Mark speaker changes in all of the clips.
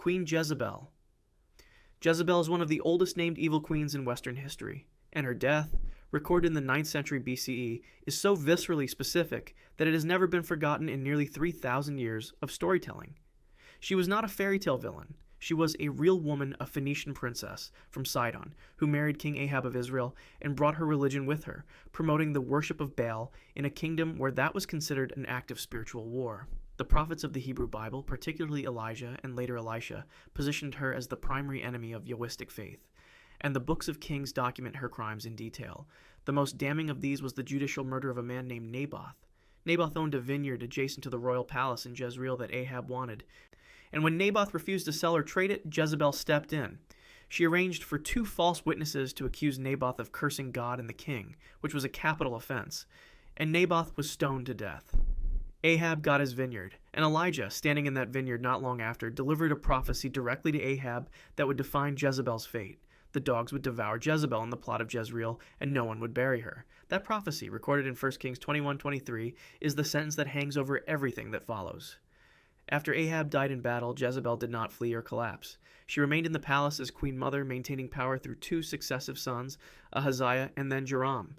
Speaker 1: Queen Jezebel. Jezebel is one of the oldest named evil queens in Western history, and her death, recorded in the 9th century BCE, is so viscerally specific that it has never been forgotten in nearly 3,000 years of storytelling. She was not a fairy tale villain. She was a real woman, a Phoenician princess from Sidon, who married King Ahab of Israel and brought her religion with her, promoting the worship of Baal in a kingdom where that was considered an act of spiritual war. The prophets of the Hebrew Bible, particularly Elijah and later Elisha, positioned her as the primary enemy of Yahwistic faith, and the books of Kings document her crimes in detail. The most damning of these was the judicial murder of a man named Naboth. Naboth owned a vineyard adjacent to the royal palace in Jezreel that Ahab wanted, and when Naboth refused to sell or trade it, Jezebel stepped in. She arranged for 2 false witnesses to accuse Naboth of cursing God and the king, which was a capital offense, and Naboth was stoned to death. Ahab got his vineyard, and Elijah, standing in that vineyard not long after, delivered a prophecy directly to Ahab that would define Jezebel's fate. The dogs would devour Jezebel in the plot of Jezreel, and no one would bury her. That prophecy, recorded in 1 Kings 21:23, is the sentence that hangs over everything that follows. After Ahab died in battle, Jezebel did not flee or collapse. She remained in the palace as queen mother, maintaining power through 2 successive sons, Ahaziah and then Joram.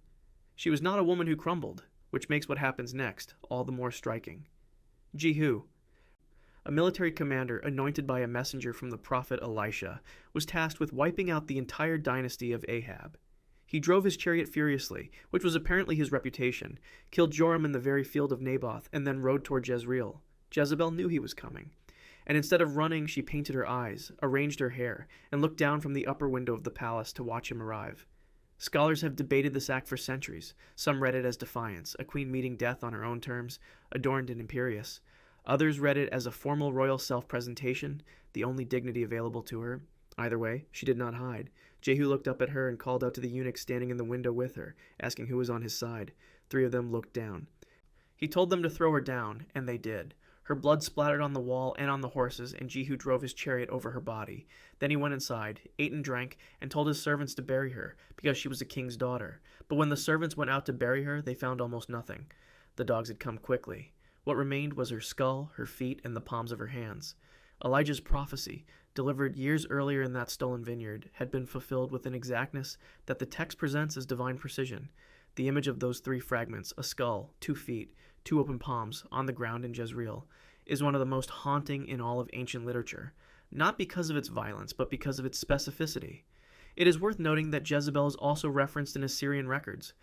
Speaker 1: She was not a woman who crumbled, which makes what happens next all the more striking. Jehu, a military commander anointed by a messenger from the prophet Elisha, was tasked with wiping out the entire dynasty of Ahab. He drove his chariot furiously, which was apparently his reputation, killed Joram in the very field of Naboth, and then rode toward Jezreel. Jezebel knew he was coming, and instead of running, she painted her eyes, arranged her hair, and looked down from the upper window of the palace to watch him arrive. Scholars have debated this act for centuries. Some read it as defiance, a queen meeting death on her own terms, adorned and imperious. Others read it as a formal royal self-presentation, the only dignity available to her. Either way, she did not hide. Jehu looked up at her and called out to the eunuchs standing in the window with her, asking who was on his side. 3 of them looked down. He told them to throw her down, and they did. Her blood splattered on the wall and on the horses, and Jehu drove his chariot over her body. Then he went inside, ate and drank, and told his servants to bury her, because she was a king's daughter. But when the servants went out to bury her, they found almost nothing. The dogs had come quickly. What remained was her skull, her feet, and the palms of her hands. Elijah's prophecy, delivered years earlier in that stolen vineyard, had been fulfilled with an exactness that the text presents as divine precision. The image of those 3 fragments, a skull, 2 feet, 2 open palms, on the ground in Jezreel, is one of the most haunting in all of ancient literature, not because of its violence, but because of its specificity. It is worth noting that Jezebel is also referenced in Assyrian records,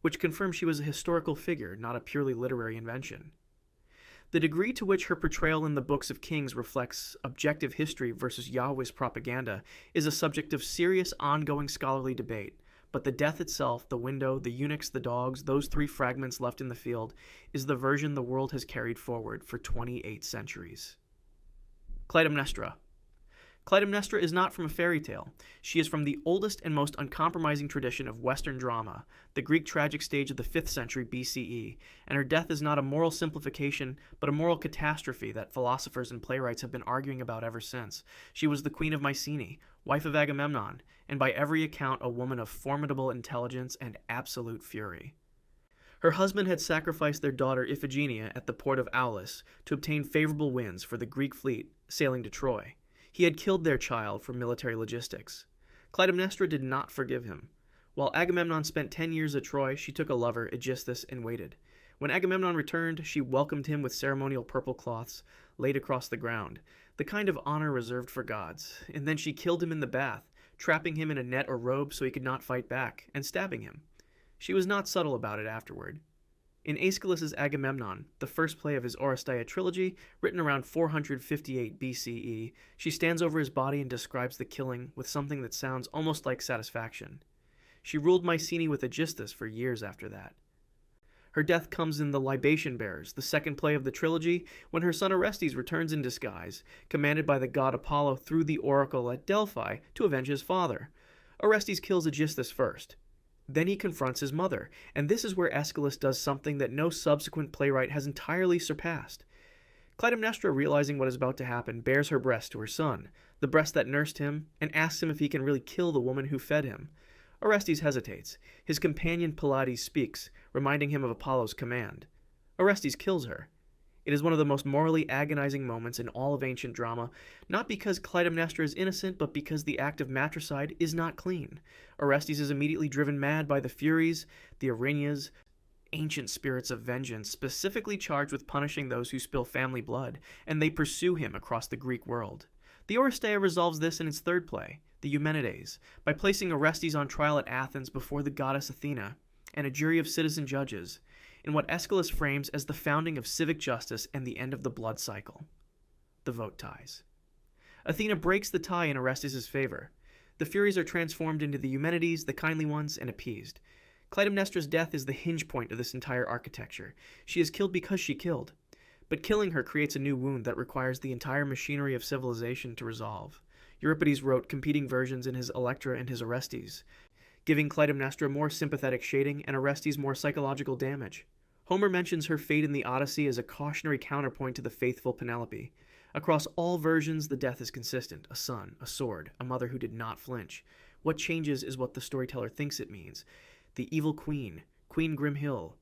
Speaker 1: which confirm she was a historical figure, not a purely literary invention. The degree to which her portrayal in the books of Kings reflects objective history versus Yahweh's propaganda is a subject of serious ongoing scholarly debate. But the death itself, the window, the eunuchs, the dogs, those 3 fragments left in the field, is the version the world has carried forward for 28 centuries. Clytemnestra. Clytemnestra is not from a fairy tale. She is from the oldest and most uncompromising tradition of Western drama, the Greek tragic stage of the 5th century BCE, and her death is not a moral simplification, but a moral catastrophe that philosophers and playwrights have been arguing about ever since. She was the queen of Mycenae, wife of Agamemnon, and by every account a woman of formidable intelligence and absolute fury. Her husband had sacrificed their daughter Iphigenia at the port of Aulis to obtain favorable winds for the Greek fleet sailing to Troy. He had killed their child for military logistics. Clytemnestra did not forgive him. While Agamemnon spent 10 years at Troy, she took a lover, Aegisthus, and waited. When Agamemnon returned, she welcomed him with ceremonial purple cloths laid across the ground, the kind of honor reserved for gods, and then she killed him in the bath, trapping him in a net or robe so he could not fight back, and stabbing him. She was not subtle about it afterward. In Aeschylus's Agamemnon, the first play of his Oresteia trilogy, written around 458 BCE, she stands over his body and describes the killing with something that sounds almost like satisfaction. She ruled Mycenae with Aegisthus for years after that. Her death comes in The Libation Bearers, the second play of the trilogy, when her son Orestes returns in disguise, commanded by the god Apollo through the oracle at Delphi to avenge his father. Orestes kills Aegisthus first. Then he confronts his mother, and this is where Aeschylus does something that no subsequent playwright has entirely surpassed. Clytemnestra, realizing what is about to happen, bares her breast to her son, the breast that nursed him, and asks him if he can really kill the woman who fed him. Orestes hesitates. His companion Pylades speaks, reminding him of Apollo's command. Orestes kills her. It is one of the most morally agonizing moments in all of ancient drama, not because Clytemnestra is innocent, but because the act of matricide is not clean. Orestes is immediately driven mad by the Furies, the Erinyes, ancient spirits of vengeance, specifically charged with punishing those who spill family blood, and they pursue him across the Greek world. The Oresteia resolves this in its third play, the Eumenides, by placing Orestes on trial at Athens before the goddess Athena and a jury of citizen judges, in what Aeschylus frames as the founding of civic justice and the end of the blood cycle. The vote ties. Athena breaks the tie in Orestes' favor. The Furies are transformed into the Eumenides, the kindly ones, and appeased. Clytemnestra's death is the hinge point of this entire architecture. She is killed because she killed. But killing her creates a new wound that requires the entire machinery of civilization to resolve. Euripides wrote competing versions in his Electra and his Orestes, giving Clytemnestra more sympathetic shading and Orestes more psychological damage. Homer mentions her fate in the Odyssey as a cautionary counterpoint to the faithful Penelope. Across all versions, the death is consistent: a son, a sword, a mother who did not flinch. What changes is what the storyteller thinks it means. The evil queen, Queen Grimhild.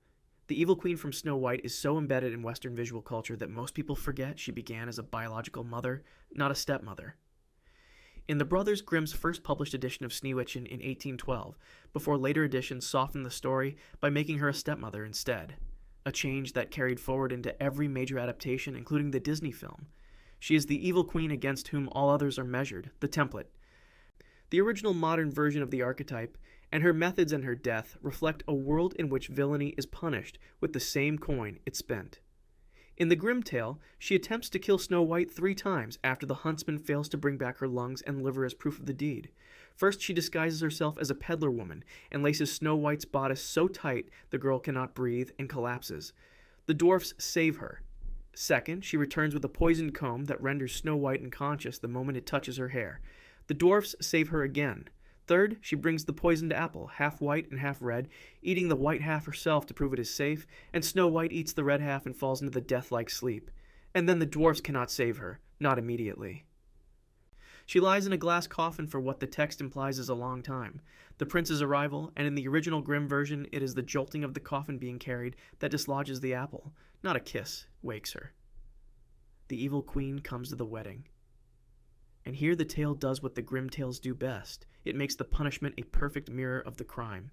Speaker 1: The evil queen from Snow White is so embedded in Western visual culture that most people forget she began as a biological mother, not a stepmother. In the Brothers Grimm's first published edition of Sneewittchen in 1812, before later editions softened the story by making her a stepmother instead, a change that carried forward into every major adaptation, including the Disney film. She is the evil queen against whom all others are measured, the template. The original modern version of the archetype, and her methods and her death, reflect a world in which villainy is punished with the same coin it spent. In the Grimm tale, she attempts to kill Snow White 3 times after the huntsman fails to bring back her lungs and liver as proof of the deed. First, she disguises herself as a peddler woman and laces Snow White's bodice so tight the girl cannot breathe and collapses. The dwarfs save her. Second, she returns with a poisoned comb that renders Snow White unconscious the moment it touches her hair. The dwarfs save her again. Third, she brings the poisoned apple, half white and half red, eating the white half herself to prove it is safe, and Snow White eats the red half and falls into the death-like sleep. And then the dwarfs cannot save her, not immediately. She lies in a glass coffin for what the text implies is a long time. The prince's arrival, and in the original Grimm version it is the jolting of the coffin being carried that dislodges the apple, not a kiss, wakes her. The evil queen comes to the wedding. And here the tale does what the Grimm tales do best. It makes the punishment a perfect mirror of the crime.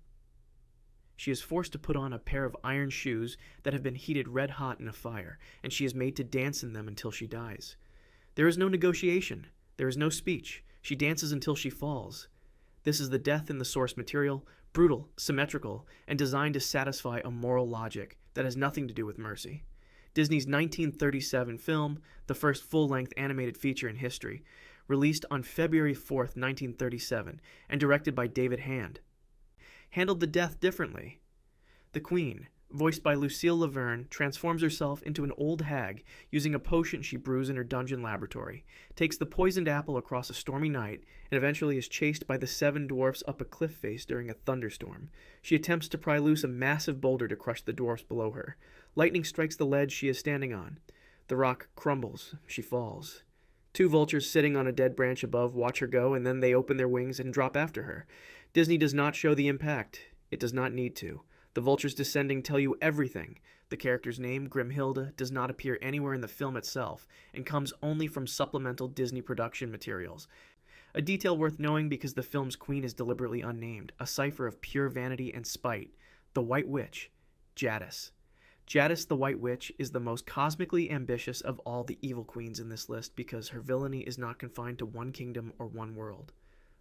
Speaker 1: She is forced to put on a pair of iron shoes that have been heated red hot in a fire, and she is made to dance in them until she dies. There is no negotiation. There is no speech. She dances until she falls. This is the death in the source material, brutal, symmetrical, and designed to satisfy a moral logic that has nothing to do with mercy. Disney's 1937 film, the first full-length animated feature in history, released on February 4th, 1937, and directed by David Hand, handled the death differently. The Queen, voiced by Lucille Laverne, transforms herself into an old hag using a potion she brews in her dungeon laboratory, takes the poisoned apple across a stormy night, and eventually is chased by the 7 dwarfs up a cliff face during a thunderstorm. She attempts to pry loose a massive boulder to crush the dwarfs below her. Lightning strikes the ledge she is standing on. The rock crumbles. She falls. 2 vultures sitting on a dead branch above watch her go, and then they open their wings and drop after her. Disney does not show the impact. It does not need to. The vultures descending tell you everything. The character's name, Grimhilda, does not appear anywhere in the film itself, and comes only from supplemental Disney production materials. A detail worth knowing because the film's queen is deliberately unnamed, a cipher of pure vanity and spite. The White Witch, Jadis. Jadis the White Witch is the most cosmically ambitious of all the evil queens in this list because her villainy is not confined to one kingdom or one world.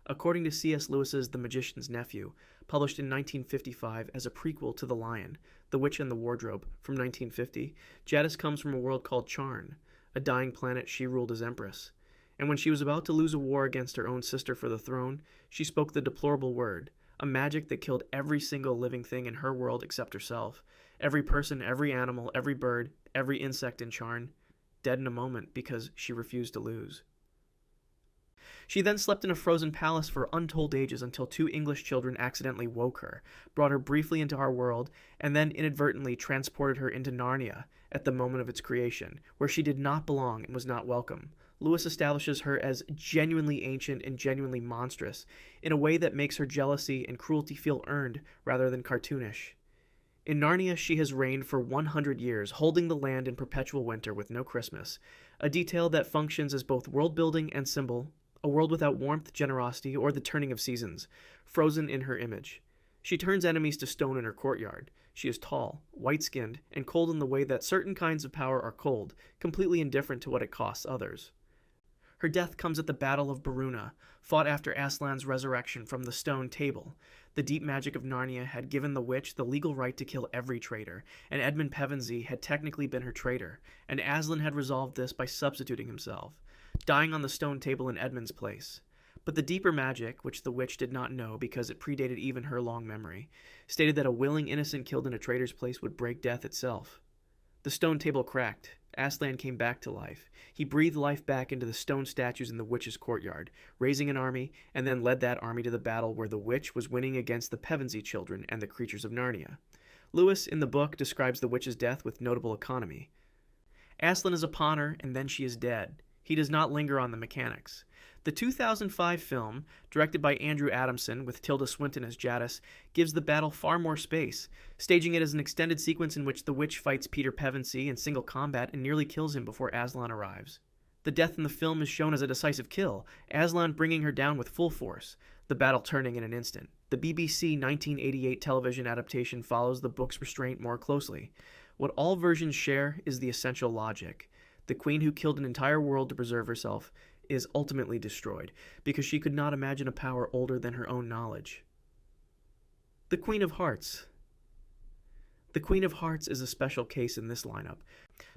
Speaker 1: According to C.S. Lewis's The Magician's Nephew, published in 1955 as a prequel to The Lion, The Witch and the Wardrobe from 1950, Jadis comes from a world called Charn, a dying planet she ruled as empress. And when she was about to lose a war against her own sister for the throne, she spoke the deplorable word, a magic that killed every single living thing in her world except herself. Every person, every animal, every bird, every insect in Charn, dead in a moment because she refused to lose. She then slept in a frozen palace for untold ages until 2 English children accidentally woke her, brought her briefly into our world, and then inadvertently transported her into Narnia at the moment of its creation, where she did not belong and was not welcome. Lewis establishes her as genuinely ancient and genuinely monstrous, in a way that makes her jealousy and cruelty feel earned rather than cartoonish. In Narnia, she has reigned for 100 years, holding the land in perpetual winter with no Christmas, a detail that functions as both world-building and symbol, a world without warmth, generosity, or the turning of seasons, frozen in her image. She turns enemies to stone in her courtyard. She is tall, white-skinned, and cold in the way that certain kinds of power are cold, completely indifferent to what it costs others. Her death comes at the Battle of Baruna, fought after Aslan's resurrection from the stone table. The deep magic of Narnia had given the witch the legal right to kill every traitor, and Edmund Pevensey had technically been her traitor, and Aslan had resolved this by substituting himself, dying on the stone table in Edmund's place. But the deeper magic, which the witch did not know because it predated even her long memory, stated that a willing innocent killed in a traitor's place would break death itself. The stone table cracked. Aslan came back to life. He breathed life back into the stone statues in the witch's courtyard, raising an army, and then led that army to the battle where the witch was winning against the Pevensey children and the creatures of Narnia. Lewis, in the book, describes the witch's death with notable economy. Aslan is upon her, and then she is dead. He does not linger on the mechanics. The 2005 film, directed by Andrew Adamson with Tilda Swinton as Jadis, gives the battle far more space, staging it as an extended sequence in which the witch fights Peter Pevensey in single combat and nearly kills him before Aslan arrives. The death in the film is shown as a decisive kill, Aslan bringing her down with full force, the battle turning in an instant. The BBC 1988 television adaptation follows the book's restraint more closely. What all versions share is the essential logic. The queen who killed an entire world to preserve herself is ultimately destroyed, because she could not imagine a power older than her own knowledge. The Queen of Hearts. The Queen of Hearts is a special case in this lineup,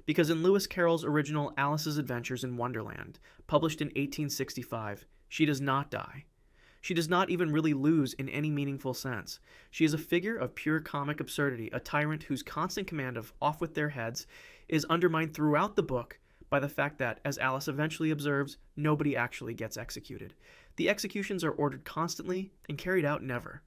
Speaker 1: because in Lewis Carroll's original Alice's Adventures in Wonderland, published in 1865, she does not die. She does not even really lose in any meaningful sense. She is a figure of pure comic absurdity, a tyrant whose constant command of "off with their heads" is undermined throughout the book by the fact that, as Alice eventually observes, nobody actually gets executed. The executions are ordered constantly and carried out never.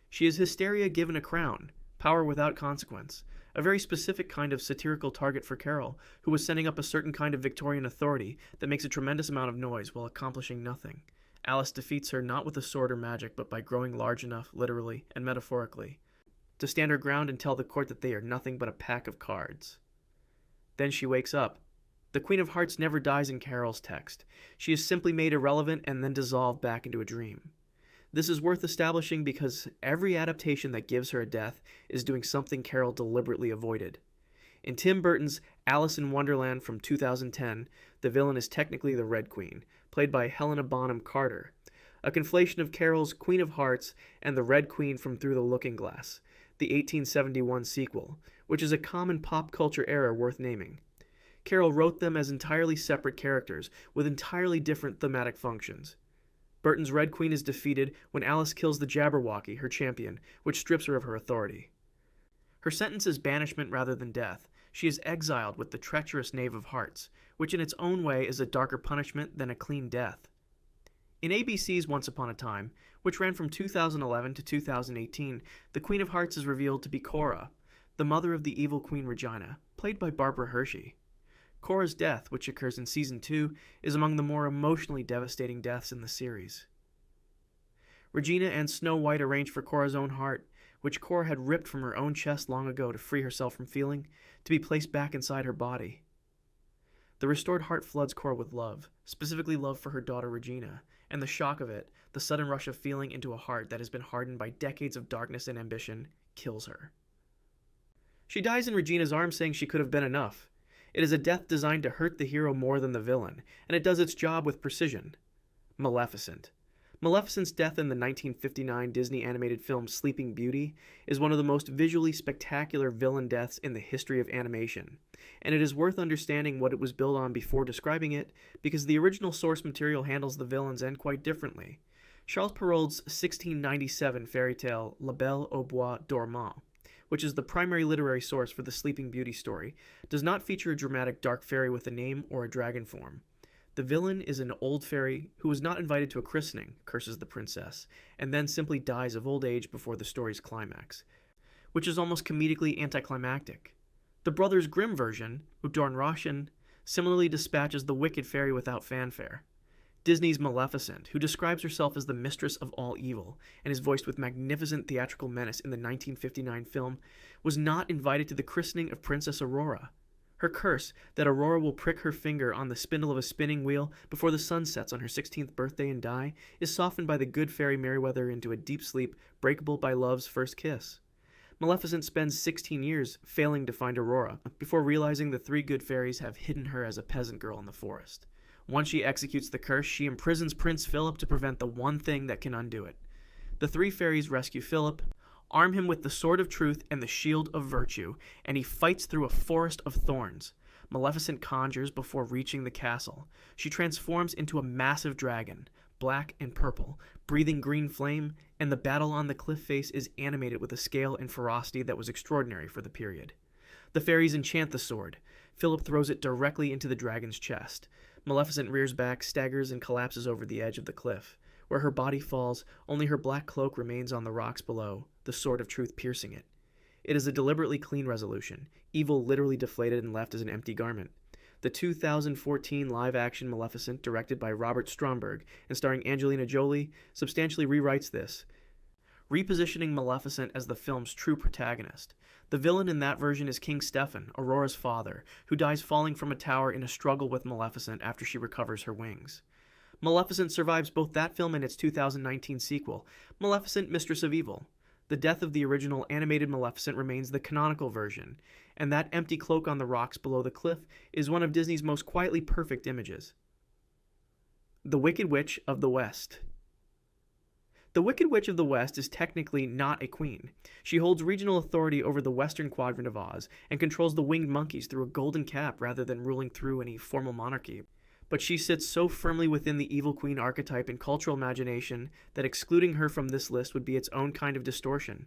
Speaker 1: She is hysteria given a crown, power without consequence, a very specific kind of satirical target for Carroll, who was setting up a certain kind of Victorian authority that makes a tremendous amount of noise while accomplishing nothing. Alice defeats her not with a sword or magic, but by growing large enough, literally and metaphorically, to stand her ground and tell the court that they are nothing but a pack of cards. Then she wakes up. The Queen of Hearts never dies in Carroll's text. She is simply made irrelevant and then dissolved back into a dream. This is worth establishing because every adaptation that gives her a death is doing something Carroll deliberately avoided. In Tim Burton's Alice in Wonderland from 2010, the villain is technically the Red Queen, played by Helena Bonham Carter, a conflation of Carroll's Queen of Hearts and the Red Queen from Through the Looking Glass, the 1871 sequel, which is a common pop culture error worth naming. Carroll wrote them as entirely separate characters, with entirely different thematic functions. Burton's Red Queen is defeated when Alice kills the Jabberwocky, her champion, which strips her of her authority. Her sentence is banishment rather than death. She is exiled with the treacherous Knave of Hearts, which in its own way is a darker punishment than a clean death. In ABC's Once Upon a Time, which ran from 2011 to 2018, the Queen of Hearts is revealed to be Cora, the mother of the evil Queen Regina, played by Barbara Hershey. Cora's death, which occurs in Season 2, is among the more emotionally devastating deaths in the series. Regina and Snow White arrange for Cora's own heart, which Cora had ripped from her own chest long ago to free herself from feeling, to be placed back inside her body. The restored heart floods Cora with love, specifically love for her daughter Regina, and the shock of it, the sudden rush of feeling into a heart that has been hardened by decades of darkness and ambition, kills her. She dies in Regina's arms saying she could have been enough. It is a death designed to hurt the hero more than the villain, and it does its job with precision. Maleficent. Maleficent's death in the 1959 Disney animated film Sleeping Beauty is one of the most visually spectacular villain deaths in the history of animation, and it is worth understanding what it was built on before describing it, because the original source material handles the villain's end quite differently. Charles Perrault's 1697 fairy tale La Belle au Bois Dormant, which is the primary literary source for the Sleeping Beauty story, does not feature a dramatic dark fairy with a name or a dragon form. The villain is an old fairy who was not invited to a christening, curses the princess, and then simply dies of old age before the story's climax, which is almost comedically anticlimactic. The Brothers Grimm version, Udorn Roshan, similarly dispatches the wicked fairy without fanfare. Disney's Maleficent, who describes herself as the mistress of all evil and is voiced with magnificent theatrical menace in the 1959 film, was not invited to the christening of Princess Aurora. Her curse, that Aurora will prick her finger on the spindle of a spinning wheel before the sun sets on her 16th birthday and die, is softened by the good fairy Merryweather into a deep sleep breakable by love's first kiss. Maleficent spends 16 years failing to find Aurora, before realizing the three good fairies have hidden her as a peasant girl in the forest. Once she executes the curse, she imprisons Prince Philip to prevent the one thing that can undo it. The three fairies rescue Philip, arm him with the sword of truth and the shield of virtue, and he fights through a forest of thorns. Maleficent conjures before reaching the castle. She transforms into a massive dragon, black and purple, breathing green flame, and the battle on the cliff face is animated with a scale and ferocity that was extraordinary for the period. The fairies enchant the sword. Philip throws it directly into the dragon's chest. Maleficent rears back, staggers, and collapses over the edge of the cliff. Where her body falls, only her black cloak remains on the rocks below, the sword of truth piercing it. It is a deliberately clean resolution, evil literally deflated and left as an empty garment. The 2014 live-action Maleficent, directed by Robert Stromberg and starring Angelina Jolie, substantially rewrites this, repositioning Maleficent as the film's true protagonist. The villain in that version is King Stefan, Aurora's father, who dies falling from a tower in a struggle with Maleficent after she recovers her wings. Maleficent survives both that film and its 2019 sequel, Maleficent, Mistress of Evil. The death of the original animated Maleficent remains the canonical version, and that empty cloak on the rocks below the cliff is one of Disney's most quietly perfect images. The Wicked Witch of the West. The Wicked Witch of the West is technically not a queen. She holds regional authority over the western quadrant of Oz and controls the winged monkeys through a golden cap rather than ruling through any formal monarchy. But she sits so firmly within the evil queen archetype in cultural imagination that excluding her from this list would be its own kind of distortion.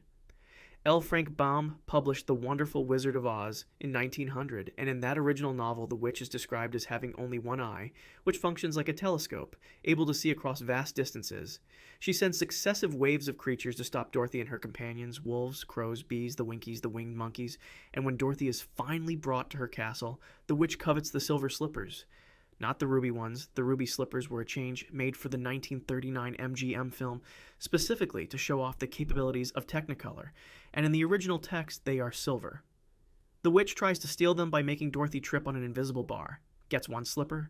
Speaker 1: L. Frank Baum published The Wonderful Wizard of Oz in 1900, and in that original novel the witch is described as having only one eye, which functions like a telescope, able to see across vast distances. She sends successive waves of creatures to stop Dorothy and her companions, wolves, crows, bees, the Winkies, the winged monkeys, and when Dorothy is finally brought to her castle, the witch covets the silver slippers. Not the ruby ones. The ruby slippers were a change made for the 1939 MGM film specifically to show off the capabilities of Technicolor, and in the original text they are silver. The witch tries to steal them by making Dorothy trip on an invisible bar, gets one slipper,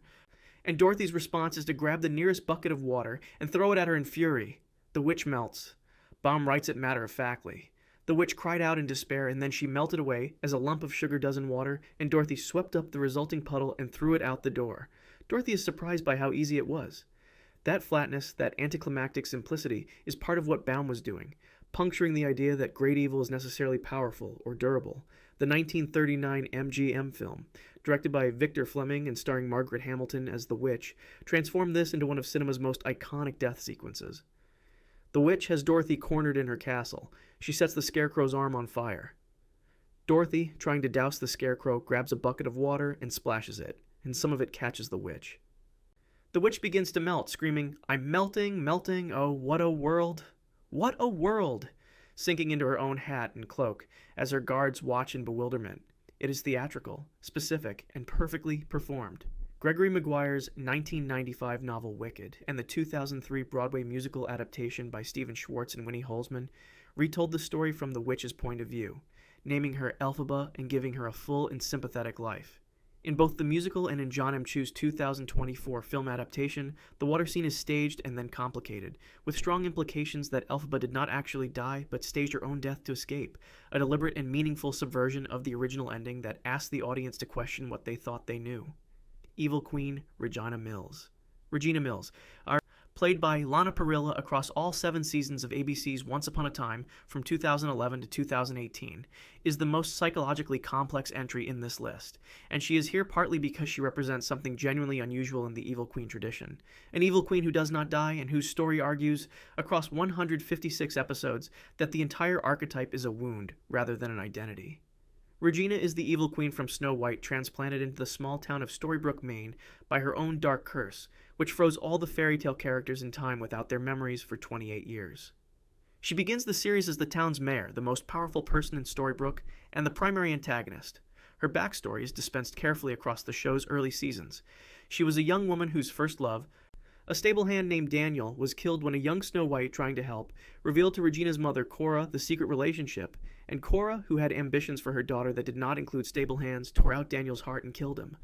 Speaker 1: and Dorothy's response is to grab the nearest bucket of water and throw it at her in fury. The witch melts. Baum writes it matter-of-factly. The witch cried out in despair, and then she melted away as a lump of sugar does in water, and Dorothy swept up the resulting puddle and threw it out the door. Dorothy is surprised by how easy it was. That flatness, that anticlimactic simplicity, is part of what Baum was doing, puncturing the idea that great evil is necessarily powerful or durable. The 1939 MGM film, directed by Victor Fleming and starring Margaret Hamilton as the witch, transformed this into one of cinema's most iconic death sequences. The witch has Dorothy cornered in her castle. She sets the scarecrow's arm on fire. Dorothy, trying to douse the scarecrow, grabs a bucket of water and splashes it, and some of it catches the witch. The witch begins to melt, screaming, "I'm melting, melting, oh, what a world! What a world!" sinking into her own hat and cloak as her guards watch in bewilderment. It is theatrical, specific, and perfectly performed. Gregory Maguire's 1995 novel Wicked and the 2003 Broadway musical adaptation by Stephen Schwartz and Winnie Holzman retold the story from the witch's point of view, naming her Elphaba and giving her a full and sympathetic life. In both the musical and in John M. Chu's 2024 film adaptation, the water scene is staged and then complicated, with strong implications that Elphaba did not actually die but staged her own death to escape, a deliberate and meaningful subversion of the original ending that asked the audience to question what they thought they knew. Evil Queen Regina Mills, played by Lana Parrilla across all 7 seasons of ABC's Once Upon a Time from 2011 to 2018, is the most psychologically complex entry in this list, and she is here partly because she represents something genuinely unusual in the Evil Queen tradition. An evil queen who does not die and whose story argues, across 156 episodes, that the entire archetype is a wound rather than an identity. Regina is the evil queen from Snow White transplanted into the small town of Storybrooke, Maine, by her own dark curse, which froze all the fairy tale characters in time without their memories for 28 years. She begins the series as the town's mayor, the most powerful person in Storybrooke, and the primary antagonist. Her backstory is dispensed carefully across the show's early seasons. She was a young woman whose first love, A stable hand named Daniel was killed when a young Snow White, trying to help, revealed to Regina's mother, Cora, the secret relationship, and Cora, who had ambitions for her daughter that did not include stable hands, tore out Daniel's heart and killed him.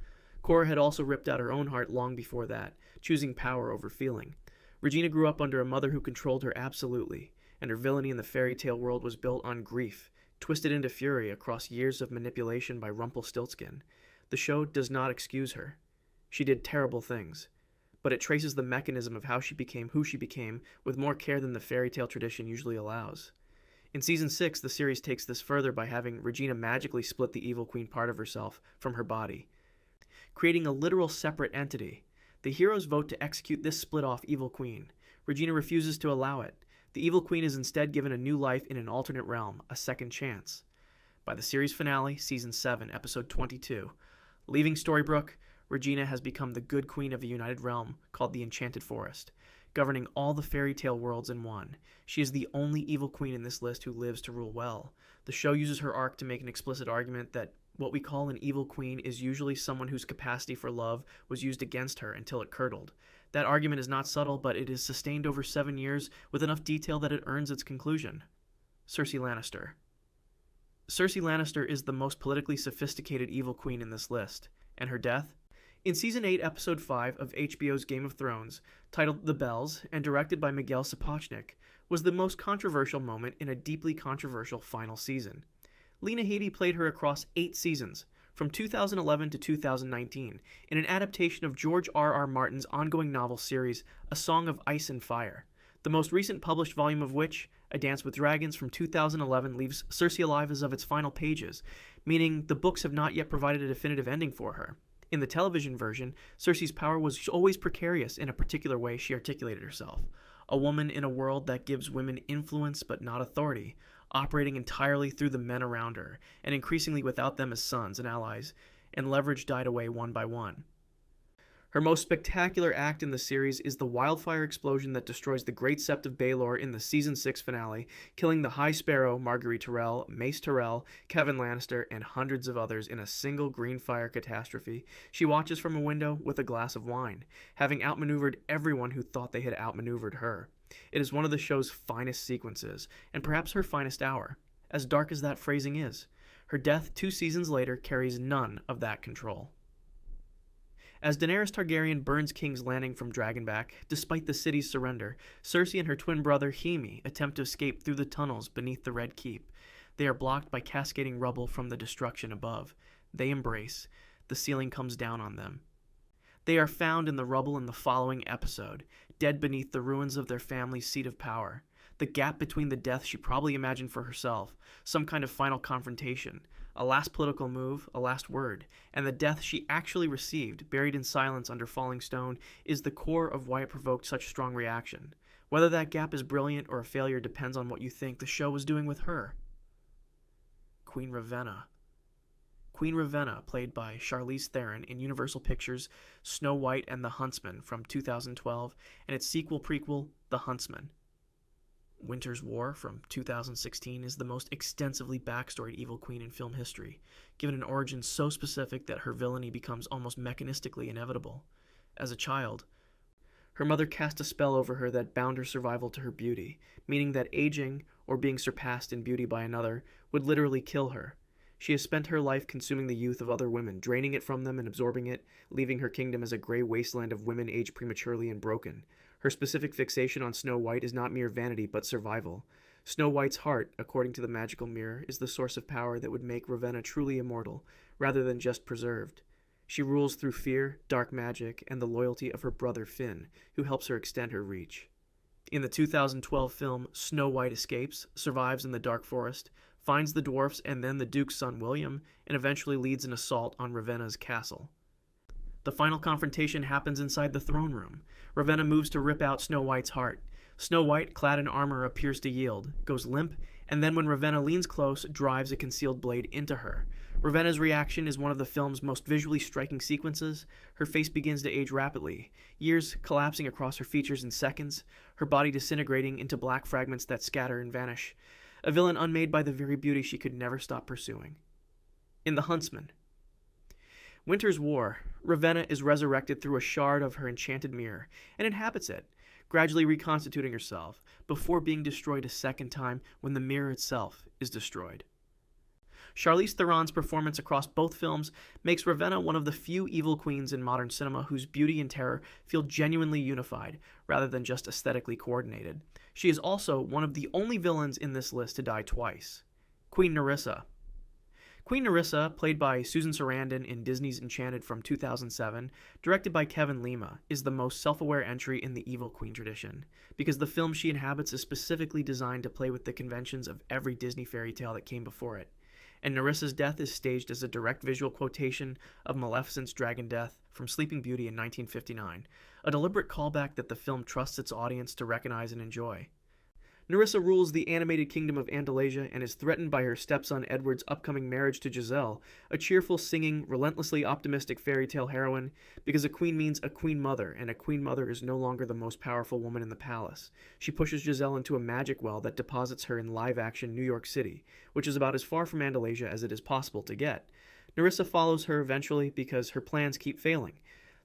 Speaker 1: Cora had also ripped out her own heart long before that, choosing power over feeling. Regina grew up under a mother who controlled her absolutely, and her villainy in the fairy tale world was built on grief, twisted into fury across years of manipulation by Rumpelstiltskin. The show does not excuse her. She did terrible things, but it traces the mechanism of how she became who she became with more care than the fairy tale tradition usually allows. In Season 6, the series takes this further by having Regina magically split the Evil Queen part of herself from her body, creating a literal separate entity. The heroes vote to execute this split-off Evil Queen. Regina refuses to allow it. The Evil Queen is instead given a new life in an alternate realm, a second chance. By the series finale, Season 7, Episode 22, leaving Storybrooke, Regina has become the good queen of a united realm called the Enchanted Forest, governing all the fairy tale worlds in one. She is the only evil queen in this list who lives to rule well. The show uses her arc to make an explicit argument that what we call an evil queen is usually someone whose capacity for love was used against her until it curdled. That argument is not subtle, but it is sustained over 7 years with enough detail that it earns its conclusion. Cersei Lannister. Cersei Lannister is the most politically sophisticated evil queen in this list, and her death? In Season 8, Episode 5 of HBO's Game of Thrones, titled The Bells and directed by Miguel Sapochnik, was the most controversial moment in a deeply controversial final season. Lena Headey played her across 8 seasons, from 2011 to 2019, in an adaptation of George R.R. Martin's ongoing novel series, A Song of Ice and Fire, the most recent published volume of which, A Dance with Dragons from 2011, leaves Cersei alive as of its final pages, meaning the books have not yet provided a definitive ending for her. In the television version, Cersei's power was always precarious in a particular way she articulated herself. A woman in a world that gives women influence but not authority, operating entirely through the men around her, and increasingly without them as sons and allies, and leverage died away one by one. Her most spectacular act in the series is the wildfire explosion that destroys the Great Sept of Baelor in the Season 6 finale, killing the High Sparrow, Marguerite Tyrell, Mace Tyrell, Kevin Lannister, and hundreds of others in a single green fire catastrophe. She watches from a window with a glass of wine, having outmaneuvered everyone who thought they had outmaneuvered her. It is one of the show's finest sequences, and perhaps her finest hour, as dark as that phrasing is. Her death 2 seasons later carries none of that control. As Daenerys Targaryen burns King's Landing from Dragonback, despite the city's surrender, Cersei and her twin brother Jaime attempt to escape through the tunnels beneath the Red Keep. They are blocked by cascading rubble from the destruction above. They embrace. The ceiling comes down on them. They are found in the rubble in the following episode, dead beneath the ruins of their family's seat of power. The gap between the death she probably imagined for herself, some kind of final confrontation, a last political move, a last word, and the death she actually received, buried in silence under falling stone, is the core of why it provoked such strong reaction. Whether that gap is brilliant or a failure depends on what you think the show was doing with her. Queen Ravenna. Queen Ravenna, played by Charlize Theron in Universal Pictures' Snow White and the Huntsman from 2012, and its sequel-prequel, The Huntsman. Winter's War from 2016 is the most extensively backstoried evil queen in film history, given an origin so specific that her villainy becomes almost mechanistically inevitable. As a child, her mother cast a spell over her that bound her survival to her beauty, meaning that aging, or being surpassed in beauty by another, would literally kill her. She has spent her life consuming the youth of other women, draining it from them and absorbing it, leaving her kingdom as a gray wasteland of women aged prematurely and broken. Her specific fixation on Snow White is not mere vanity, but survival. Snow White's heart, according to the magical mirror, is the source of power that would make Ravenna truly immortal, rather than just preserved. She rules through fear, dark magic, and the loyalty of her brother Finn, who helps her extend her reach. In the 2012 film, Snow White escapes, survives in the dark forest, finds the dwarfs and then the Duke's son William, and eventually leads an assault on Ravenna's castle. The final confrontation happens inside the throne room. Ravenna moves to rip out Snow White's heart. Snow White, clad in armor, appears to yield, goes limp, and then when Ravenna leans close, drives a concealed blade into her. Ravenna's reaction is one of the film's most visually striking sequences. Her face begins to age rapidly, years collapsing across her features in seconds, her body disintegrating into black fragments that scatter and vanish. A villain unmade by the very beauty she could never stop pursuing. In The Huntsman. Winter's War, Ravenna is resurrected through a shard of her enchanted mirror and inhabits it, gradually reconstituting herself before being destroyed a second time when the mirror itself is destroyed. Charlize Theron's performance across both films makes Ravenna one of the few evil queens in modern cinema whose beauty and terror feel genuinely unified rather than just aesthetically coordinated. She is also one of the only villains in this list to die twice. Queen Nerissa. Queen Nerissa, played by Susan Sarandon in Disney's Enchanted from 2007, directed by Kevin Lima, is the most self-aware entry in the evil queen tradition, because the film she inhabits is specifically designed to play with the conventions of every Disney fairy tale that came before it. And Nerissa's death is staged as a direct visual quotation of Maleficent's dragon death from Sleeping Beauty in 1959, a deliberate callback that the film trusts its audience to recognize and enjoy. Nerissa rules the animated kingdom of Andalasia and is threatened by her stepson Edward's upcoming marriage to Giselle, a cheerful, singing, relentlessly optimistic fairy tale heroine, because a queen means a queen mother, and a queen mother is no longer the most powerful woman in the palace. She pushes Giselle into a magic well that deposits her in live-action New York City, which is about as far from Andalasia as it is possible to get. Nerissa follows her eventually because her plans keep failing.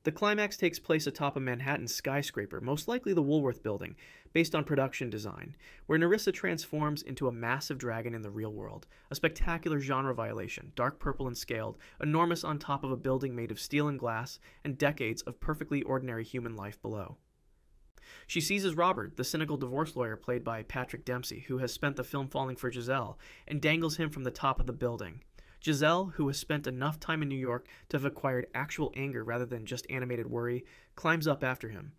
Speaker 1: The climax takes place atop a Manhattan skyscraper, most likely the Woolworth Building, based on production design, where Nerissa transforms into a massive dragon in the real world, a spectacular genre violation, dark purple and scaled, enormous on top of a building made of steel and glass, and decades of perfectly ordinary human life below. She seizes Robert, the cynical divorce lawyer played by Patrick Dempsey, who has spent the film falling for Giselle, and dangles him from the top of the building. Giselle, who has spent enough time in New York to have acquired actual anger rather than just animated worry, climbs up after him.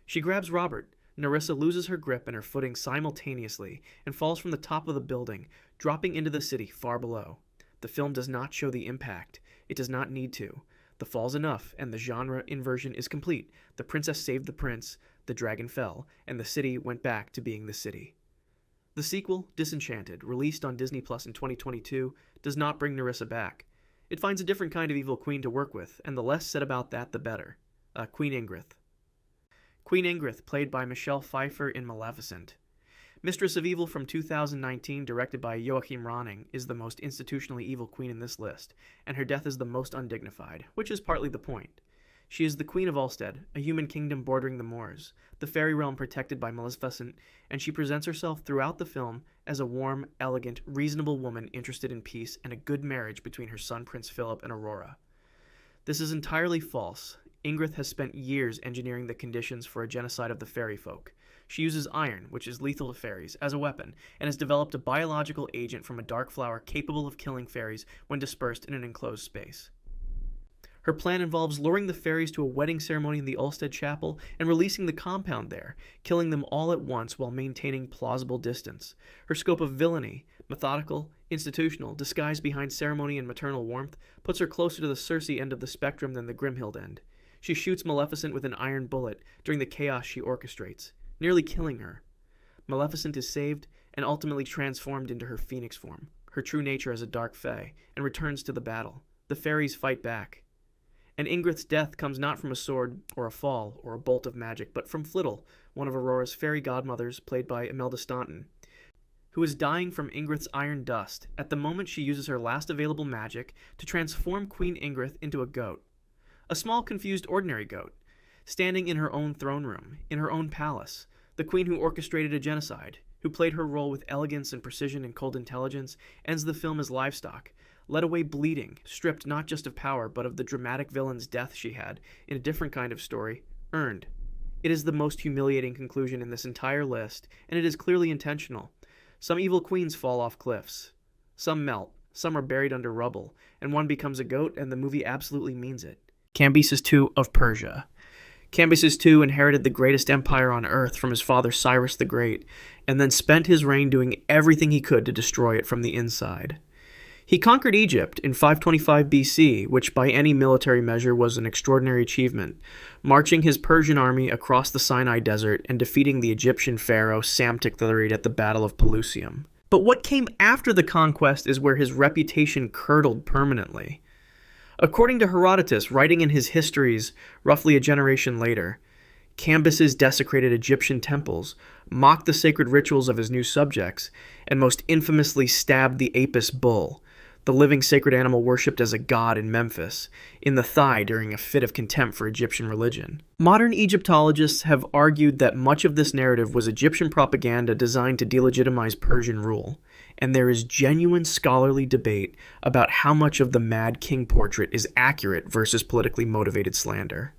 Speaker 1: She grabs Robert. Nerissa loses her grip and her footing simultaneously and falls from the top of the building, dropping into the city far below. The film does not show the impact. It does not need to. The fall's enough, and the genre inversion is complete. The princess saved the prince, the dragon fell, and the city went back to being the city. The sequel, Disenchanted, released on Disney Plus in 2022, does not bring Nerissa back. It finds a different kind of evil queen to work with, and the less said about that, the better. Queen Ingrid. Queen Ingrid, played by Michelle Pfeiffer in Maleficent. Mistress of Evil from 2019, directed by Joachim Ronning, is the most institutionally evil queen in this list, and her death is the most undignified, which is partly the point. She is the Queen of Ulstead, a human kingdom bordering the moors, the fairy realm protected by Maleficent, and she presents herself throughout the film as a warm, elegant, reasonable woman interested in peace and a good marriage between her son Prince Philip and Aurora. This is entirely false. Ingrid has spent years engineering the conditions for a genocide of the fairy folk. She uses iron, which is lethal to fairies, as a weapon, and has developed a biological agent from a dark flower capable of killing fairies when dispersed in an enclosed space. Her plan involves luring the fairies to a wedding ceremony in the Ulstead Chapel and releasing the compound there, killing them all at once while maintaining plausible distance. Her scope of villainy, methodical, institutional, disguised behind ceremony and maternal warmth, puts her closer to the Cersei end of the spectrum than the Grimhild end. She shoots Maleficent with an iron bullet during the chaos she orchestrates, nearly killing her. Maleficent is saved and ultimately transformed into her phoenix form, her true nature as a dark fae, and returns to the battle. The fairies fight back. And Ingrid's death comes not from a sword or a fall or a bolt of magic, but from Flittle, one of Aurora's fairy godmothers, played by Imelda Staunton, who is dying from Ingrid's iron dust at the moment she uses her last available magic to transform Queen Ingrid into a goat. A small, confused, ordinary goat, standing in her own throne room, in her own palace, the queen who orchestrated a genocide, who played her role with elegance and precision and cold intelligence, ends the film as livestock, led away bleeding, stripped not just of power, but of the dramatic villain's death she had, in a different kind of story, earned. It is the most humiliating conclusion in this entire list, and it is clearly intentional. Some evil queens fall off cliffs. Some melt, some are buried under rubble, and one becomes a goat, and the movie absolutely means it. Cambyses II of Persia. Cambyses II inherited the greatest empire on earth from his father Cyrus the Great, and then spent his reign doing everything he could to destroy it from the inside. He conquered Egypt in 525 BC, which by any military measure was an extraordinary achievement, marching his Persian army across the Sinai Desert and defeating the Egyptian pharaoh Psamtik III at the Battle of Pelusium. But what came after the conquest is where his reputation curdled permanently. According to Herodotus, writing in his histories roughly a generation later, Cambyses desecrated Egyptian temples, mocked the sacred rituals of his new subjects, and most infamously stabbed the Apis bull, the living sacred animal worshipped as a god in Memphis, in the thigh during a fit of contempt for Egyptian religion. Modern Egyptologists have argued that much of this narrative was Egyptian propaganda designed to delegitimize Persian rule, and there is genuine scholarly debate about how much of the Mad King portrait is accurate versus politically motivated slander.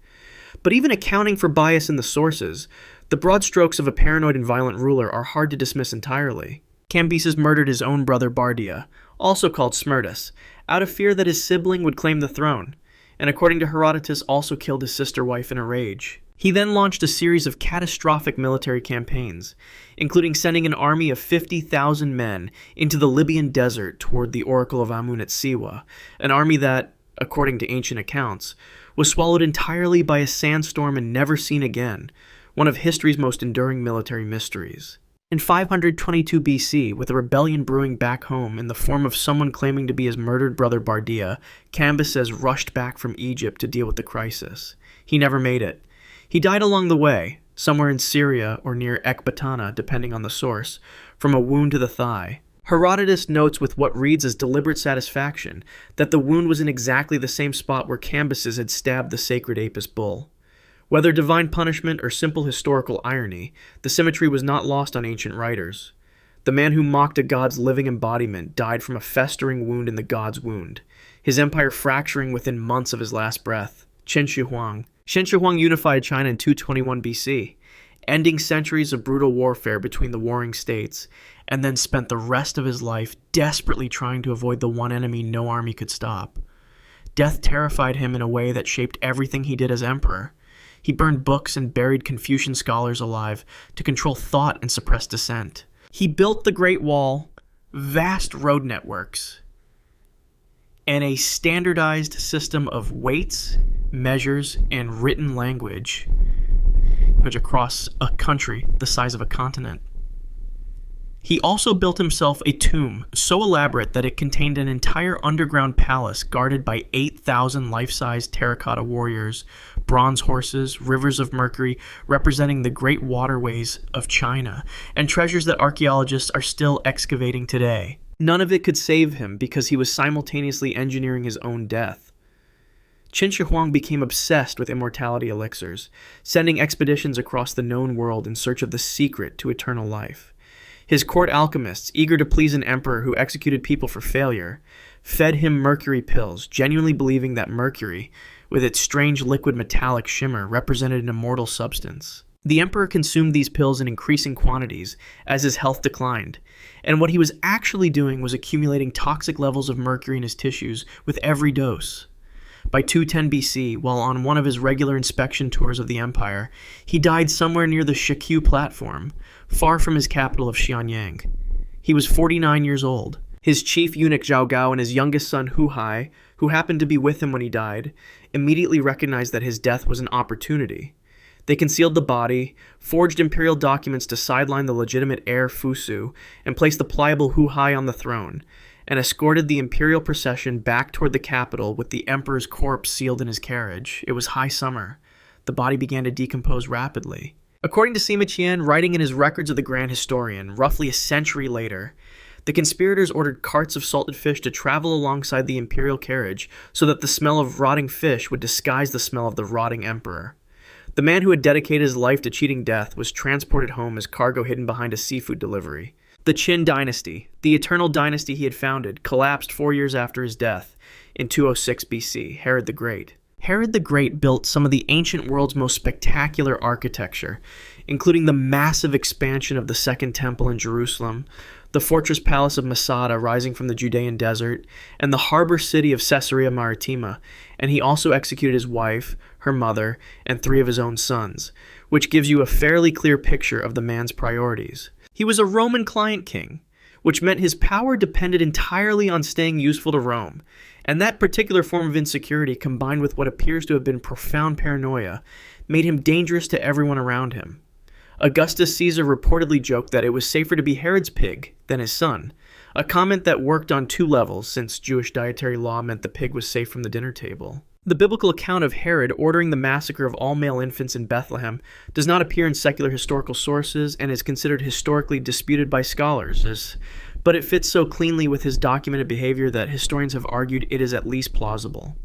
Speaker 1: But even accounting for bias in the sources, the broad strokes of a paranoid and violent ruler are hard to dismiss entirely. Cambyses murdered his own brother Bardia, also called Smerdis, out of fear that his sibling would claim the throne, and according to Herodotus also killed his sister-wife in a rage. He then launched a series of catastrophic military campaigns, including sending an army of 50,000 men into the Libyan desert toward the Oracle of Amun at Siwa, an army that, according to ancient accounts, was swallowed entirely by a sandstorm and never seen again, one of history's most enduring military mysteries. In 522 BC, with a rebellion brewing back home in the form of someone claiming to be his murdered brother Bardia, Cambyses rushed back from Egypt to deal with the crisis. He never made it. He died along the way, somewhere in Syria or near Ecbatana, depending on the source, from a wound to the thigh. Herodotus notes with what reads as deliberate satisfaction that the wound was in exactly the same spot where Cambyses had stabbed the sacred Apis bull. Whether divine punishment or simple historical irony, the symmetry was not lost on ancient writers. The man who mocked a god's living embodiment died from a festering wound in the god's wound, his empire fracturing within months of his last breath. Qin Shi Huang. Qin Shi Huang unified China in 221 BC, ending centuries of brutal warfare between the warring states, and then spent the rest of his life desperately trying to avoid the one enemy no army could stop. Death terrified him in a way that shaped everything he did as emperor. He burned books and buried Confucian scholars alive to control thought and suppress dissent. He built the Great Wall, vast road networks, and a standardized system of weights, measures, and written language across a country the size of a continent. He also built himself a tomb so elaborate that it contained an entire underground palace guarded by 8,000 life-size terracotta warriors, bronze horses, rivers of mercury representing the great waterways of China, and treasures that archaeologists are still excavating today. None of it could save him because he was simultaneously engineering his own death. Qin Shi Huang became obsessed with immortality elixirs, sending expeditions across the known world in search of the secret to eternal life. His court alchemists, eager to please an emperor who executed people for failure, fed him mercury pills, genuinely believing that mercury, with its strange liquid metallic shimmer, represented an immortal substance. The emperor consumed these pills in increasing quantities as his health declined, and what he was actually doing was accumulating toxic levels of mercury in his tissues with every dose. By 210 BC, while on one of his regular inspection tours of the empire, he died somewhere near the Shikyu platform, far from his capital of Xianyang. He was 49 years old. His chief eunuch Zhao Gao and his youngest son Hu Hai, who happened to be with him when he died, immediately recognized that his death was an opportunity. They concealed the body, forged imperial documents to sideline the legitimate heir Fusu, and placed the pliable Hu Hai on the throne, and escorted the imperial procession back toward the capital with the emperor's corpse sealed in his carriage. It was high summer. The body began to decompose rapidly. According to Sima Qian, writing in his Records of the Grand Historian, roughly a century later, the conspirators ordered carts of salted fish to travel alongside the imperial carriage so that the smell of rotting fish would disguise the smell of the rotting emperor. The man who had dedicated his life to cheating death was transported home as cargo hidden behind a seafood delivery. The Qin dynasty, the eternal dynasty he had founded, collapsed 4 years after his death, in 206 BC, Herod the Great. Herod the Great built some of the ancient world's most spectacular architecture, including the massive expansion of the Second Temple in Jerusalem, the fortress palace of Masada rising from the Judean desert, and the harbor city of Caesarea Maritima, and he also executed his wife, her mother, and 3 of his own sons, which gives you a fairly clear picture of the man's priorities. He was a Roman client king, which meant his power depended entirely on staying useful to Rome, and that particular form of insecurity, combined with what appears to have been profound paranoia, made him dangerous to everyone around him. Augustus Caesar reportedly joked that it was safer to be Herod's pig than his son, a comment that worked on 2 levels since Jewish dietary law meant the pig was safe from the dinner table. The biblical account of Herod ordering the massacre of all male infants in Bethlehem does not appear in secular historical sources and is considered historically disputed by scholars, as but it fits so cleanly with his documented behavior that historians have argued it is at least plausible.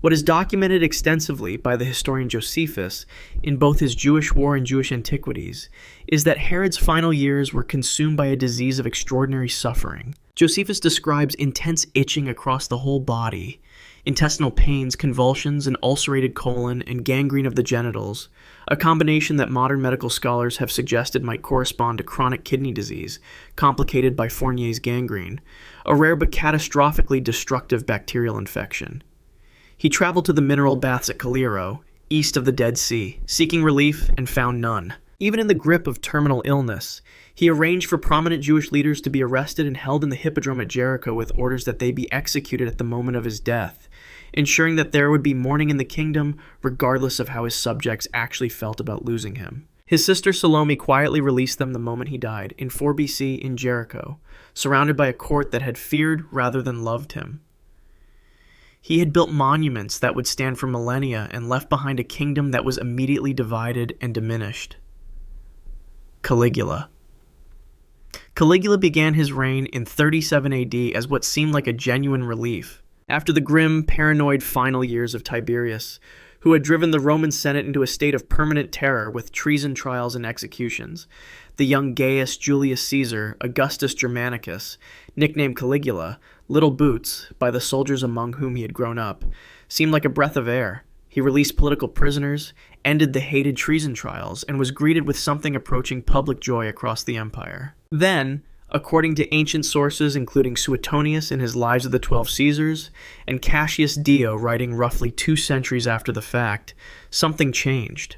Speaker 1: What is documented extensively by the historian Josephus in both his Jewish War and Jewish Antiquities is that Herod's final years were consumed by a disease of extraordinary suffering. Josephus describes intense itching across the whole body, intestinal pains, convulsions, an ulcerated colon, and gangrene of the genitals, a combination that modern medical scholars have suggested might correspond to chronic kidney disease, complicated by Fournier's gangrene, a rare but catastrophically destructive bacterial infection. He traveled to the mineral baths at Caliro, east of the Dead Sea, seeking relief and found none. Even in the grip of terminal illness, he arranged for prominent Jewish leaders to be arrested and held in the Hippodrome at Jericho with orders that they be executed at the moment of his death, ensuring that there would be mourning in the kingdom regardless of how his subjects actually felt about losing him. His sister Salome quietly released them the moment he died, in 4 BC in Jericho, surrounded by a court that had feared rather than loved him. He had built monuments that would stand for millennia and left behind a kingdom that was immediately divided and diminished. Caligula. Caligula began his reign in 37 AD as what seemed like a genuine relief. After the grim, paranoid final years of Tiberius, who had driven the Roman Senate into a state of permanent terror with treason trials and executions, the young Gaius Julius Caesar, Augustus Germanicus, nicknamed Caligula, Little Boots, by the soldiers among whom he had grown up, seemed like a breath of air. He released political prisoners, ended the hated treason trials, and was greeted with something approaching public joy across the empire. Then, according to ancient sources including Suetonius in his Lives of the 12 Caesars, and Cassius Dio writing roughly 2 centuries after the fact, something changed.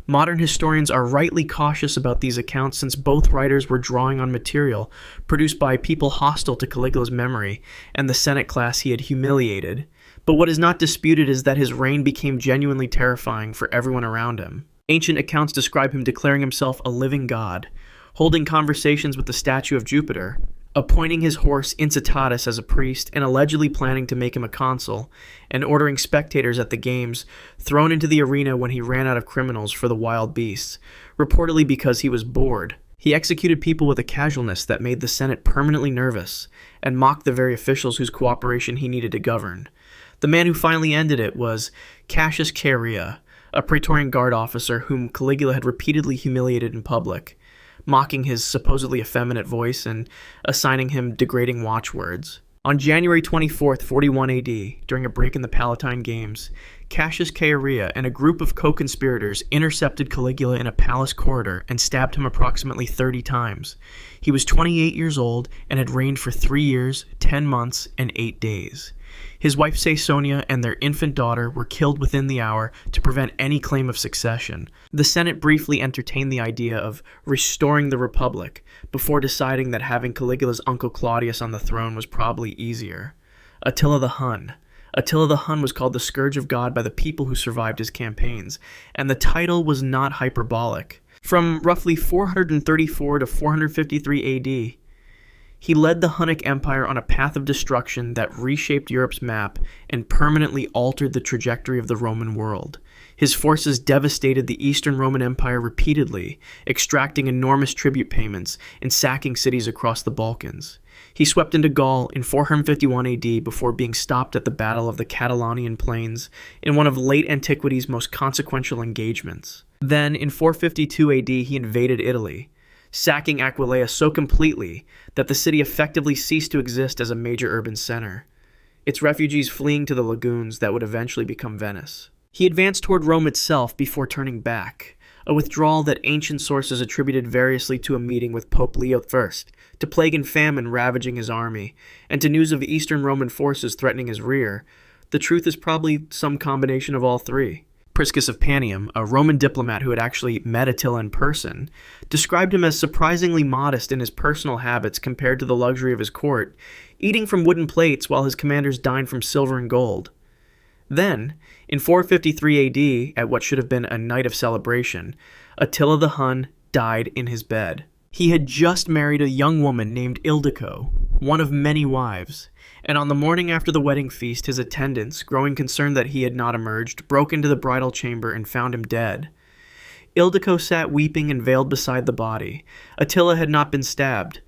Speaker 1: Modern historians are rightly cautious about these accounts since both writers were drawing on material produced by people hostile to Caligula's memory and the Senate class he had humiliated. But what is not disputed is that his reign became genuinely terrifying for everyone around him. Ancient accounts describe him declaring himself a living god, holding conversations with the statue of Jupiter, appointing his horse Incitatus as a priest, and allegedly planning to make him a consul, and ordering spectators at the games thrown into the arena when he ran out of criminals for the wild beasts, reportedly because he was bored. He executed people with a casualness that made the Senate permanently nervous, and mocked the very officials whose cooperation he needed to govern. The man who finally ended it was Cassius Chaerea, a Praetorian Guard officer whom Caligula had repeatedly humiliated in public, mocking his supposedly effeminate voice and assigning him degrading watchwords. On January 24, 41 AD, during a break in the Palatine Games, Cassius Chaerea and a group of co-conspirators intercepted Caligula in a palace corridor and stabbed him approximately 30 times. He was 28 years old and had reigned for 3 years, 10 months, and 8 days. His wife Caesonia and their infant daughter were killed within the hour to prevent any claim of succession. The Senate briefly entertained the idea of restoring the Republic, before deciding that having Caligula's uncle Claudius on the throne was probably easier. Attila the Hun. Attila the Hun was called the Scourge of God by the people who survived his campaigns, and the title was not hyperbolic. From roughly 434 to 453 AD, he led the Hunnic Empire on a path of destruction that reshaped Europe's map and permanently altered the trajectory of the Roman world. His forces devastated the Eastern Roman Empire repeatedly, extracting enormous tribute payments and sacking cities across the Balkans. He swept into Gaul in 451 AD before being stopped at the Battle of the Catalonian Plains in one of late antiquity's most consequential engagements. Then, in 452 AD, he invaded Italy, sacking Aquileia so completely that the city effectively ceased to exist as a major urban center, its refugees fleeing to the lagoons that would eventually become Venice. He advanced toward Rome itself before turning back, a withdrawal that ancient sources attributed variously to a meeting with Pope Leo I, to plague and famine ravaging his army, and to news of Eastern Roman forces threatening his rear. The truth is probably some combination of all three. Priscus of Panium, a Roman diplomat who had actually met Attila in person, described him as surprisingly modest in his personal habits compared to the luxury of his court, eating from wooden plates while his commanders dined from silver and gold. Then, in 453 AD, at what should have been a night of celebration, Attila the Hun died in his bed. He had just married a young woman named Ildico, one of many wives, and on the morning after the wedding feast, his attendants, growing concerned that he had not emerged, broke into the bridal chamber and found him dead. Ildico sat weeping and veiled beside the body. Attila had not been stabbed.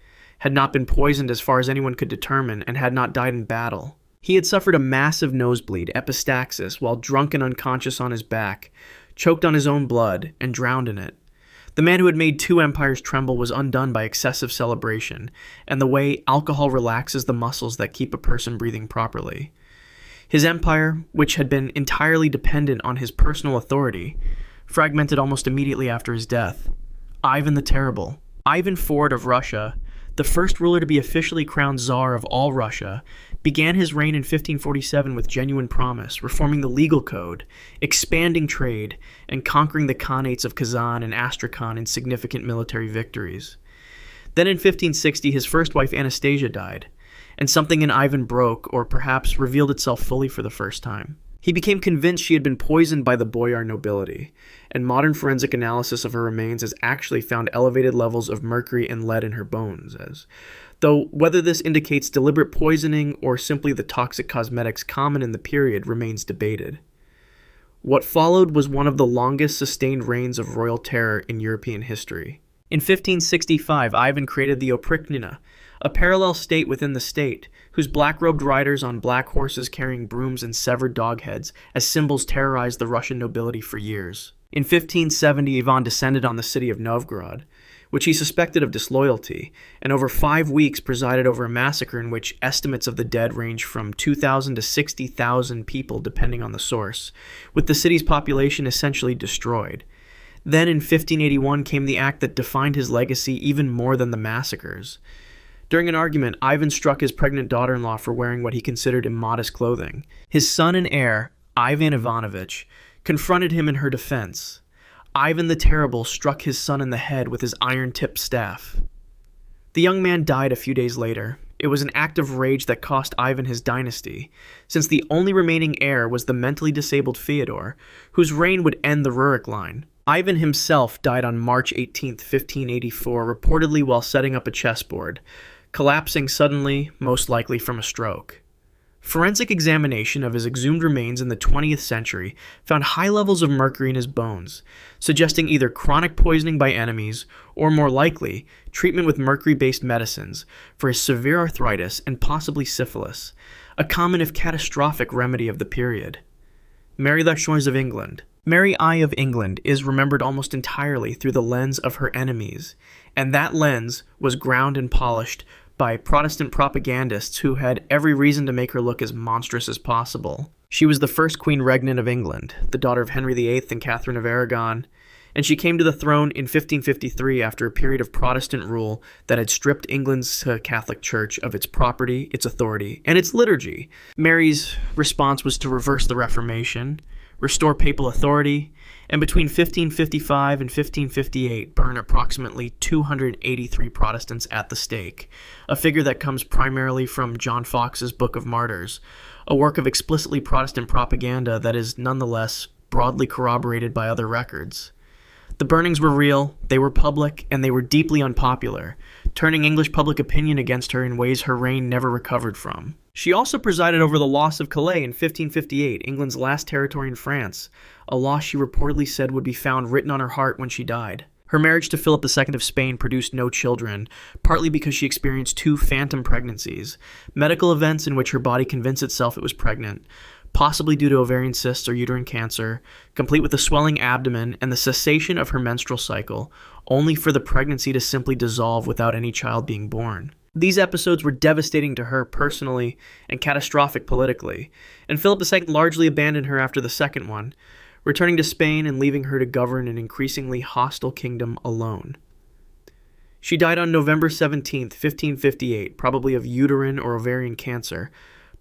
Speaker 1: had not been poisoned as far as anyone could determine, and had not died in battle. He had suffered a massive nosebleed, epistaxis, while drunk and unconscious on his back, choked on his own blood, and drowned in it. The man who had made two empires tremble was undone by excessive celebration, and the way alcohol relaxes the muscles that keep a person breathing properly. His empire, which had been entirely dependent on his personal authority, fragmented almost immediately after his death. Ivan the Terrible. Ivan IV of Russia, the first ruler to be officially crowned Tsar of all Russia, began his reign in 1547 with genuine promise, reforming the legal code, expanding trade, and conquering the khanates of Kazan and Astrakhan in significant military victories. Then in 1560, his first wife Anastasia died, and something in Ivan broke, or perhaps revealed itself fully for the first time. He became convinced she had been poisoned by the boyar nobility, and modern forensic analysis of her remains has actually found elevated levels of mercury and lead in her bones, though whether this indicates deliberate poisoning or simply the toxic cosmetics common in the period remains debated. What followed was one of the longest sustained reigns of royal terror in European history. In 1565, Ivan created the Oprichnina, a parallel state within the state, whose black-robed riders on black horses carrying brooms and severed dog heads as symbols terrorized the Russian nobility for years. In 1570, Ivan descended on the city of Novgorod, which he suspected of disloyalty, and over 5 weeks presided over a massacre in which estimates of the dead range from 2,000 to 60,000 people depending on the source, with the city's population essentially destroyed. Then in 1581 came the act that defined his legacy even more than the massacres. During an argument, Ivan struck his pregnant daughter-in-law for wearing what he considered immodest clothing. His son and heir, Ivan Ivanovich, confronted him in her defense. Ivan the Terrible struck his son in the head with his iron-tipped staff. The young man died a few days later. It was an act of rage that cost Ivan his dynasty, since the only remaining heir was the mentally disabled Fyodor, whose reign would end the Rurik line. Ivan himself died on March 18, 1584, reportedly while setting up a chessboard, collapsing suddenly, most likely from a stroke. Forensic examination of his exhumed remains in the 20th century found high levels of mercury in his bones, suggesting either chronic poisoning by enemies, or more likely, treatment with mercury-based medicines for his severe arthritis and possibly syphilis, a common if catastrophic remedy of the period. Mary Lachance of England. Mary I of England is remembered almost entirely through the lens of her enemies, and that lens was ground and polished by Protestant propagandists who had every reason to make her look as monstrous as possible. She was the first Queen Regnant of England, the daughter of Henry VIII and Catherine of Aragon, and she came to the throne in 1553 after a period of Protestant rule that had stripped England's Catholic Church of its property, its authority, and its liturgy. Mary's response was to reverse the Reformation, restore papal authority, and between 1555 and 1558 burn approximately 283 Protestants at the stake, a figure that comes primarily from John Fox's Book of Martyrs, a work of explicitly Protestant propaganda that is nonetheless broadly corroborated by other records. The burnings were real, they were public, and they were deeply unpopular, turning English public opinion against her in ways her reign never recovered from. She also presided over the loss of Calais in 1558, England's last territory in France, a loss she reportedly said would be found written on her heart when she died. Her marriage to Philip II of Spain produced no children, partly because she experienced 2 phantom pregnancies, medical events in which her body convinced itself it was pregnant, possibly due to ovarian cysts or uterine cancer, complete with a swelling abdomen and the cessation of her menstrual cycle, only for the pregnancy to simply dissolve without any child being born. These episodes were devastating to her personally and catastrophic politically, and Philip II largely abandoned her after the second one, returning to Spain and leaving her to govern an increasingly hostile kingdom alone. She died on November 17, 1558, probably of uterine or ovarian cancer,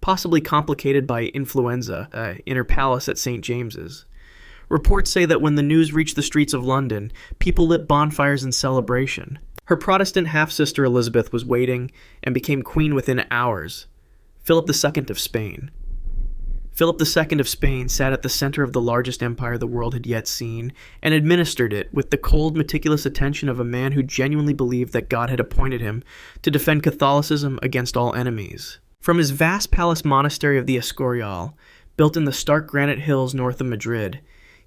Speaker 1: possibly complicated by influenza, in her palace at St. James's. Reports say that when the news reached the streets of London, people lit bonfires in celebration. Her Protestant half-sister Elizabeth was waiting and became queen within hours. Philip II of Spain. Philip II of Spain sat at the center of the largest empire the world had yet seen, and administered it with the cold, meticulous attention of a man who genuinely believed that God had appointed him to defend Catholicism against all enemies. From his vast palace monastery of the Escorial, built in the stark granite hills north of Madrid,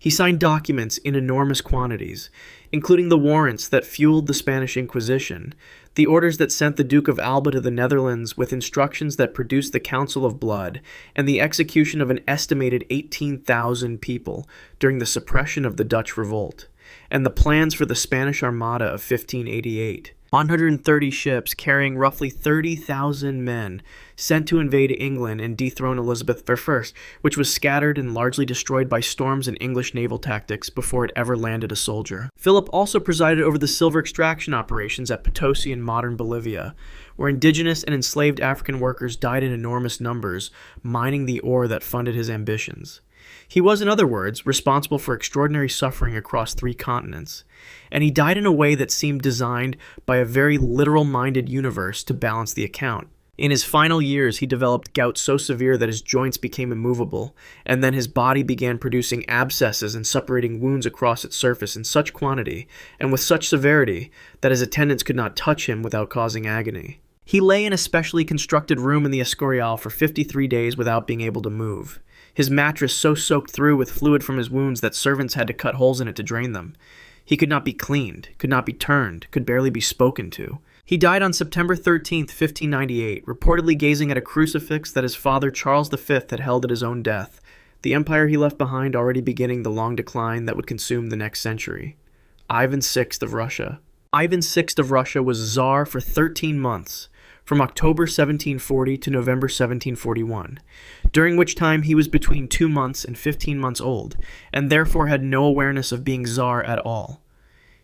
Speaker 1: He signed documents in enormous quantities, including the warrants that fueled the Spanish Inquisition, the orders that sent the Duke of Alba to the Netherlands with instructions that produced the Council of Blood, and the execution of an estimated 18,000 people during the suppression of the Dutch Revolt, and the plans for the Spanish Armada of 1588. 130 ships carrying roughly 30,000 men sent to invade England and dethrone Elizabeth I, which was scattered and largely destroyed by storms and English naval tactics before it ever landed a soldier. Philip also presided over the silver extraction operations at Potosi in modern Bolivia, where indigenous and enslaved African workers died in enormous numbers, mining the ore that funded his ambitions. He was, in other words, responsible for extraordinary suffering across 3 continents, and he died in a way that seemed designed by a very literal-minded universe to balance the account. In his final years, he developed gout so severe that his joints became immovable, and then his body began producing abscesses and suppurating wounds across its surface in such quantity, and with such severity, that his attendants could not touch him without causing agony. He lay in a specially constructed room in the Escorial for 53 days without being able to move. His mattress so soaked through with fluid from his wounds that servants had to cut holes in it to drain them. He could not be cleaned, could not be turned, could barely be spoken to. He died on September 13, 1598, reportedly gazing at a crucifix that his father Charles V had held at his own death, the empire he left behind already beginning the long decline that would consume the next century. Ivan VI of Russia. Ivan VI of Russia was Tsar for 13 months, from October 1740 to November 1741, during which time he was between 2 months and 15 months old, and therefore had no awareness of being Tsar at all.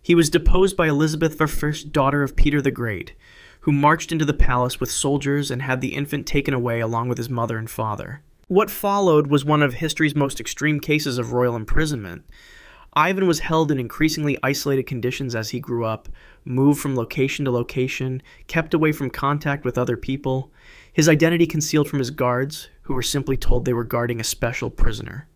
Speaker 1: He was deposed by Elizabeth I, daughter of Peter the Great, who marched into the palace with soldiers and had the infant taken away along with his mother and father. What followed was one of history's most extreme cases of royal imprisonment. Ivan was held in increasingly isolated conditions as he grew up, moved from location to location, kept away from contact with other people, his identity concealed from his guards, who were simply told they were guarding a special prisoner.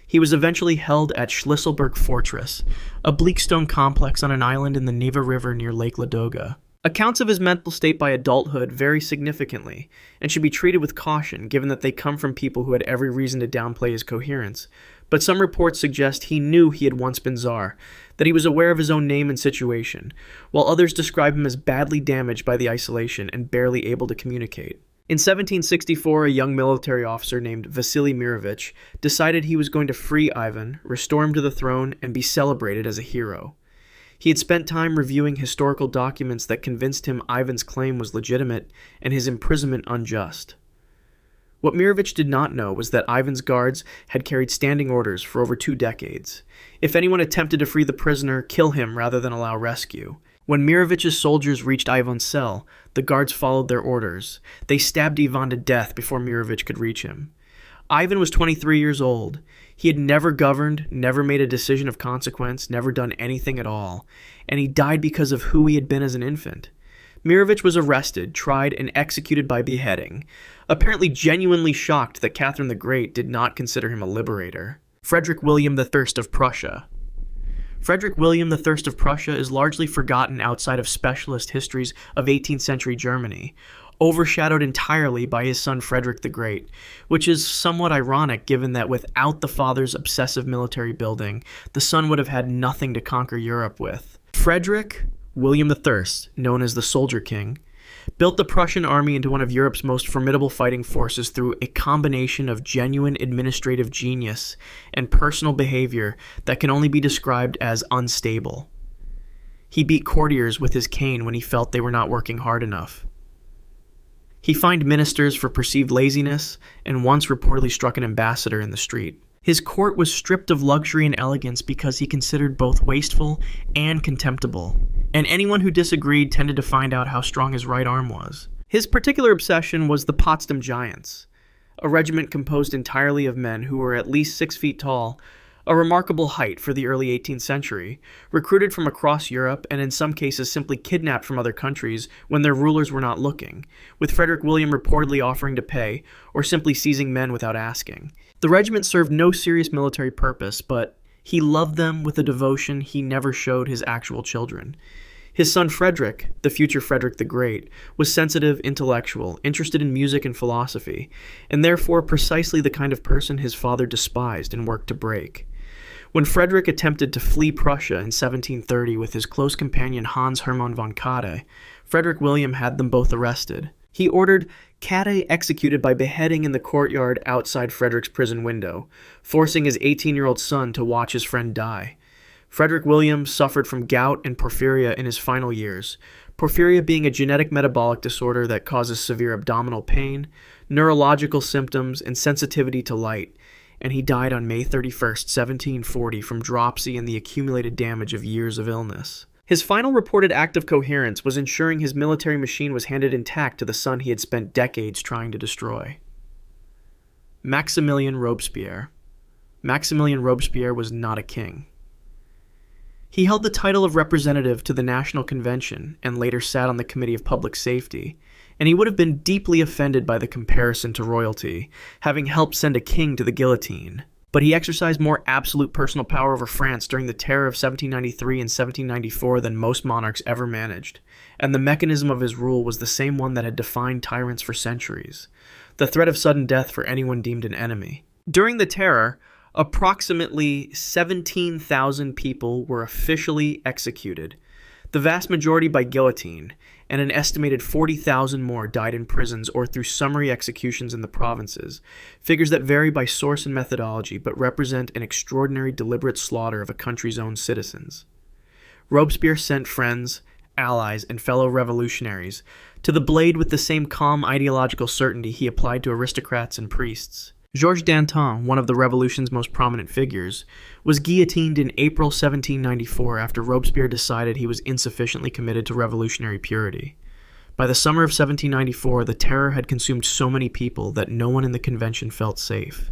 Speaker 1: He was eventually held at Schlisselburg Fortress, a bleak stone complex on an island in the Neva River near Lake Ladoga. Accounts of his mental state by adulthood vary significantly, and should be treated with caution given that they come from people who had every reason to downplay his coherence. But some reports suggest he knew he had once been Tsar, that he was aware of his own name and situation, while others describe him as badly damaged by the isolation and barely able to communicate. In 1764, a young military officer named Vasily Mirovich decided he was going to free Ivan, restore him to the throne, and be celebrated as a hero. He had spent time reviewing historical documents that convinced him Ivan's claim was legitimate and his imprisonment unjust. What Mirovich did not know was that Ivan's guards had carried standing orders for over 2 decades. If anyone attempted to free the prisoner, kill him rather than allow rescue. When Mirovich's soldiers reached Ivan's cell, the guards followed their orders. They stabbed Ivan to death before Mirovich could reach him. Ivan was 23 years old. He had never governed, never made a decision of consequence, never done anything at all, and he died because of who he had been as an infant. Mirovich was arrested, tried, and executed by beheading, apparently genuinely shocked that Catherine the Great did not consider him a liberator. Frederick William I of Prussia. Frederick William I of Prussia is largely forgotten outside of specialist histories of 18th century Germany, overshadowed entirely by his son Frederick the Great, which is somewhat ironic given that without the father's obsessive military building, the son would have had nothing to conquer Europe with. Frederick William I, known as the Soldier King, built the Prussian army into one of Europe's most formidable fighting forces through a combination of genuine administrative genius and personal behavior that can only be described as unstable. He beat courtiers with his cane when he felt they were not working hard enough. He fined ministers for perceived laziness and once reportedly struck an ambassador in the street. His court was stripped of luxury and elegance because he considered both wasteful and contemptible, and anyone who disagreed tended to find out how strong his right arm was. His particular obsession was the Potsdam Giants, a regiment composed entirely of men who were at least 6 feet tall, a remarkable height for the early 18th century, recruited from across Europe and in some cases simply kidnapped from other countries when their rulers were not looking, with Frederick William reportedly offering to pay or simply seizing men without asking. The regiment served no serious military purpose, but he loved them with a devotion he never showed his actual children. His son Frederick, the future Frederick the Great, was sensitive, intellectual, interested in music and philosophy, and therefore precisely the kind of person his father despised and worked to break. When Frederick attempted to flee Prussia in 1730 with his close companion Hans Hermann von Kade, Frederick William had them both arrested. He ordered Kade executed by beheading in the courtyard outside Frederick's prison window, forcing his 18-year-old son to watch his friend die. Frederick William suffered from gout and porphyria in his final years, porphyria being a genetic metabolic disorder that causes severe abdominal pain, neurological symptoms, and sensitivity to light, and he died on May 31, 1740 from dropsy and the accumulated damage of years of illness. His final reported act of coherence was ensuring his military machine was handed intact to the son he had spent decades trying to destroy. Maximilien Robespierre. Maximilien Robespierre was not a king. He held the title of representative to the National Convention and later sat on the Committee of Public Safety, and he would have been deeply offended by the comparison to royalty, having helped send a king to the guillotine. But he exercised more absolute personal power over France during the Terror of 1793 and 1794 than most monarchs ever managed, and the mechanism of his rule was the same one that had defined tyrants for centuries: the threat of sudden death for anyone deemed an enemy. During the Terror, approximately 17,000 people were officially executed, the vast majority by guillotine, and an estimated 40,000 more died in prisons or through summary executions in the provinces, figures that vary by source and methodology but represent an extraordinary deliberate slaughter of a country's own citizens. Robespierre sent friends, allies, and fellow revolutionaries to the blade with the same calm ideological certainty he applied to aristocrats and priests. Georges Danton, one of the Revolution's most prominent figures, was guillotined in April 1794 after Robespierre decided he was insufficiently committed to revolutionary purity. By the summer of 1794, the Terror had consumed so many people that no one in the convention felt safe,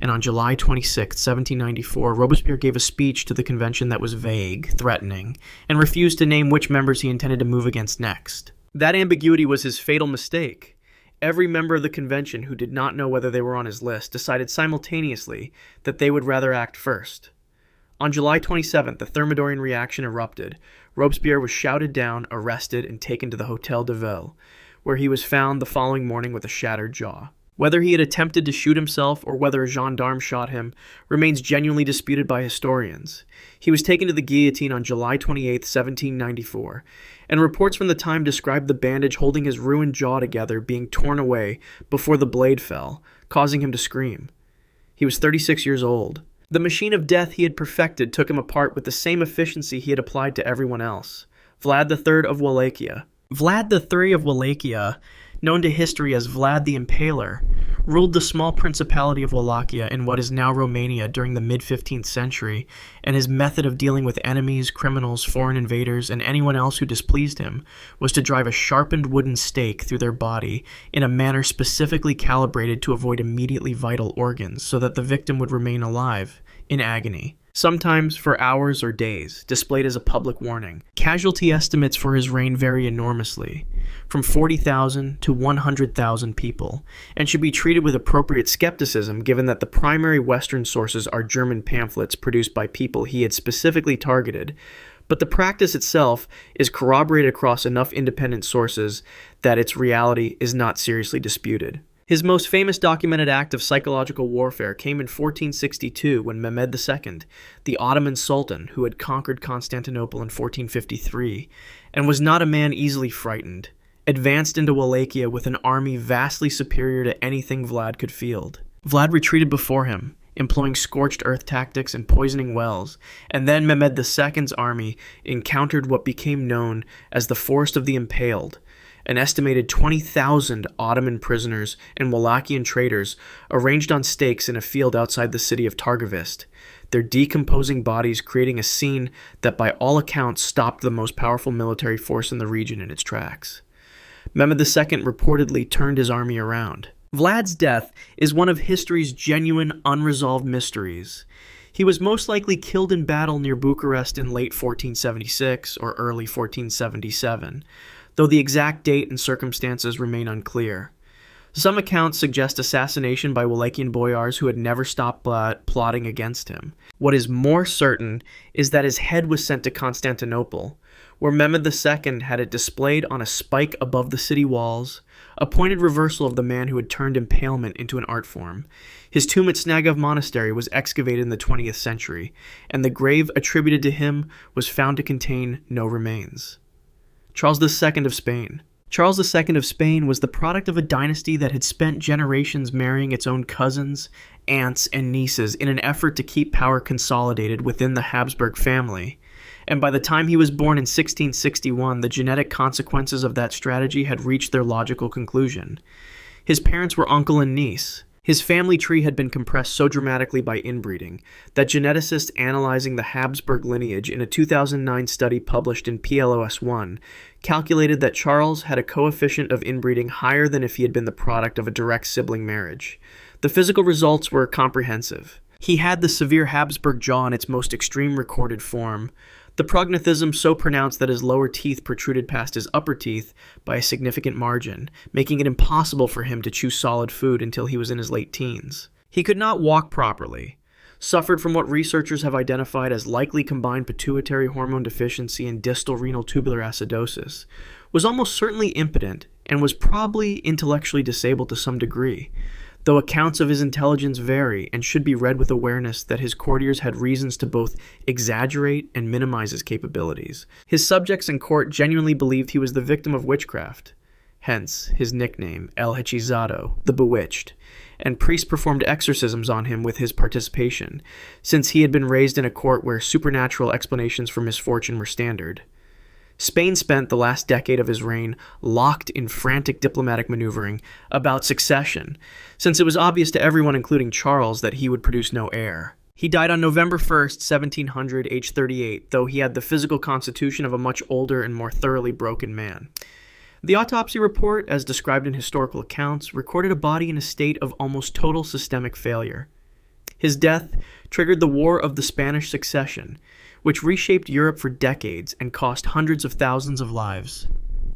Speaker 1: and on July 26, 1794, Robespierre gave a speech to the convention that was vague, threatening, and refused to name which members he intended to move against next. That ambiguity was his fatal mistake. Every member of the convention who did not know whether they were on his list decided simultaneously that they would rather act first. On July 27th, the Thermidorian reaction erupted. Robespierre was shouted down, arrested, and taken to the Hôtel de Ville, where he was found the following morning with a shattered jaw. Whether he had attempted to shoot himself or whether a gendarme shot him remains genuinely disputed by historians. He was taken to the guillotine on July 28, 1794, and reports from the time described the bandage holding his ruined jaw together being torn away before the blade fell, causing him to scream. He was 36 years old. The machine of death he had perfected took him apart with the same efficiency he had applied to everyone else. Vlad III of Wallachia. Vlad III of Wallachia, known to history as Vlad the Impaler, ruled the small principality of Wallachia in what is now Romania during the mid-15th century, and his method of dealing with enemies, criminals, foreign invaders, and anyone else who displeased him was to drive a sharpened wooden stake through their body in a manner specifically calibrated to avoid immediately vital organs so that the victim would remain alive, in agony, sometimes for hours or days, displayed as a public warning. Casualty estimates for his reign vary enormously, from 40,000 to 100,000 people, and should be treated with appropriate skepticism given that the primary Western sources are German pamphlets produced by people he had specifically targeted, but the practice itself is corroborated across enough independent sources that its reality is not seriously disputed. His most famous documented act of psychological warfare came in 1462 when Mehmed II, the Ottoman Sultan who had conquered Constantinople in 1453, and was not a man easily frightened, advanced into Wallachia with an army vastly superior to anything Vlad could field. Vlad retreated before him, employing scorched earth tactics and poisoning wells, and then Mehmed II's army encountered what became known as the Forest of the Impaled, an estimated 20,000 Ottoman prisoners and Wallachian traders arranged on stakes in a field outside the city of Targovist, their decomposing bodies creating a scene that by all accounts stopped the most powerful military force in the region in its tracks. Mehmed II reportedly turned his army around. Vlad's death is one of history's genuine unresolved mysteries. He was most likely killed in battle near Bucharest in late 1476 or early 1477, though the exact date and circumstances remain unclear. Some accounts suggest assassination by Wallachian boyars who had never stopped plotting against him. What is more certain is that his head was sent to Constantinople, where Mehmed II had it displayed on a spike above the city walls, a pointed reversal of the man who had turned impalement into an art form. His tomb at Snagov Monastery was excavated in the 20th century, and the grave attributed to him was found to contain no remains. Charles II of Spain. Charles II of Spain was the product of a dynasty that had spent generations marrying its own cousins, aunts, and nieces in an effort to keep power consolidated within the Habsburg family. And by the time he was born in 1661, the genetic consequences of that strategy had reached their logical conclusion. His parents were uncle and niece. His family tree had been compressed so dramatically by inbreeding that geneticists analyzing the Habsburg lineage in a 2009 study published in PLOS One calculated that Charles had a coefficient of inbreeding higher than if he had been the product of a direct sibling marriage. The physical results were comprehensive. He had the severe Habsburg jaw in its most extreme recorded form, the prognathism so pronounced that his lower teeth protruded past his upper teeth by a significant margin, making it impossible for him to chew solid food until he was in his late teens. He could not walk properly, suffered from what researchers have identified as likely combined pituitary hormone deficiency and distal renal tubular acidosis, was almost certainly impotent, and was probably intellectually disabled to some degree, though accounts of his intelligence vary and should be read with awareness that his courtiers had reasons to both exaggerate and minimize his capabilities. His subjects in court genuinely believed he was the victim of witchcraft, hence his nickname, El Hechizado, the Bewitched, and priests performed exorcisms on him with his participation, since he had been raised in a court where supernatural explanations for misfortune were standard. Spain spent the last decade of his reign locked in frantic diplomatic maneuvering about succession, since it was obvious to everyone, including Charles, that he would produce no heir. He died on November 1st, 1700, aged 38, though he had the physical constitution of a much older and more thoroughly broken man. The autopsy report, as described in historical accounts, recorded a body in a state of almost total systemic failure. His death triggered the War of the Spanish Succession, which reshaped Europe for decades and cost hundreds of thousands of lives.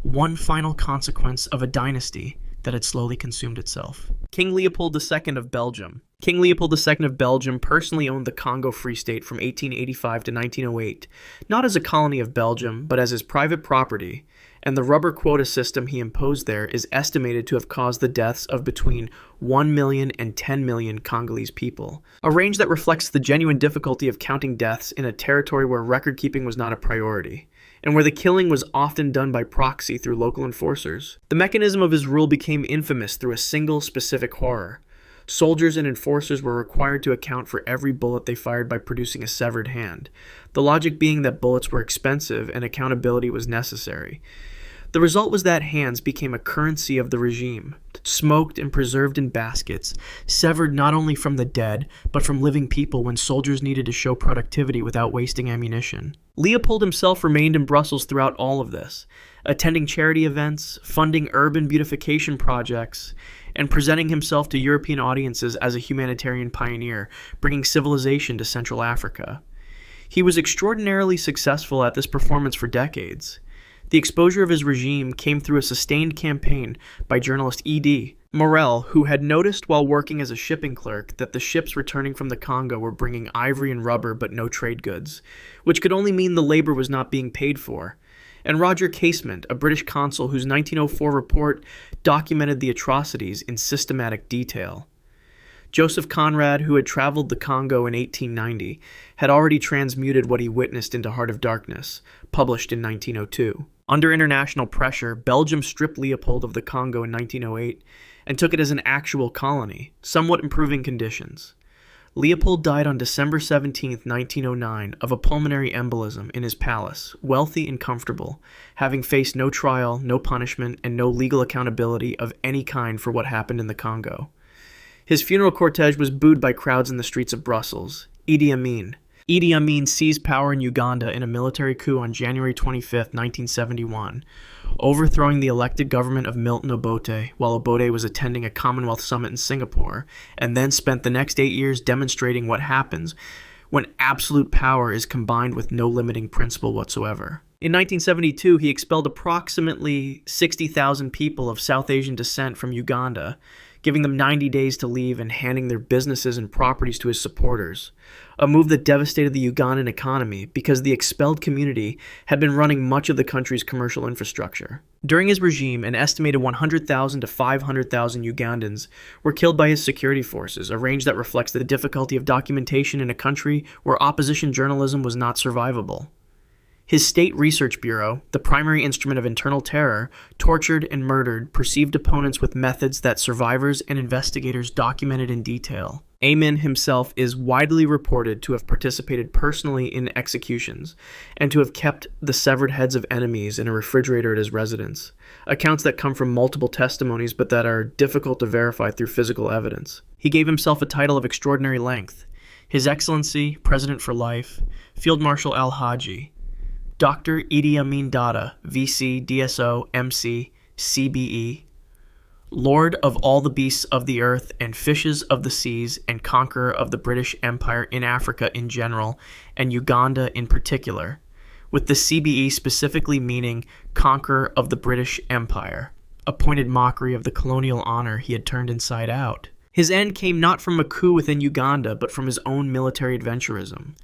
Speaker 1: One final consequence of a dynasty that had slowly consumed itself. King Leopold II of Belgium. King Leopold II of Belgium personally owned the Congo Free State from 1885 to 1908, not as a colony of Belgium, but as his private property, and the rubber quota system he imposed there is estimated to have caused the deaths of between 1 million and 10 million Congolese people, a range that reflects the genuine difficulty of counting deaths in a territory where record-keeping was not a priority, and where the killing was often done by proxy through local enforcers. The mechanism of his rule became infamous through a single specific horror. Soldiers and enforcers were required to account for every bullet they fired by producing a severed hand, the logic being that bullets were expensive and accountability was necessary. The result was that hands became a currency of the regime, smoked and preserved in baskets, severed not only from the dead, but from living people when soldiers needed to show productivity without wasting ammunition. Leopold himself remained in Brussels throughout all of this, attending charity events, funding urban beautification projects, and presenting himself to European audiences as a humanitarian pioneer, bringing civilization to Central Africa. He was extraordinarily successful at this performance for decades. The exposure of his regime came through a sustained campaign by journalist E.D. Morel, who had noticed while working as a shipping clerk that the ships returning from the Congo were bringing ivory and rubber but no trade goods, which could only mean the labor was not being paid for, and Roger Casement, a British consul whose 1904 report documented the atrocities in systematic detail. Joseph Conrad, who had traveled the Congo in 1890, had already transmuted what he witnessed into Heart of Darkness, published in 1902. Under international pressure, Belgium stripped Leopold of the Congo in 1908 and took it as an actual colony, somewhat improving conditions. Leopold died on December 17, 1909, of a pulmonary embolism in his palace, wealthy and comfortable, having faced no trial, no punishment, and no legal accountability of any kind for what happened in the Congo. His funeral cortege was booed by crowds in the streets of Brussels. Idi Amin seized power in Uganda in a military coup on January 25, 1971, overthrowing the elected government of Milton Obote while Obote was attending a Commonwealth summit in Singapore, and then spent the next 8 years demonstrating what happens when absolute power is combined with no limiting principle whatsoever. In 1972, he expelled approximately 60,000 people of South Asian descent from Uganda, giving them 90 days to leave and handing their businesses and properties to his supporters, a move that devastated the Ugandan economy because the expelled community had been running much of the country's commercial infrastructure. During his regime, an estimated 100,000 to 500,000 Ugandans were killed by his security forces, a range that reflects the difficulty of documentation in a country where opposition journalism was not survivable. His State Research Bureau, the primary instrument of internal terror, tortured and murdered perceived opponents with methods that survivors and investigators documented in detail. Amin himself is widely reported to have participated personally in executions and to have kept the severed heads of enemies in a refrigerator at his residence, accounts that come from multiple testimonies but that are difficult to verify through physical evidence. He gave himself a title of extraordinary length: His Excellency, President for Life, Field Marshal Al-Haji, Dr. Idi Amin Dada, VC, DSO, MC, CBE, Lord of all the beasts of the earth and fishes of the seas and conqueror of the British Empire in Africa in general and Uganda in particular, with the CBE specifically meaning conqueror of the British Empire, a pointed mockery of the colonial honor he had turned inside out. His end came not from a coup within Uganda, but from his own military adventurism.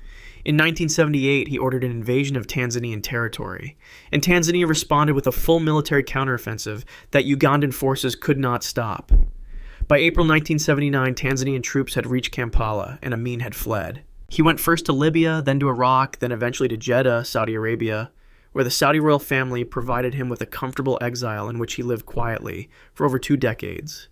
Speaker 1: In 1978, he ordered an invasion of Tanzanian territory, and Tanzania responded with a full military counteroffensive that Ugandan forces could not stop. By April 1979, Tanzanian troops had reached Kampala, and Amin had fled. He went first to Libya, then to Iraq, then eventually to Jeddah, Saudi Arabia, where the Saudi royal family provided him with a comfortable exile in which he lived quietly for over 2 decades.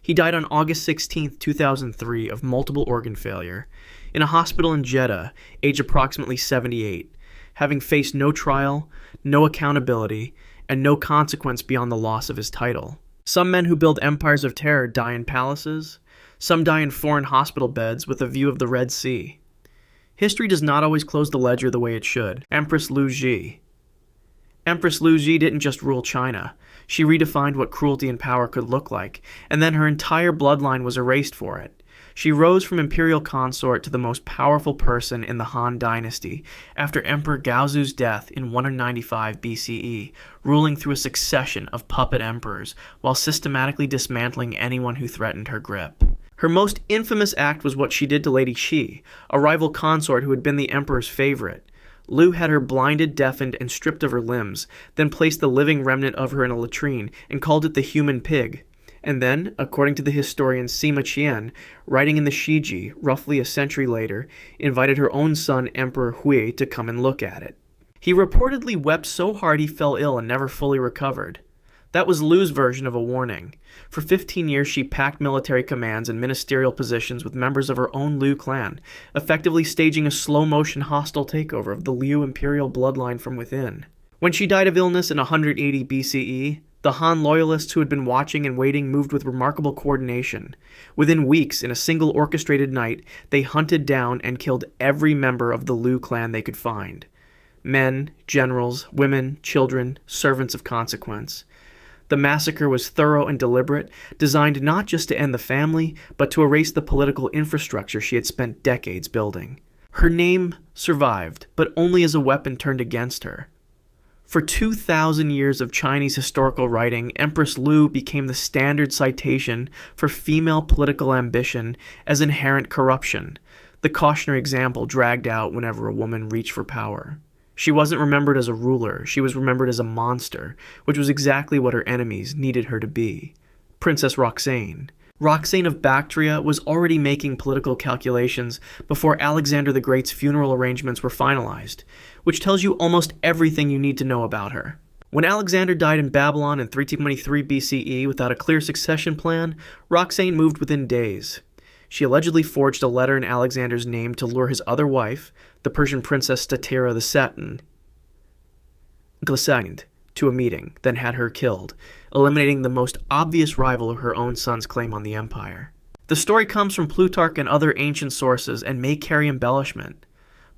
Speaker 1: He died on August 16, 2003, of multiple organ failure, in a hospital in Jeddah, aged approximately 78, having faced no trial, no accountability, and no consequence beyond the loss of his title. Some men who build empires of terror die in palaces. Some die in foreign hospital beds with a view of the Red Sea. History does not always close the ledger the way it should. Empress Liu Ji. Empress Liu Ji didn't just rule China. She redefined what cruelty and power could look like, and then her entire bloodline was erased for it. She rose from imperial consort to the most powerful person in the Han dynasty after Emperor Gaozu's death in 195 BCE, ruling through a succession of puppet emperors while systematically dismantling anyone who threatened her grip. Her most infamous act was what she did to Lady Xi, a rival consort who had been the emperor's favorite. Liu had her blinded, deafened, and stripped of her limbs, then placed the living remnant of her in a latrine and called it the human pig. And then, according to the historian Sima Qian, writing in the Shiji roughly a century later, invited her own son Emperor Hui to come and look at it. He reportedly wept so hard he fell ill and never fully recovered. That was Liu's version of a warning. For 15 years she packed military commands and ministerial positions with members of her own Liu clan, effectively staging a slow-motion hostile takeover of the Liu imperial bloodline from within. When she died of illness in 180 BCE, the Han loyalists who had been watching and waiting moved with remarkable coordination. Within weeks, in a single orchestrated night, they hunted down and killed every member of the Liu clan they could find. Men, generals, women, children, servants of consequence. The massacre was thorough and deliberate, designed not just to end the family, but to erase the political infrastructure she had spent decades building. Her name survived, but only as a weapon turned against her. For 2,000 years of Chinese historical writing, Empress Liu became the standard citation for female political ambition as inherent corruption, the cautionary example dragged out whenever a woman reached for power. She wasn't remembered as a ruler, she was remembered as a monster, which was exactly what her enemies needed her to be. Princess Roxane. Roxane of Bactria was already making political calculations before Alexander the Great's funeral arrangements were finalized, which tells you almost everything you need to know about her. When Alexander died in Babylon in 323 BCE without a clear succession plan, Roxane moved within days. She allegedly forged a letter in Alexander's name to lure his other wife, the Persian princess Statira II, Glissandi, to a meeting, then had her killed, eliminating the most obvious rival of her own son's claim on the empire. The story comes from Plutarch and other ancient sources and may carry embellishment.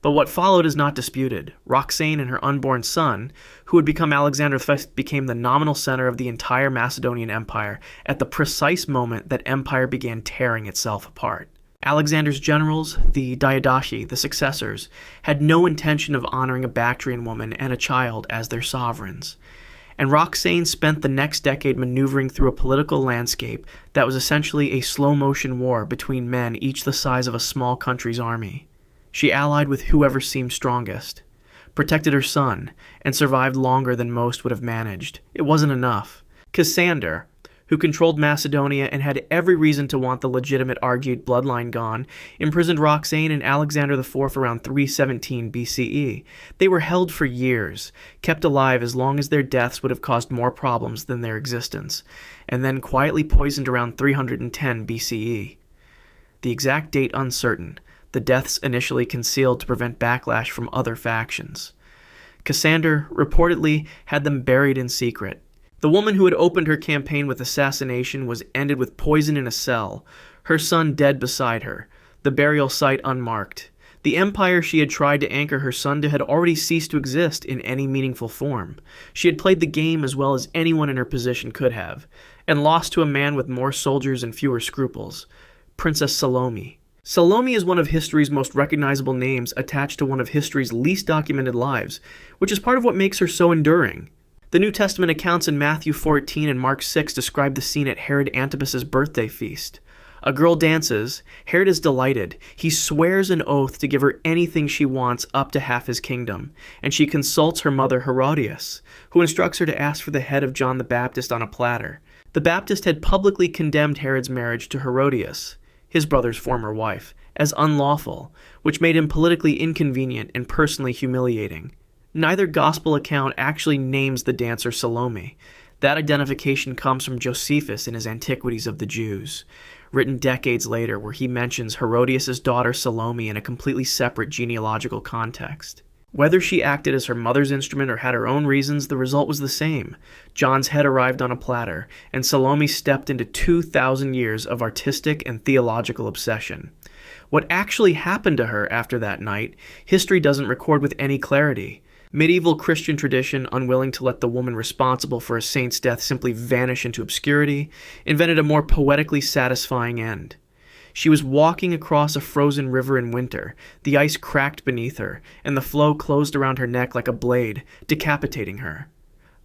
Speaker 1: But what followed is not disputed. Roxane and her unborn son, who would become Alexander I, became the nominal center of the entire Macedonian Empire at the precise moment that empire began tearing itself apart. Alexander's generals, the Diadachi, the successors, had no intention of honoring a Bactrian woman and a child as their sovereigns. And Roxane spent the next decade maneuvering through a political landscape that was essentially a slow-motion war between men each the size of a small country's army. She allied with whoever seemed strongest, protected her son, and survived longer than most would have managed. It wasn't enough. Cassander, who controlled Macedonia and had every reason to want the legitimate Argead bloodline gone, imprisoned Roxane and Alexander IV around 317 BCE. They were held for years, kept alive as long as their deaths would have caused more problems than their existence, and then quietly poisoned around 310 BCE. The exact date uncertain, the deaths initially concealed to prevent backlash from other factions. Cassander reportedly had them buried in secret. The woman who had opened her campaign with assassination was ended with poison in a cell, her son dead beside her, the burial site unmarked. The empire she had tried to anchor her son to had already ceased to exist in any meaningful form. She had played the game as well as anyone in her position could have, and lost to a man with more soldiers and fewer scruples, Princess Salome. Salome is one of history's most recognizable names attached to one of history's least documented lives, which is part of what makes her so enduring. The New Testament accounts in Matthew 14 and Mark 6 describe the scene at Herod Antipas's birthday feast. A girl dances. Herod is delighted. He swears an oath to give her anything she wants up to half his kingdom, and she consults her mother Herodias, who instructs her to ask for the head of John the Baptist on a platter. The Baptist had publicly condemned Herod's marriage to Herodias, his brother's former wife, as unlawful, which made him politically inconvenient and personally humiliating. Neither gospel account actually names the dancer Salome. That identification comes from Josephus in his Antiquities of the Jews, written decades later, where he mentions Herodias' daughter Salome in a completely separate genealogical context. Whether she acted as her mother's instrument or had her own reasons, the result was the same. John's head arrived on a platter, and Salome stepped into 2,000 years of artistic and theological obsession. What actually happened to her after that night, history doesn't record with any clarity. Medieval Christian tradition, unwilling to let the woman responsible for a saint's death simply vanish into obscurity, invented a more poetically satisfying end. She was walking across a frozen river in winter, the ice cracked beneath her, and the flow closed around her neck like a blade, decapitating her.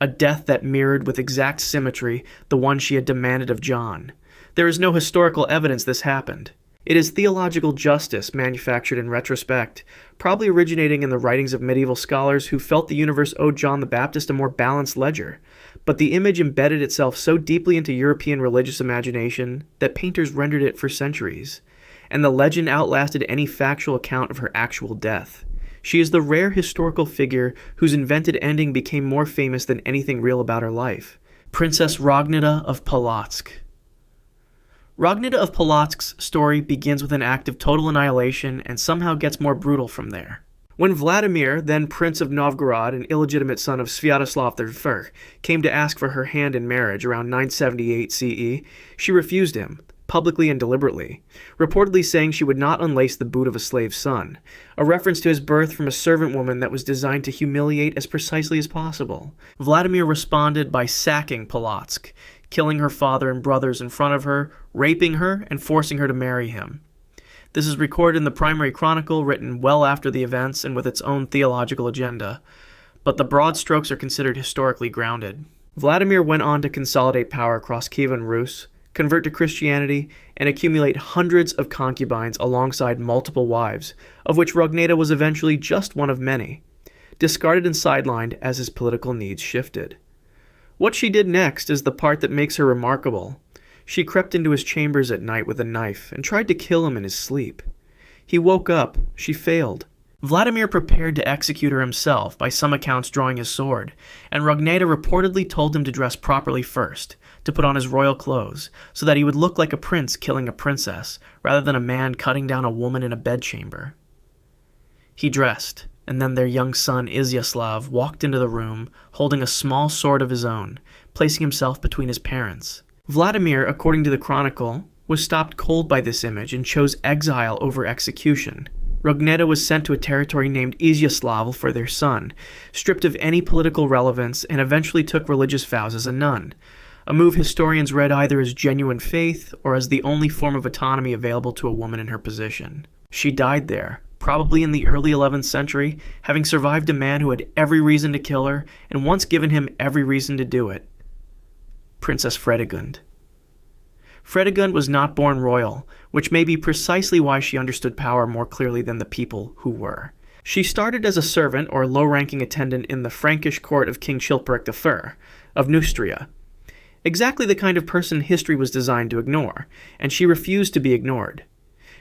Speaker 1: A death that mirrored with exact symmetry the one she had demanded of John. There is no historical evidence this happened. It is theological justice manufactured in retrospect, probably originating in the writings of medieval scholars who felt the universe owed John the Baptist a more balanced ledger. But the image embedded itself so deeply into European religious imagination that painters rendered it for centuries, and the legend outlasted any factual account of her actual death. She is the rare historical figure whose invented ending became more famous than anything real about her life. Princess Ragnita of Polotsk. Ragnita of Polotsk's story begins with an act of total annihilation and somehow gets more brutal from there. When Vladimir, then Prince of Novgorod and illegitimate son of Sviatoslav I, came to ask for her hand in marriage around 978 CE, she refused him, publicly and deliberately, reportedly saying she would not unlace the boot of a slave's son, a reference to his birth from a servant woman that was designed to humiliate as precisely as possible. Vladimir responded by sacking Polotsk, killing her father and brothers in front of her, raping her, and forcing her to marry him. This is recorded in the primary chronicle, written well after the events and with its own theological agenda, but the broad strokes are considered historically grounded. Vladimir went on to consolidate power across Kievan Rus, convert to Christianity, and accumulate hundreds of concubines alongside multiple wives, of which Ragnita was eventually just one of many, discarded and sidelined as his political needs shifted. What she did next is the part that makes her remarkable. She crept into his chambers at night with a knife and tried to kill him in his sleep. He woke up. She failed. Vladimir prepared to execute her himself, by some accounts drawing his sword, and Ragnita reportedly told him to dress properly first, to put on his royal clothes, so that he would look like a prince killing a princess, rather than a man cutting down a woman in a bedchamber. He dressed, and then their young son Izyaslav walked into the room, holding a small sword of his own, placing himself between his parents. Vladimir, according to the chronicle, was stopped cold by this image and chose exile over execution. Ragnita was sent to a territory named Izyaslav for their son, stripped of any political relevance, and eventually took religious vows as a nun. a move historians read either as genuine faith or as the only form of autonomy available to a woman in her position. She died there, probably in the early 11th century, having survived a man who had every reason to kill her and once given him every reason to do it. Princess Fredegund. Fredegund was not born royal, which may be precisely why she understood power more clearly than the people who were. She started as a servant or low-ranking attendant in the Frankish court of King Chilperic I of Neustria. Exactly the kind of person history was designed to ignore, and she refused to be ignored.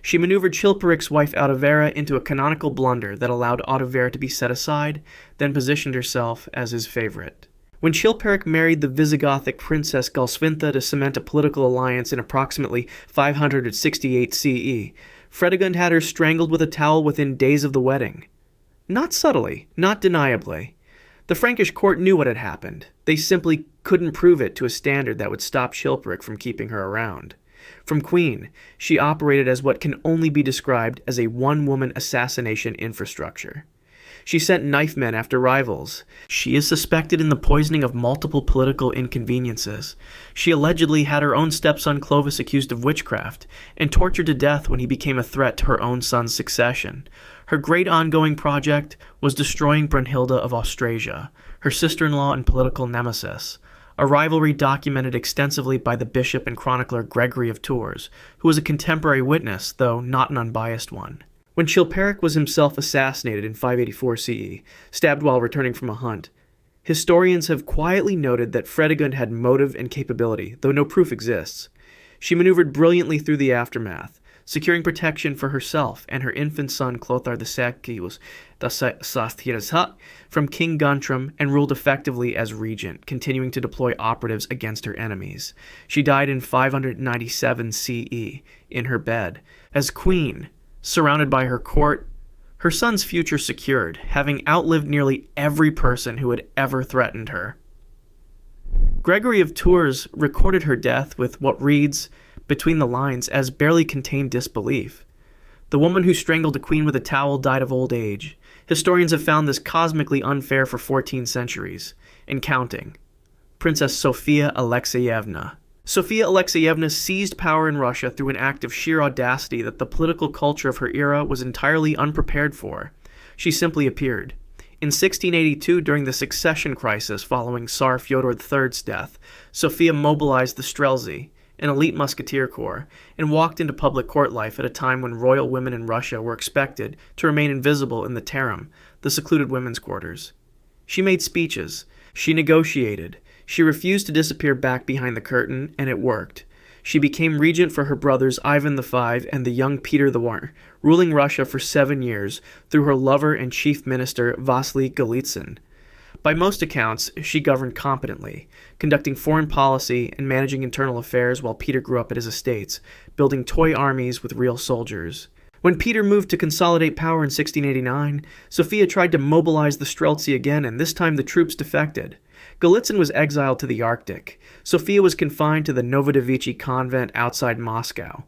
Speaker 1: She maneuvered Chilperic's wife Audovera into a canonical blunder that allowed Audovera to be set aside, then positioned herself as his favorite. When Chilperic married the Visigothic princess Galswintha to cement a political alliance in approximately 568 CE, Fredegund had her strangled with a towel within days of the wedding. Not subtly, not deniably. The Frankish court knew what had happened. They simply couldn't prove it to a standard that would stop Chilperic from keeping her around. From queen, she operated as what can only be described as a one-woman assassination infrastructure. She sent knife men after rivals. She is suspected in the poisoning of multiple political inconveniences. She allegedly had her own stepson Clovis accused of witchcraft, and tortured to death when he became a threat to her own son's succession. Her great ongoing project was destroying Brunhilde of Austrasia, her sister-in-law and political nemesis, a rivalry documented extensively by the bishop and chronicler Gregory of Tours, who was a contemporary witness, though not an unbiased one. When Chilperic was himself assassinated in 584 CE, stabbed while returning from a hunt, historians have quietly noted that Fredegund had motive and capability, though no proof exists. She maneuvered brilliantly through the aftermath, securing protection for herself and her infant son Clothar II from King Guntram, and ruled effectively as regent, continuing to deploy operatives against her enemies. She died in 597 CE, in her bed, as queen, surrounded by her court, her son's future secured, having outlived nearly every person who had ever threatened her. Gregory of Tours recorded her death with what reads, between the lines, as barely contained disbelief. The woman who strangled a queen with a towel died of old age. Historians have found this cosmically unfair for 14 centuries, and counting. Princess Sophia Alexeyevna. Sophia Alexeyevna seized power in Russia through an act of sheer audacity that the political culture of her era was entirely unprepared for. She simply appeared. In 1682, during the succession crisis following Tsar Fyodor III's death, Sophia mobilized the Streltsy, an elite musketeer corps, and walked into public court life at a time when royal women in Russia were expected to remain invisible in the Terem, the secluded women's quarters. She made speeches. She negotiated. She refused to disappear back behind the curtain, and it worked. She became regent for her brothers Ivan V and the young Peter I, ruling Russia for 7 years through her lover and chief minister Vasily Golitsyn. By most accounts, she governed competently, conducting foreign policy and managing internal affairs while Peter grew up at his estates, building toy armies with real soldiers. When Peter moved to consolidate power in 1689, Sophia tried to mobilize the Streltsy again, and this time the troops defected. Golitsyn was exiled to the Arctic. Sophia was confined to the Novodevichy convent outside Moscow.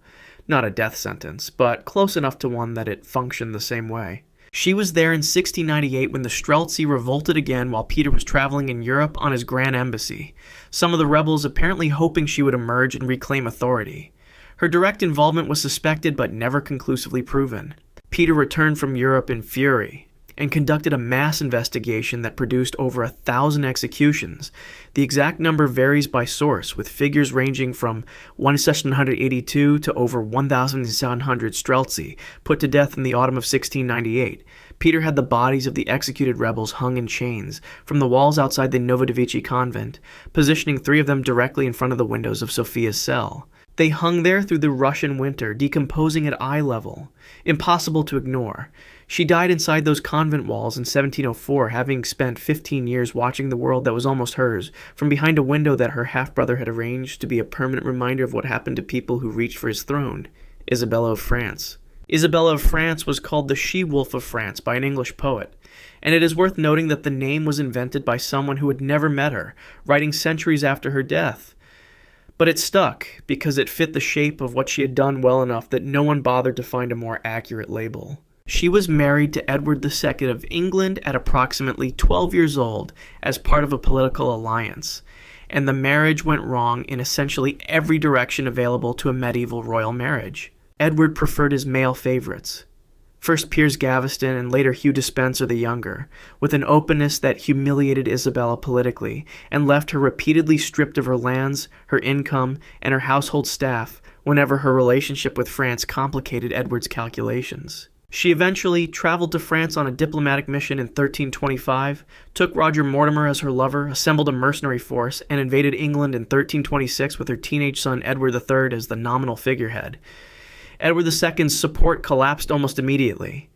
Speaker 1: Not a death sentence, but close enough to one that it functioned the same way. She was there in 1698 when the Streltsy revolted again while Peter was traveling in Europe on his grand embassy, some of the rebels apparently hoping she would emerge and reclaim authority. Her direct involvement was suspected but never conclusively proven. Peter returned from Europe in fury and conducted a mass investigation that produced over 1,000 executions. The exact number varies by source, with figures ranging from 1,782 to over 1,700 Streltsy put to death in the autumn of 1698. Peter had the bodies of the executed rebels hung in chains from the walls outside the Novodevichy convent, positioning 3 of them directly in front of the windows of Sophia's cell. They hung there through the Russian winter, decomposing at eye level. Impossible to ignore. She died inside those convent walls in 1704, having spent 15 years watching the world that was almost hers, from behind a window that her half-brother had arranged to be a permanent reminder of what happened to people who reached for his throne. Isabella of France. Isabella of France was called the she-wolf of France by an English poet, and it is worth noting that the name was invented by someone who had never met her, writing centuries after her death. But it stuck, because it fit the shape of what she had done well enough that no one bothered to find a more accurate label. She was married to Edward II of England at approximately 12 years old as part of a political alliance, and the marriage went wrong in essentially every direction available to a medieval royal marriage. Edward preferred his male favorites, first Piers Gaveston and later Hugh Despenser the Younger, with an openness that humiliated Isabella politically and left her repeatedly stripped of her lands, her income, and her household staff whenever her relationship with France complicated Edward's calculations. She eventually traveled to France on a diplomatic mission in 1325, took Roger Mortimer as her lover, assembled a mercenary force, and invaded England in 1326 with her teenage son Edward III as the nominal figurehead. Edward II's support collapsed almost immediately.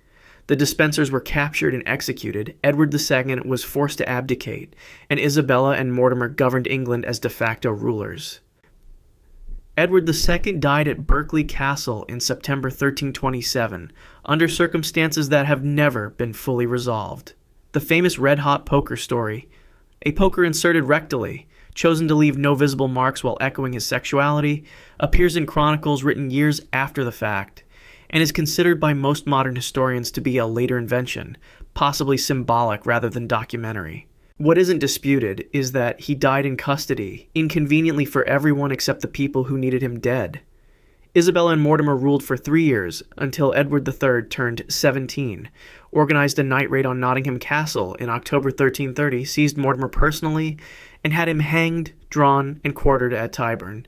Speaker 1: The Despensers were captured and executed, Edward II was forced to abdicate, and Isabella and Mortimer governed England as de facto rulers. Edward II died at Berkeley Castle in September 1327, under circumstances that have never been fully resolved. The famous red-hot poker story, a poker inserted rectally, chosen to leave no visible marks while echoing his sexuality, appears in chronicles written years after the fact, and is considered by most modern historians to be a later invention, possibly symbolic rather than documentary. What isn't disputed is that he died in custody, inconveniently for everyone except the people who needed him dead. Isabella and Mortimer ruled for 3 years, until Edward III turned 17, organized a night raid on Nottingham Castle in October 1330, seized Mortimer personally, and had him hanged, drawn, and quartered at Tyburn.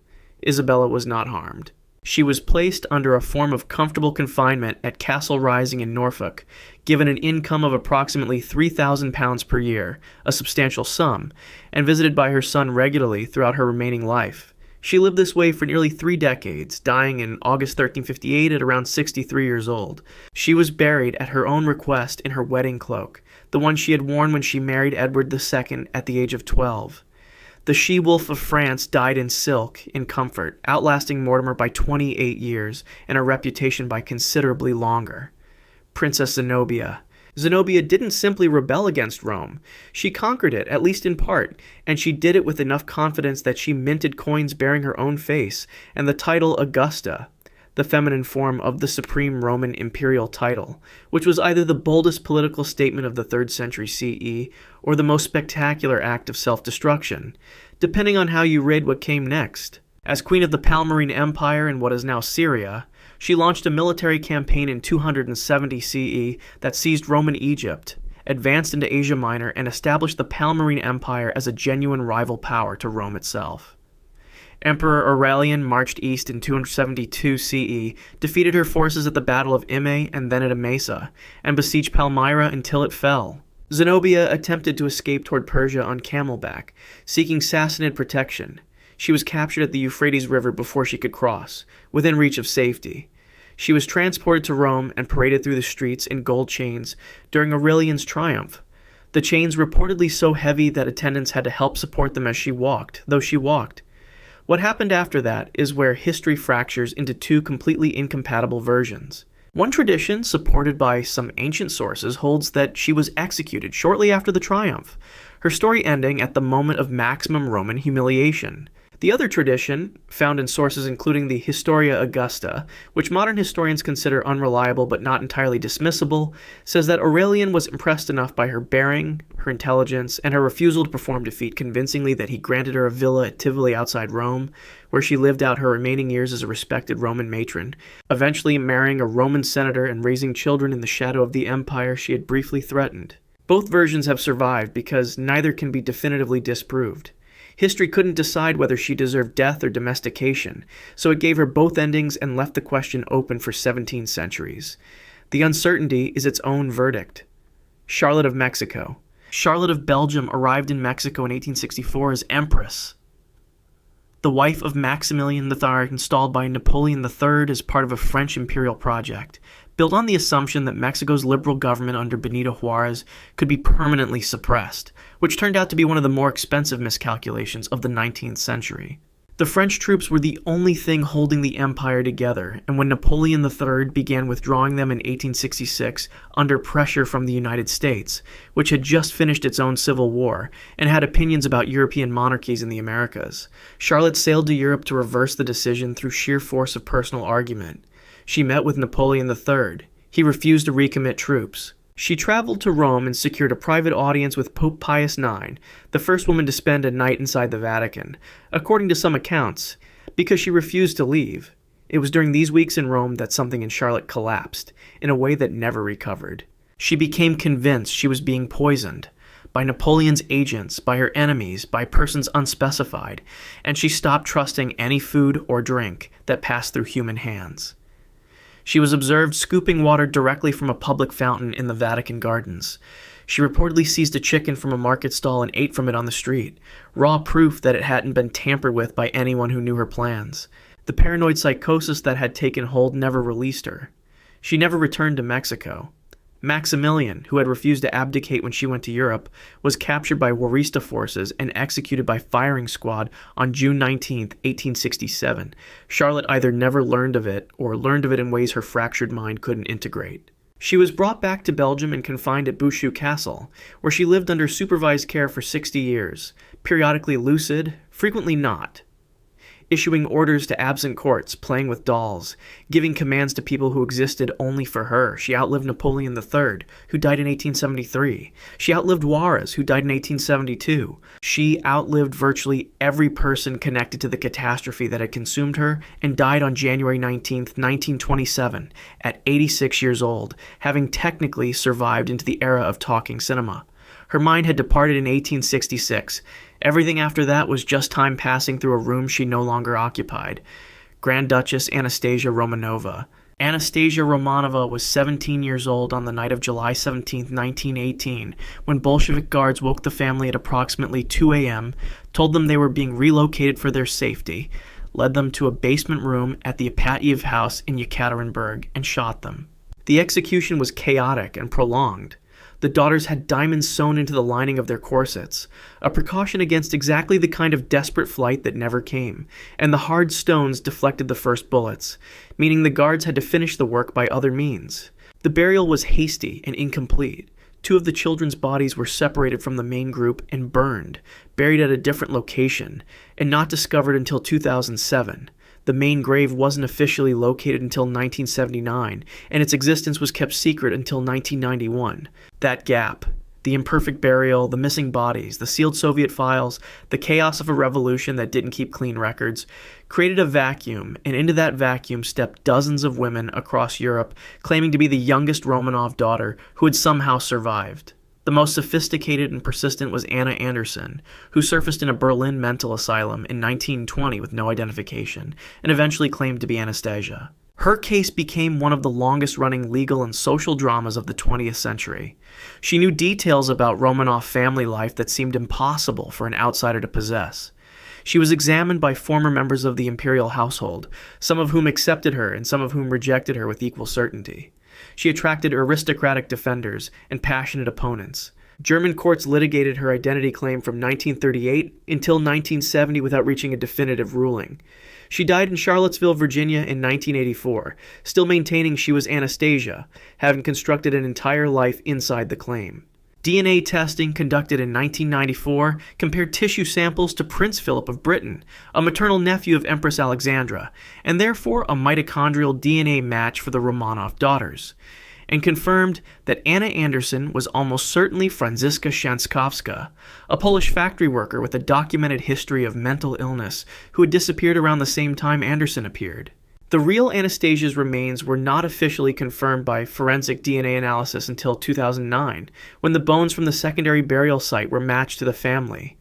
Speaker 1: Isabella was not harmed. She was placed under a form of comfortable confinement at Castle Rising in Norfolk, given an income of approximately £3,000 per year, a substantial sum, and visited by her son regularly throughout her remaining life. She lived this way for nearly 3 decades, dying in August 1358 at around 63 years old. She was buried at her own request in her wedding cloak, the one she had worn when she married Edward II at the age of 12. The she-wolf of France died in silk, in comfort, outlasting Mortimer by 28 years, and her reputation by considerably longer. Princess Zenobia. Zenobia didn't simply rebel against Rome. She conquered it, at least in part, and she did it with enough confidence that she minted coins bearing her own face, and the title Augusta, the feminine form of the supreme Roman imperial title, which was either the boldest political statement of the 3rd century CE or the most spectacular act of self-destruction, depending on how you read what came next. As queen of the Palmyrene Empire in what is now Syria, she launched a military campaign in 270 CE that seized Roman Egypt, advanced into Asia Minor, and established the Palmyrene Empire as a genuine rival power to Rome itself. Emperor Aurelian marched east in 272 CE, defeated her forces at the Battle of Imme and then at Emesa, and besieged Palmyra until it fell. Zenobia attempted to escape toward Persia on camelback, seeking Sassanid protection. She was captured at the Euphrates River before she could cross, within reach of safety. She was transported to Rome and paraded through the streets in gold chains during Aurelian's triumph. The chains reportedly so heavy that attendants had to help support them as she walked, though she walked. What happened after that is where history fractures into 2 completely incompatible versions. One tradition, supported by some ancient sources, holds that she was executed shortly after the triumph, her story ending at the moment of maximum Roman humiliation. The other tradition, found in sources including the Historia Augusta, which modern historians consider unreliable but not entirely dismissible, says that Aurelian was impressed enough by her bearing, her intelligence, and her refusal to perform defeat convincingly that he granted her a villa at Tivoli outside Rome, where she lived out her remaining years as a respected Roman matron, eventually marrying a Roman senator and raising children in the shadow of the empire she had briefly threatened. Both versions have survived because neither can be definitively disproved. History couldn't decide whether she deserved death or domestication, so it gave her both endings and left the question open for 17 centuries. The uncertainty is its own verdict. Charlotte of Mexico. Charlotte of Belgium arrived in Mexico in 1864 as Empress. The wife of Maximilian III, installed by Napoleon III as part of a French imperial project, built on the assumption that Mexico's liberal government under Benito Juarez could be permanently suppressed, which turned out to be one of the more expensive miscalculations of the 19th century. The French troops were the only thing holding the empire together, and when Napoleon III began withdrawing them in 1866 under pressure from the United States, which had just finished its own civil war and had opinions about European monarchies in the Americas, Charlotte sailed to Europe to reverse the decision through sheer force of personal argument. She met with Napoleon III. He refused to recommit troops. She traveled to Rome and secured a private audience with Pope Pius IX, the first woman to spend a night inside the Vatican, according to some accounts, because she refused to leave. It was during these weeks in Rome that something in Charlotte collapsed, in a way that never recovered. She became convinced she was being poisoned, by Napoleon's agents, by her enemies, by persons unspecified, and she stopped trusting any food or drink that passed through human hands. She was observed scooping water directly from a public fountain in the Vatican gardens. She reportedly seized a chicken from a market stall and ate from it on the street, raw proof that it hadn't been tampered with by anyone who knew her plans. The paranoid psychosis that had taken hold never released her. She never returned to Mexico. Maximilian, who had refused to abdicate when she went to Europe, was captured by Warista forces and executed by firing squad on June 19, 1867. Charlotte either never learned of it or learned of it in ways her fractured mind couldn't integrate. She was brought back to Belgium and confined at Bouchoux Castle, where she lived under supervised care for 60 years, periodically lucid, frequently not. Issuing orders to absent courts, playing with dolls, giving commands to people who existed only for her. She outlived Napoleon III, who died in 1873. She outlived Juarez, who died in 1872. She outlived virtually every person connected to the catastrophe that had consumed her and died on January 19, 1927, at 86 years old, having technically survived into the era of talking cinema. Her mind had departed in 1866. Everything after that was just time passing through a room she no longer occupied. Grand Duchess Anastasia Romanova. Anastasia Romanova was 17 years old on the night of July 17, 1918, when Bolshevik guards woke the family at approximately 2 a.m., told them they were being relocated for their safety, led them to a basement room at the Ipatiev house in Yekaterinburg, and shot them. The execution was chaotic and prolonged. The daughters had diamonds sewn into the lining of their corsets, a precaution against exactly the kind of desperate flight that never came, and the hard stones deflected the first bullets, meaning the guards had to finish the work by other means. The burial was hasty and incomplete. 2 of the children's bodies were separated from the main group and burned, buried at a different location, and not discovered until 2007. The main grave wasn't officially located until 1979, and its existence was kept secret until 1991. That gap, the imperfect burial, the missing bodies, the sealed Soviet files, the chaos of a revolution that didn't keep clean records, created a vacuum, and into that vacuum stepped dozens of women across Europe claiming to be the youngest Romanov daughter who had somehow survived. The most sophisticated and persistent was Anna Anderson, who surfaced in a Berlin mental asylum in 1920 with no identification, and eventually claimed to be Anastasia. Her case became one of the longest-running legal and social dramas of the 20th century. She knew details about Romanov family life that seemed impossible for an outsider to possess. She was examined by former members of the imperial household, some of whom accepted her and some of whom rejected her with equal certainty. She attracted aristocratic defenders and passionate opponents. German courts litigated her identity claim from 1938 until 1970 without reaching a definitive ruling. She died in Charlottesville, Virginia in 1984, still maintaining she was Anastasia, having constructed an entire life inside the claim. DNA testing conducted in 1994 compared tissue samples to Prince Philip of Britain, a maternal nephew of Empress Alexandra, and therefore a mitochondrial DNA match for the Romanov daughters, and confirmed that Anna Anderson was almost certainly Franziska Szankowska, a Polish factory worker with a documented history of mental illness who had disappeared around the same time Anderson appeared. The real Anastasia's remains were not officially confirmed by forensic DNA analysis until 2009, when the bones from the secondary burial site were matched to the family.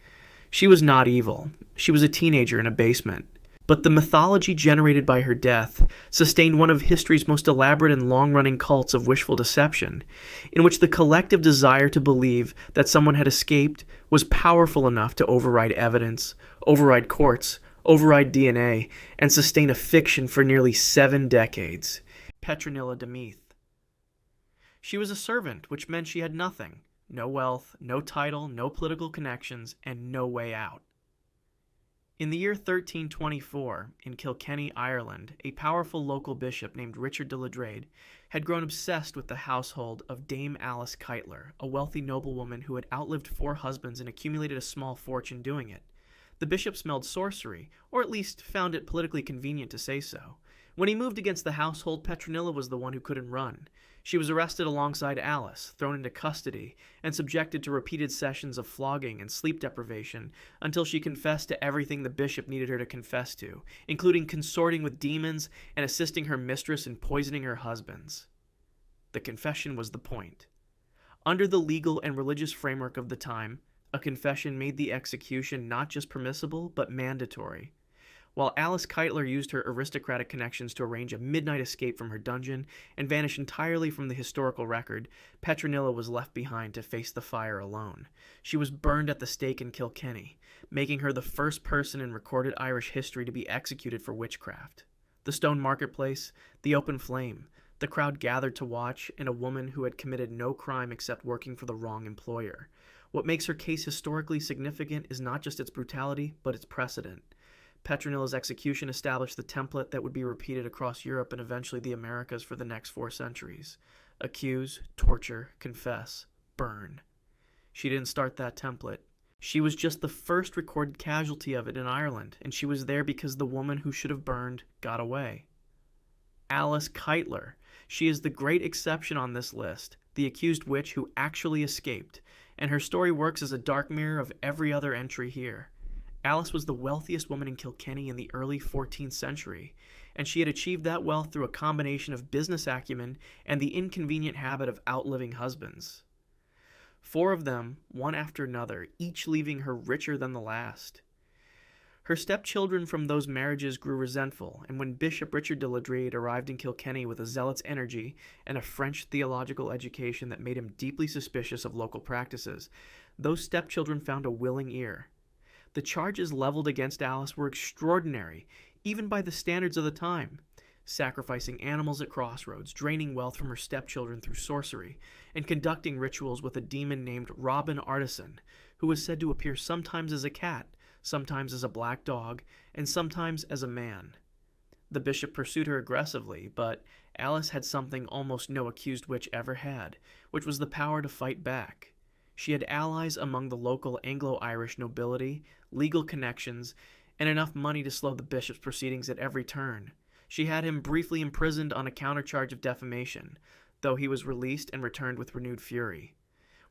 Speaker 1: She was not evil. She was a teenager in a basement. But the mythology generated by her death sustained one of history's most elaborate and long-running cults of wishful deception, in which the collective desire to believe that someone had escaped was powerful enough to override evidence, override courts, override DNA, and sustain a fiction for nearly 7 decades. Petronilla Demuth. She was a servant, which meant she had nothing. No wealth, no title, no political connections, and no way out. In the year 1324, in Kilkenny, Ireland, a powerful local bishop named Richard de Ladrade had grown obsessed with the household of Dame Alice Keitler, a wealthy noblewoman who had outlived 4 husbands and accumulated a small fortune doing it. The bishop smelled sorcery, or at least found it politically convenient to say so. When he moved against the household, Petronilla was the one who couldn't run. She was arrested alongside Alice, thrown into custody, and subjected to repeated sessions of flogging and sleep deprivation until she confessed to everything the bishop needed her to confess to, including consorting with demons and assisting her mistress in poisoning her husbands. The confession was the point. Under the legal and religious framework of the time, a confession made the execution not just permissible, but mandatory. While Alice Keitler used her aristocratic connections to arrange a midnight escape from her dungeon and vanish entirely from the historical record, Petronilla was left behind to face the fire alone. She was burned at the stake in Kilkenny, making her the first person in recorded Irish history to be executed for witchcraft. The stone marketplace, the open flame, the crowd gathered to watch, and a woman who had committed no crime except working for the wrong employer. What makes her case historically significant is not just its brutality, but its precedent. Petronilla's execution established the template that would be repeated across Europe and eventually the Americas for the next 4 centuries. Accuse, torture, confess, burn. She didn't start that template. She was just the first recorded casualty of it in Ireland, and she was there because the woman who should have burned got away. Alice Keitler. She is the great exception on this list, the accused witch who actually escaped, and her story works as a dark mirror of every other entry here. Alice was the wealthiest woman in Kilkenny in the early 14th century, and she had achieved that wealth through a combination of business acumen and the inconvenient habit of outliving husbands. 4 of them, one after another, each leaving her richer than the last. Her stepchildren from those marriages grew resentful, and when Bishop Richard de Ladrede arrived in Kilkenny with a zealot's energy and a French theological education that made him deeply suspicious of local practices, those stepchildren found a willing ear. The charges leveled against Alice were extraordinary, even by the standards of the time. Sacrificing animals at crossroads, draining wealth from her stepchildren through sorcery, and conducting rituals with a demon named Robin Artisan, who was said to appear sometimes as a cat, sometimes as a black dog, and sometimes as a man. The bishop pursued her aggressively, but Alice had something almost no accused witch ever had, which was the power to fight back. She had allies among the local Anglo-Irish nobility, legal connections, and enough money to slow the bishop's proceedings at every turn. She had him briefly imprisoned on a countercharge of defamation, though he was released and returned with renewed fury.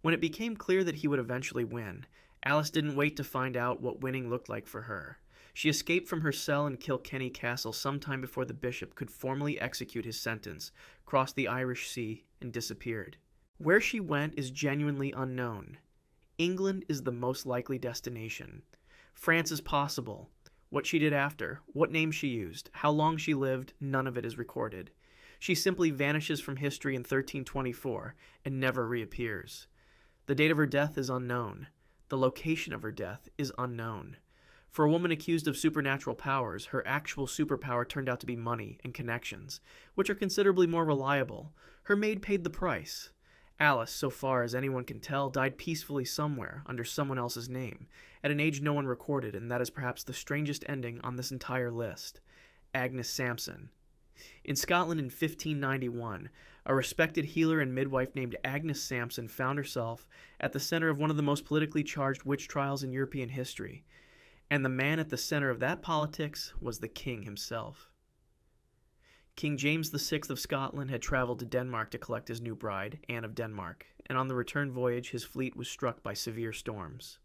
Speaker 1: When it became clear that he would eventually win, Alice didn't wait to find out what winning looked like for her. She escaped from her cell in Kilkenny Castle sometime before the bishop could formally execute his sentence, crossed the Irish Sea, and disappeared. Where she went is genuinely unknown. England is the most likely destination. France is possible. What she did after, what name she used, how long she lived, none of it is recorded. She simply vanishes from history in 1324 and never reappears. The date of her death is unknown. The location of her death is unknown. For a woman accused of supernatural powers, her actual superpower turned out to be money and connections, which are considerably more reliable. Her maid paid the price. Alice, so far as anyone can tell, died peacefully somewhere, under someone else's name, at an age no one recorded, and that is perhaps the strangest ending on this entire list. Agnes Sampson. In Scotland in 1591, a respected healer and midwife named Agnes Sampson found herself at the center of one of the most politically charged witch trials in European history, and the man at the center of that politics was the king himself. King James VI of Scotland had traveled to Denmark to collect his new bride, Anne of Denmark, and on the return voyage his fleet was struck by severe storms.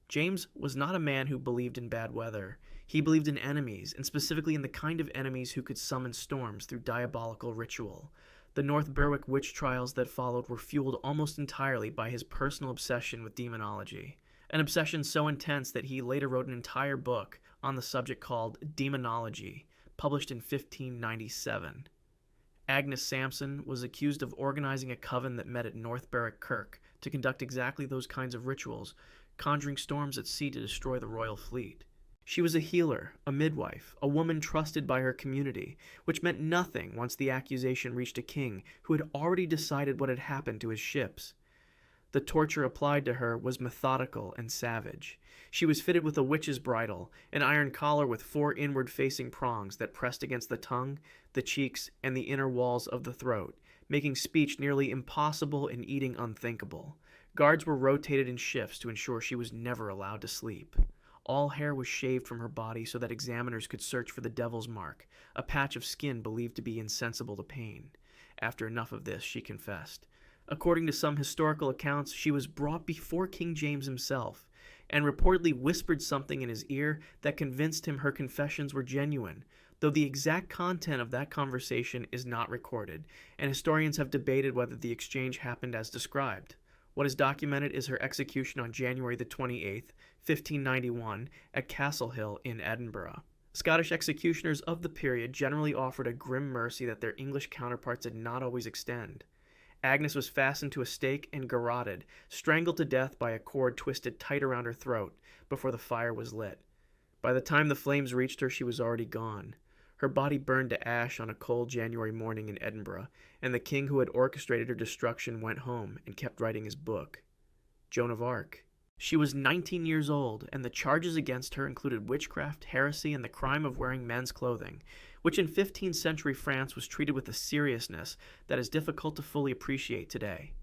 Speaker 1: James was not a man who believed in bad weather. He believed in enemies, and specifically in the kind of enemies who could summon storms through diabolical ritual. The North Berwick witch trials that followed were fueled almost entirely by his personal obsession with demonology, an obsession so intense that he later wrote an entire book on the subject called Demonology, published in 1597. Agnes Sampson was accused of organizing a coven that met at North Berwick Kirk to conduct exactly those kinds of rituals, conjuring storms at sea to destroy the royal fleet. She was a healer, a midwife, a woman trusted by her community, which meant nothing once the accusation reached a king who had already decided what had happened to his ships. The torture applied to her was methodical and savage. She was fitted with a witch's bridle, an iron collar with 4 inward-facing prongs that pressed against the tongue, the cheeks, and the inner walls of the throat, making speech nearly impossible and eating unthinkable. Guards were rotated in shifts to ensure she was never allowed to sleep. All hair was shaved from her body so that examiners could search for the devil's mark, a patch of skin believed to be insensible to pain. After enough of this, she confessed. According to some historical accounts, she was brought before King James himself, and reportedly whispered something in his ear that convinced him her confessions were genuine, though the exact content of that conversation is not recorded, and historians have debated whether the exchange happened as described. What is documented is her execution on January the 28th, 1591, at Castle Hill in Edinburgh. Scottish executioners of the period generally offered a grim mercy that their English counterparts did not always extend. Agnes was fastened to a stake and garroted, strangled to death by a cord twisted tight around her throat before the fire was lit. By the time the flames reached her, she was already gone. Her body burned to ash on a cold January morning in Edinburgh, and the king who had orchestrated her destruction went home and kept writing his book. Joan of Arc. She was 19 years old, and the charges against her included witchcraft, heresy, and the crime of wearing men's clothing, which in 15th century France was treated with a seriousness that is difficult to fully appreciate today.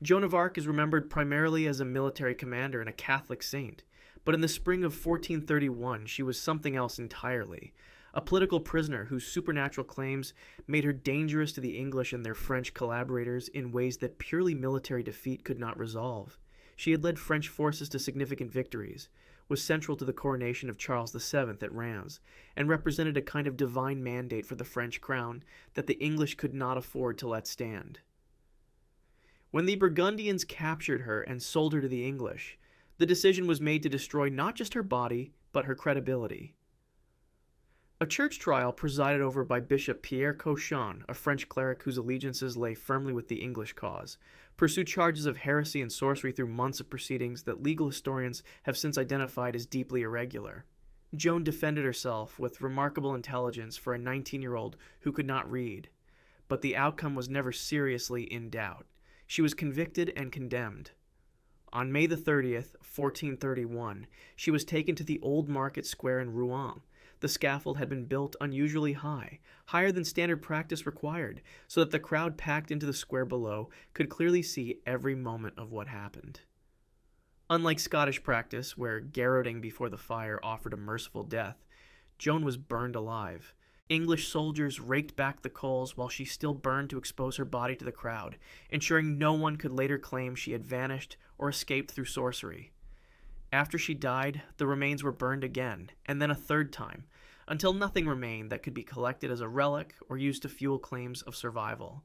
Speaker 1: Joan of Arc is remembered primarily as a military commander and a Catholic saint, but in the spring of 1431 she was something else entirely, a political prisoner whose supernatural claims made her dangerous to the English and their French collaborators in ways that purely military defeat could not resolve. She had led French forces to significant victories, was central to the coronation of Charles VII at Reims, and represented a kind of divine mandate for the French crown that the English could not afford to let stand. When the Burgundians captured her and sold her to the English, the decision was made to destroy not just her body, but her credibility. A church trial presided over by Bishop Pierre Cauchon, a French cleric whose allegiances lay firmly with the English cause, pursued charges of heresy and sorcery through months of proceedings that legal historians have since identified as deeply irregular. Joan defended herself with remarkable intelligence for a 19-year-old who could not read, but the outcome was never seriously in doubt. She was convicted and condemned. On May the 30th, 1431, she was taken to the Old Market Square in Rouen. The scaffold had been built unusually high, higher than standard practice required, so that the crowd packed into the square below could clearly see every moment of what happened. Unlike Scottish practice, where garroting before the fire offered a merciful death, Joan was burned alive. English soldiers raked back the coals while she still burned to expose her body to the crowd, ensuring no one could later claim she had vanished or escaped through sorcery. After she died, the remains were burned again, and then a third time, until nothing remained that could be collected as a relic or used to fuel claims of survival.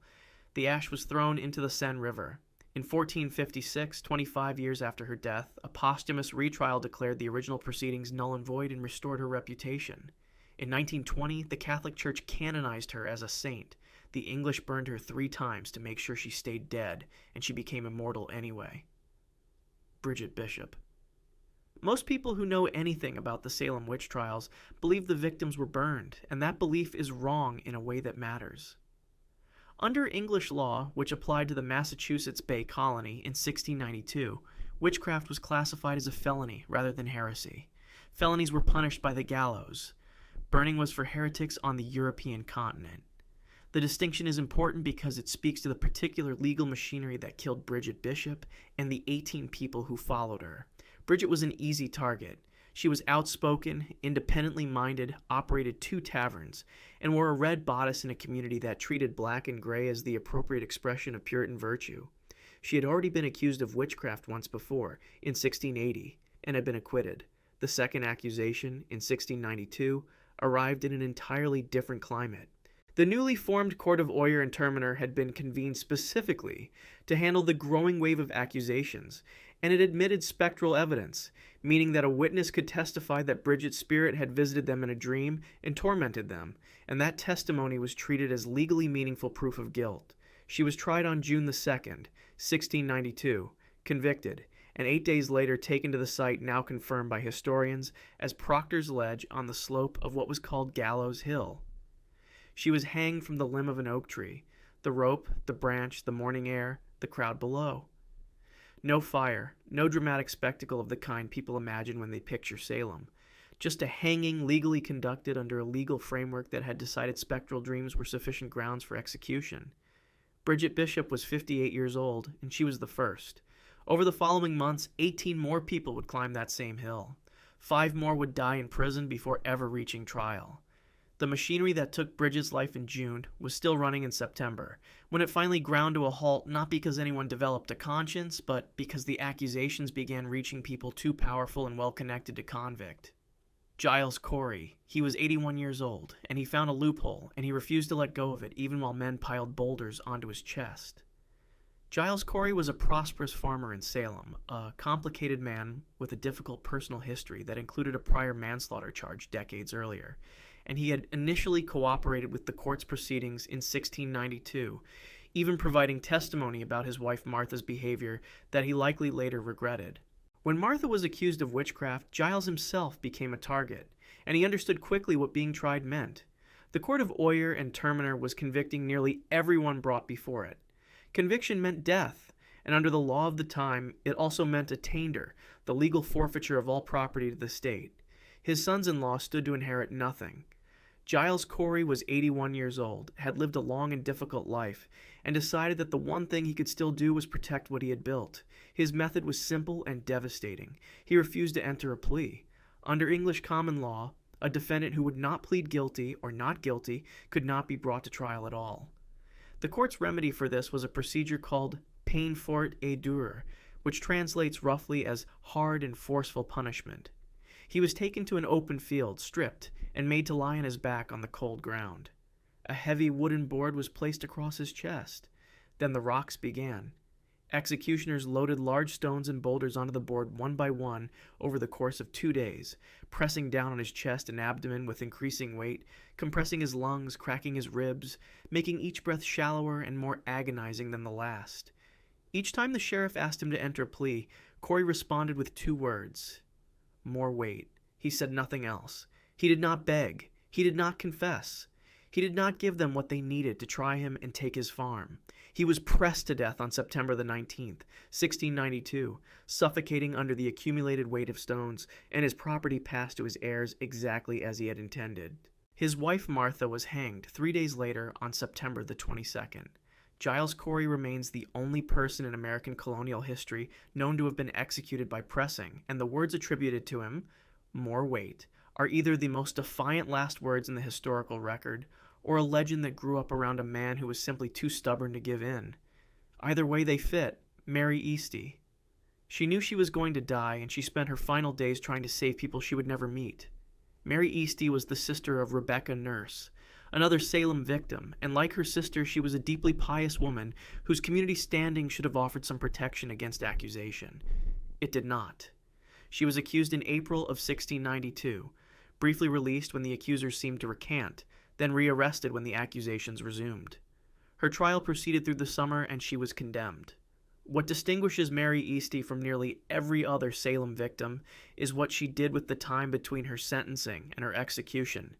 Speaker 1: The ash was thrown into the Seine River. In 1456, 25 years after her death, a posthumous retrial declared the original proceedings null and void and restored her reputation. In 1920, the Catholic Church canonized her as a saint. The English burned her 3 times to make sure she stayed dead, and she became immortal anyway. Bridget Bishop. Most people who know anything about the Salem witch trials believe the victims were burned, and that belief is wrong in a way that matters. Under English law, which applied to the Massachusetts Bay Colony in 1692, witchcraft was classified as a felony rather than heresy. Felonies were punished by the gallows. Burning was for heretics on the European continent. The distinction is important because it speaks to the particular legal machinery that killed Bridget Bishop and the 18 people who followed her. Bridget was an easy target. She was outspoken, independently minded, operated 2 taverns, and wore a red bodice in a community that treated black and gray as the appropriate expression of Puritan virtue. She had already been accused of witchcraft once before, in 1680, and had been acquitted. The second accusation, in 1692, arrived in an entirely different climate. The newly formed Court of Oyer and Terminer had been convened specifically to handle the growing wave of accusations, and it admitted spectral evidence, meaning that a witness could testify that Bridget's spirit had visited them in a dream and tormented them, and that testimony was treated as legally meaningful proof of guilt. She was tried on June the 2nd, 1692, convicted, and 8 days later taken to the site now confirmed by historians as Proctor's Ledge on the slope of what was called Gallows Hill. She was hanged from the limb of an oak tree, the rope, the branch, the morning air, the crowd below. No fire, no dramatic spectacle of the kind people imagine when they picture Salem. Just a hanging legally conducted under a legal framework that had decided spectral dreams were sufficient grounds for execution. Bridget Bishop was 58 years old, and she was the first. Over the following months, 18 more people would climb that same hill. 5 more would die in prison before ever reaching trial. The machinery that took Bridget's life in June was still running in September, when it finally ground to a halt, not because anyone developed a conscience, but because the accusations began reaching people too powerful and well-connected to convict. Giles Corey. He was 81 years old, and he found a loophole, and he refused to let go of it even while men piled boulders onto his chest. Giles Corey was a prosperous farmer in Salem, a complicated man with a difficult personal history that included a prior manslaughter charge decades earlier, and he had initially cooperated with the court's proceedings in 1692, even providing testimony about his wife Martha's behavior that he likely later regretted. When Martha was accused of witchcraft, Giles himself became a target, and he understood quickly what being tried meant. The court of Oyer and Terminer was convicting nearly everyone brought before it. Conviction meant death, and under the law of the time, it also meant attainder, the legal forfeiture of all property to the state. His sons-in-law stood to inherit nothing. Giles Corey was 81 years old, had lived a long and difficult life, and decided that the one thing he could still do was protect what he had built. His method was simple and devastating. He refused to enter a plea. Under English common law, a defendant who would not plead guilty or not guilty could not be brought to trial at all. The court's remedy for this was a procedure called peine forte et dure, which translates roughly as hard and forceful punishment. He was taken to an open field, stripped, and made to lie on his back on the cold ground. A heavy wooden board was placed across his chest. Then the rocks began. Executioners loaded large stones and boulders onto the board one by one over the course of 2 days, pressing down on his chest and abdomen with increasing weight, compressing his lungs, cracking his ribs, making each breath shallower and more agonizing than the last. Each time the sheriff asked him to enter a plea, Corey responded with 2 words. More weight. He said nothing else. He did not beg. He did not confess. He did not give them what they needed to try him and take his farm. He was pressed to death on September the 19th, 1692, suffocating under the accumulated weight of stones, and his property passed to his heirs exactly as he had intended. His wife Martha was hanged 3 days later on September the 22nd. Giles Corey remains the only person in American colonial history known to have been executed by pressing, and the words attributed to him, more weight, are either the most defiant last words in the historical record, or a legend that grew up around a man who was simply too stubborn to give in. Either way they fit, Mary Easty. She knew she was going to die, and she spent her final days trying to save people she would never meet. Mary Easty was the sister of Rebecca Nurse, another Salem victim, and like her sister, she was a deeply pious woman whose community standing should have offered some protection against accusation. It did not. She was accused in April of 1692, briefly released when the accusers seemed to recant, then rearrested when the accusations resumed. Her trial proceeded through the summer, and she was condemned. What distinguishes Mary Easty from nearly every other Salem victim is what she did with the time between her sentencing and her execution.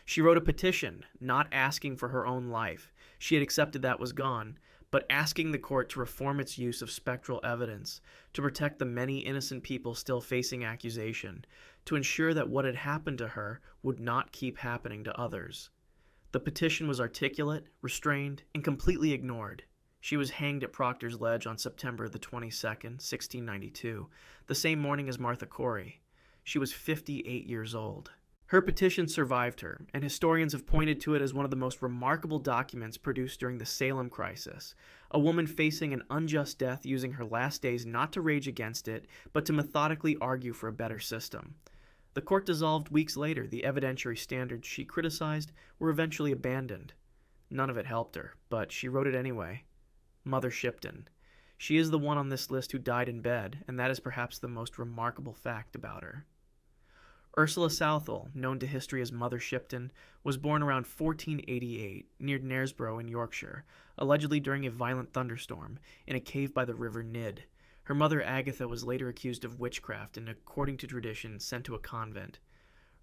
Speaker 1: She wrote a petition, not asking for her own life. She had accepted that was gone, but asking the court to reform its use of spectral evidence, to protect the many innocent people still facing accusation, to ensure that what had happened to her would not keep happening to others. The petition was articulate, restrained, and completely ignored. She was hanged at Proctor's Ledge on September the 22nd, 1692, the same morning as Martha Corey. She was 58 years old. Her petition survived her, and historians have pointed to it as one of the most remarkable documents produced during the Salem crisis, a woman facing an unjust death using her last days not to rage against it, but to methodically argue for a better system. The court dissolved weeks later. The evidentiary standards she criticized were eventually abandoned. None of it helped her, but she wrote it anyway. Mother Shipton. She is the one on this list who died in bed, and that is perhaps the most remarkable fact about her. Ursula Southall, known to history as Mother Shipton, was born around 1488 near Knaresborough in Yorkshire, allegedly during a violent thunderstorm, in a cave by the River Nid. Her mother Agatha was later accused of witchcraft and, according to tradition, sent to a convent.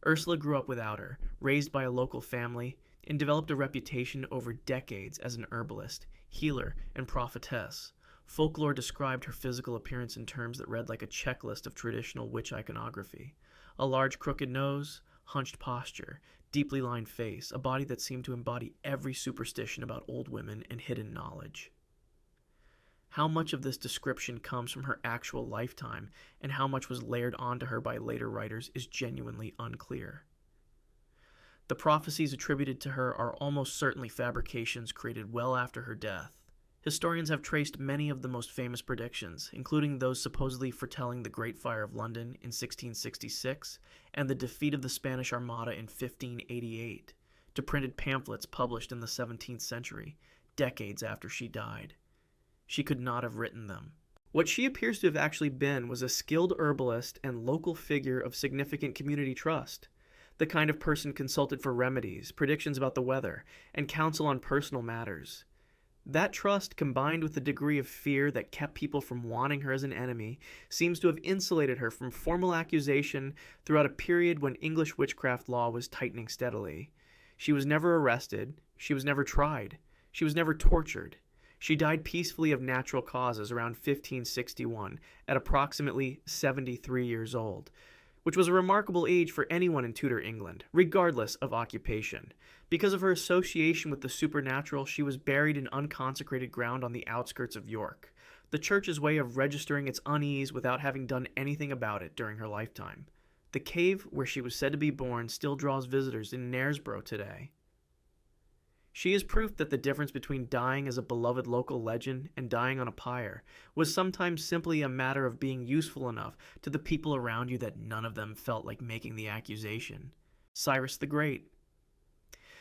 Speaker 1: Ursula grew up without her, raised by a local family, and developed a reputation over decades as an herbalist, healer, and prophetess. Folklore described her physical appearance in terms that read like a checklist of traditional witch iconography. A large crooked nose, hunched posture, deeply lined face, a body that seemed to embody every superstition about old women and hidden knowledge. How much of this description comes from her actual lifetime, and how much was layered onto her by later writers, is genuinely unclear. The prophecies attributed to her are almost certainly fabrications created well after her death. Historians have traced many of the most famous predictions, including those supposedly foretelling the Great Fire of London in 1666 and the defeat of the Spanish Armada in 1588, to printed pamphlets published in the 17th century, decades after she died. She could not have written them. What she appears to have actually been was a skilled herbalist and local figure of significant community trust, the kind of person consulted for remedies, predictions about the weather, and counsel on personal matters. That trust, combined with the degree of fear that kept people from wanting her as an enemy, seems to have insulated her from formal accusation throughout a period when English witchcraft law was tightening steadily. She was never arrested, she was never tried, she was never tortured. She died peacefully of natural causes around 1561 at approximately 73 years old, which was a remarkable age for anyone in Tudor England, regardless of occupation. Because of her association with the supernatural, she was buried in unconsecrated ground on the outskirts of York, the church's way of registering its unease without having done anything about it during her lifetime. The cave where she was said to be born still draws visitors in Knaresborough today. She is proof that the difference between dying as a beloved local legend and dying on a pyre was sometimes simply a matter of being useful enough to the people around you that none of them felt like making the accusation. Cyrus the Great.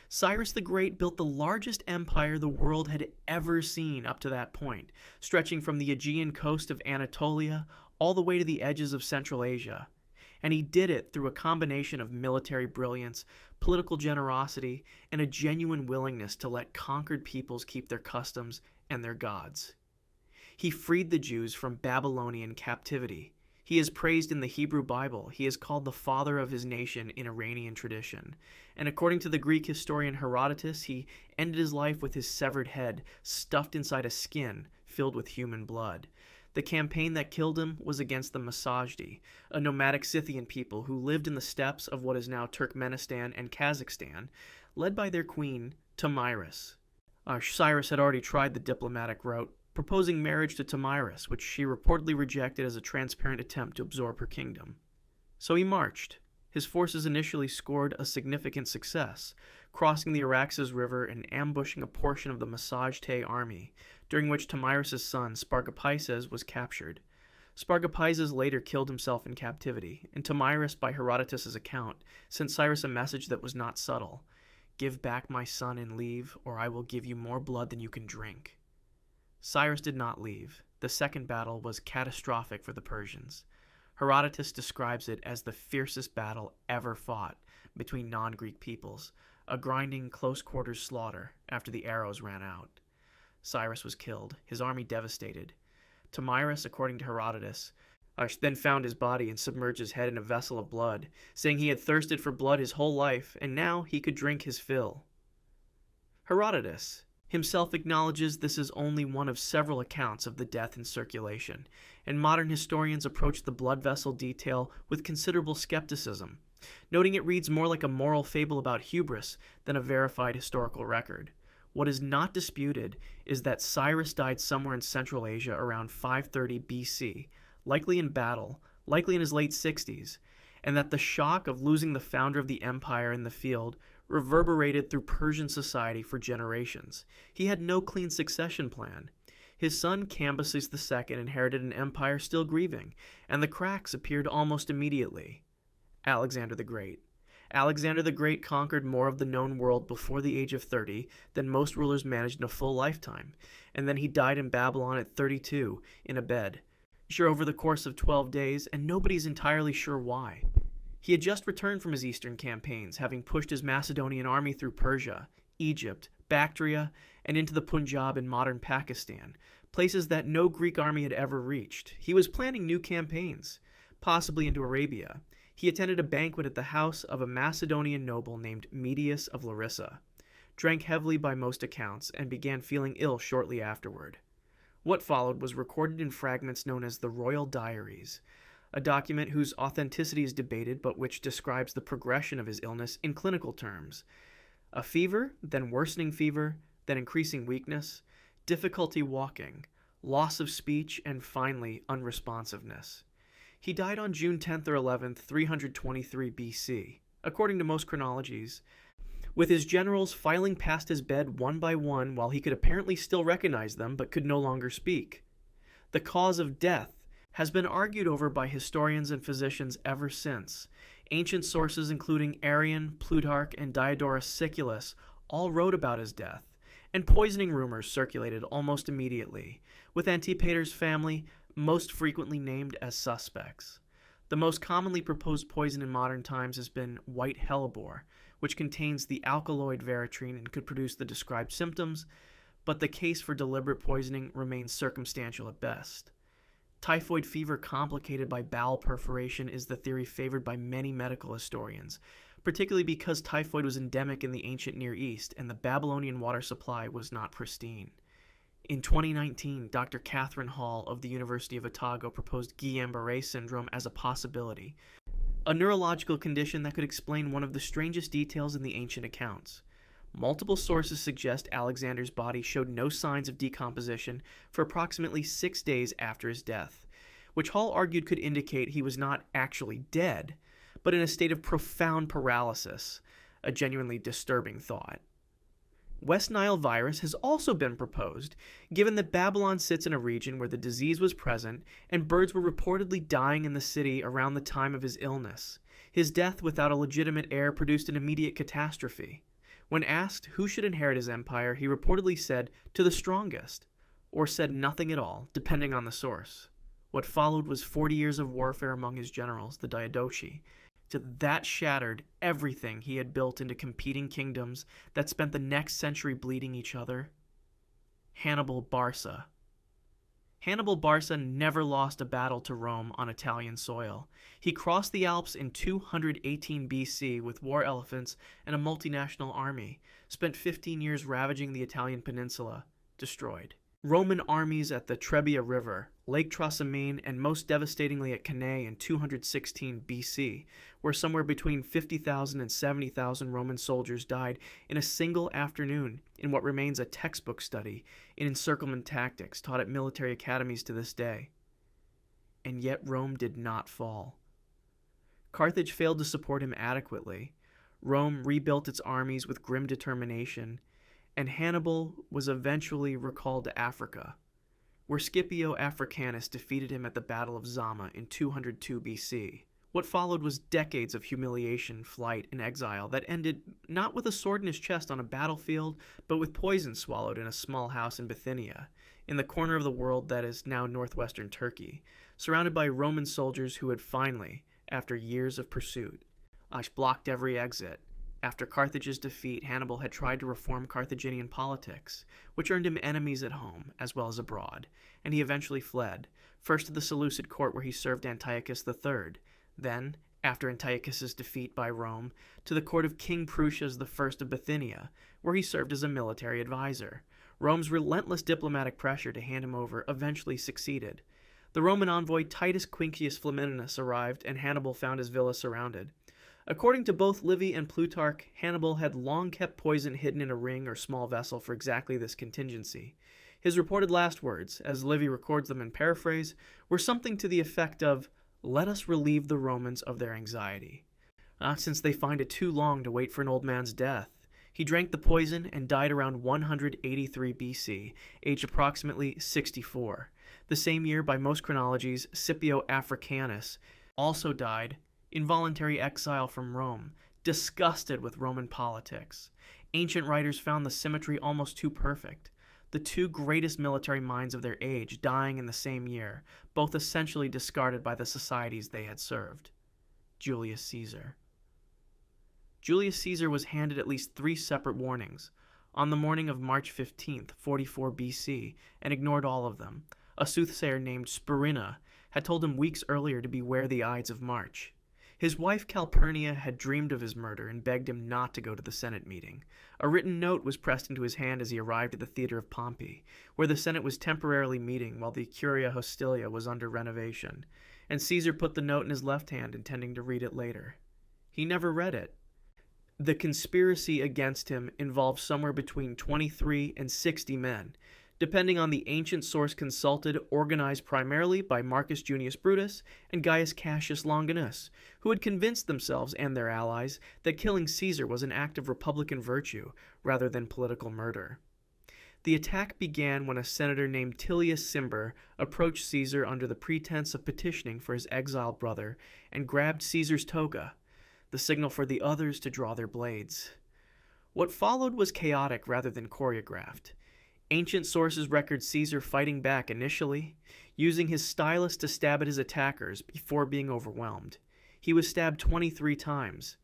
Speaker 1: Cyrus the Great built the largest empire the world had ever seen up to that point, stretching from the Aegean coast of Anatolia all the way to the edges of Central Asia. And he did it through a combination of military brilliance, political generosity, and a genuine willingness to let conquered peoples keep their customs and their gods. He freed the Jews from Babylonian captivity. He is praised in the Hebrew Bible. He is called the father of his nation in Iranian tradition. And according to the Greek historian Herodotus, he ended his life with his severed head stuffed inside a skin filled with human blood. The campaign that killed him was against the Masajdi, a nomadic Scythian people who lived in the steppes of what is now Turkmenistan and Kazakhstan, led by their queen, Tomyris. Cyrus had already tried the diplomatic route, proposing marriage to Tomyris, which she reportedly rejected as a transparent attempt to absorb her kingdom. So he marched. His forces initially scored a significant success, crossing the Araxes River and ambushing a portion of the Masajdi army, during which Tomyris' son, Spargapaises, was captured. Spargapaises later killed himself in captivity, and Tomyris, by Herodotus' account, sent Cyrus a message that was not subtle. "Give back my son and leave, or I will give you more blood than you can drink." Cyrus did not leave. The second battle was catastrophic for the Persians. Herodotus describes it as the fiercest battle ever fought between non-Greek peoples, a grinding, close-quarters slaughter after the arrows ran out. Cyrus was killed, his army devastated. Tomyris, according to Herodotus, then found his body and submerged his head in a vessel of blood, saying he had thirsted for blood his whole life, and now he could drink his fill. Herodotus himself acknowledges this is only one of several accounts of the death in circulation, and modern historians approach the blood vessel detail with considerable skepticism, noting it reads more like a moral fable about hubris than a verified historical record. What is not disputed is that Cyrus died somewhere in Central Asia around 530 BC, likely in battle, likely in his late 60s, and that the shock of losing the founder of the empire in the field reverberated through Persian society for generations. He had no clean succession plan. His son Cambyses II inherited an empire still grieving, and the cracks appeared almost immediately. Alexander the Great. Alexander the Great conquered more of the known world before the age of 30 than most rulers managed in a full lifetime, and then he died in Babylon at 32 in a bed, sure over the course of 12 days, and nobody's entirely sure why. He had just returned from his eastern campaigns, having pushed his Macedonian army through Persia, Egypt, Bactria, and into the Punjab in modern Pakistan, places that no Greek army had ever reached. He was planning new campaigns, possibly into Arabia. He attended a banquet at the house of a Macedonian noble named Medius of Larissa, drank heavily by most accounts, and began feeling ill shortly afterward. What followed was recorded in fragments known as the Royal Diaries, a document whose authenticity is debated but which describes the progression of his illness in clinical terms. A fever, then worsening fever, then increasing weakness, difficulty walking, loss of speech, and finally unresponsiveness. He died on June 10th or 11th, 323 BC. According to most chronologies, with his generals filing past his bed one by one while he could apparently still recognize them but could no longer speak. The cause of death has been argued over by historians and physicians ever since. Ancient sources including Arrian, Plutarch, and Diodorus Siculus all wrote about his death, and poisoning rumors circulated almost immediately, with Antipater's family most frequently named as suspects. The most commonly proposed poison in modern times has been white hellebore, which contains the alkaloid veratrine and could produce the described symptoms, but the case for deliberate poisoning remains circumstantial at best. Typhoid fever complicated by bowel perforation is the theory favored by many medical historians, particularly because typhoid was endemic in the ancient Near East and the Babylonian water supply was not pristine. In 2019, Dr. Catherine Hall of the University of Otago proposed Guillain-Barré syndrome as a possibility, a neurological condition that could explain one of the strangest details in the ancient accounts. Multiple sources suggest Alexander's body showed no signs of decomposition for approximately 6 days after his death, which Hall argued could indicate he was not actually dead, but in a state of profound paralysis, a genuinely disturbing thought. West Nile virus has also been proposed, given that Babylon sits in a region where the disease was present and birds were reportedly dying in the city around the time of his illness. His death without a legitimate heir produced an immediate catastrophe. When asked who should inherit his empire, he reportedly said, "to the strongest," or said nothing at all, depending on the source. What followed was 40 years of warfare among his generals, the Diadochi, that shattered everything he had built into competing kingdoms that spent the next century bleeding each other. Hannibal Barca. Hannibal Barca never lost a battle to Rome on Italian soil. He crossed the Alps in 218 BC with war elephants and a multinational army, spent 15 years ravaging the Italian peninsula, destroyed. Roman armies at the Trebia River, Lake Trasimene, and most devastatingly at Cannae in 216 BC, where somewhere between 50,000 and 70,000 Roman soldiers died in a single afternoon in what remains a textbook study in encirclement tactics taught at military academies to this day. And yet Rome did not fall. Carthage failed to support him adequately. Rome rebuilt its armies with grim determination, and Hannibal was eventually recalled to Africa, where Scipio Africanus defeated him at the Battle of Zama in 202 BC. What followed was decades of humiliation, flight, and exile that ended not with a sword in his chest on a battlefield, but with poison swallowed in a small house in Bithynia, in the corner of the world that is now northwestern Turkey, surrounded by Roman soldiers who had finally, after years of pursuit, blocked every exit. After Carthage's defeat, Hannibal had tried to reform Carthaginian politics, which earned him enemies at home as well as abroad, and he eventually fled, first to the Seleucid court where he served Antiochus III, then, after Antiochus's defeat by Rome, to the court of King Prusias I of Bithynia, where he served as a military advisor. Rome's relentless diplomatic pressure to hand him over eventually succeeded. The Roman envoy Titus Quinctius Flamininus arrived, and Hannibal found his villa surrounded. According to both Livy and Plutarch, Hannibal had long kept poison hidden in a ring or small vessel for exactly this contingency. His reported last words, as Livy records them in paraphrase, were something to the effect of, "Let us relieve the Romans of their anxiety, since they find it too long to wait for an old man's death." He drank the poison and died around 183 BC, aged approximately 64. The same year, by most chronologies, Scipio Africanus also died in voluntary exile from Rome, disgusted with Roman politics. Ancient writers found the symmetry almost too perfect. The two greatest military minds of their age dying in the same year, both essentially discarded by the societies they had served. Julius Caesar. Julius Caesar was handed at least 3 separate warnings on the morning of March 15th, 44 BC, and ignored all of them. A soothsayer named Spurina had told him weeks earlier to beware the Ides of March. His wife Calpurnia had dreamed of his murder and begged him not to go to the Senate meeting. A written note was pressed into his hand as he arrived at the theater of Pompey, where the Senate was temporarily meeting while the Curia Hostilia was under renovation, and Caesar put the note in his left hand, intending to read it later. He never read it. The conspiracy against him involved somewhere between 23 and 60 men, depending on the ancient source consulted, organized primarily by Marcus Junius Brutus and Gaius Cassius Longinus, who had convinced themselves and their allies that killing Caesar was an act of republican virtue rather than political murder. The attack began when a senator named Tillius Cimber approached Caesar under the pretense of petitioning for his exiled brother and grabbed Caesar's toga, the signal for the others to draw their blades. What followed was chaotic rather than choreographed. Ancient sources record Caesar fighting back initially, using his stylus to stab at his attackers before being overwhelmed. He was stabbed 23 times.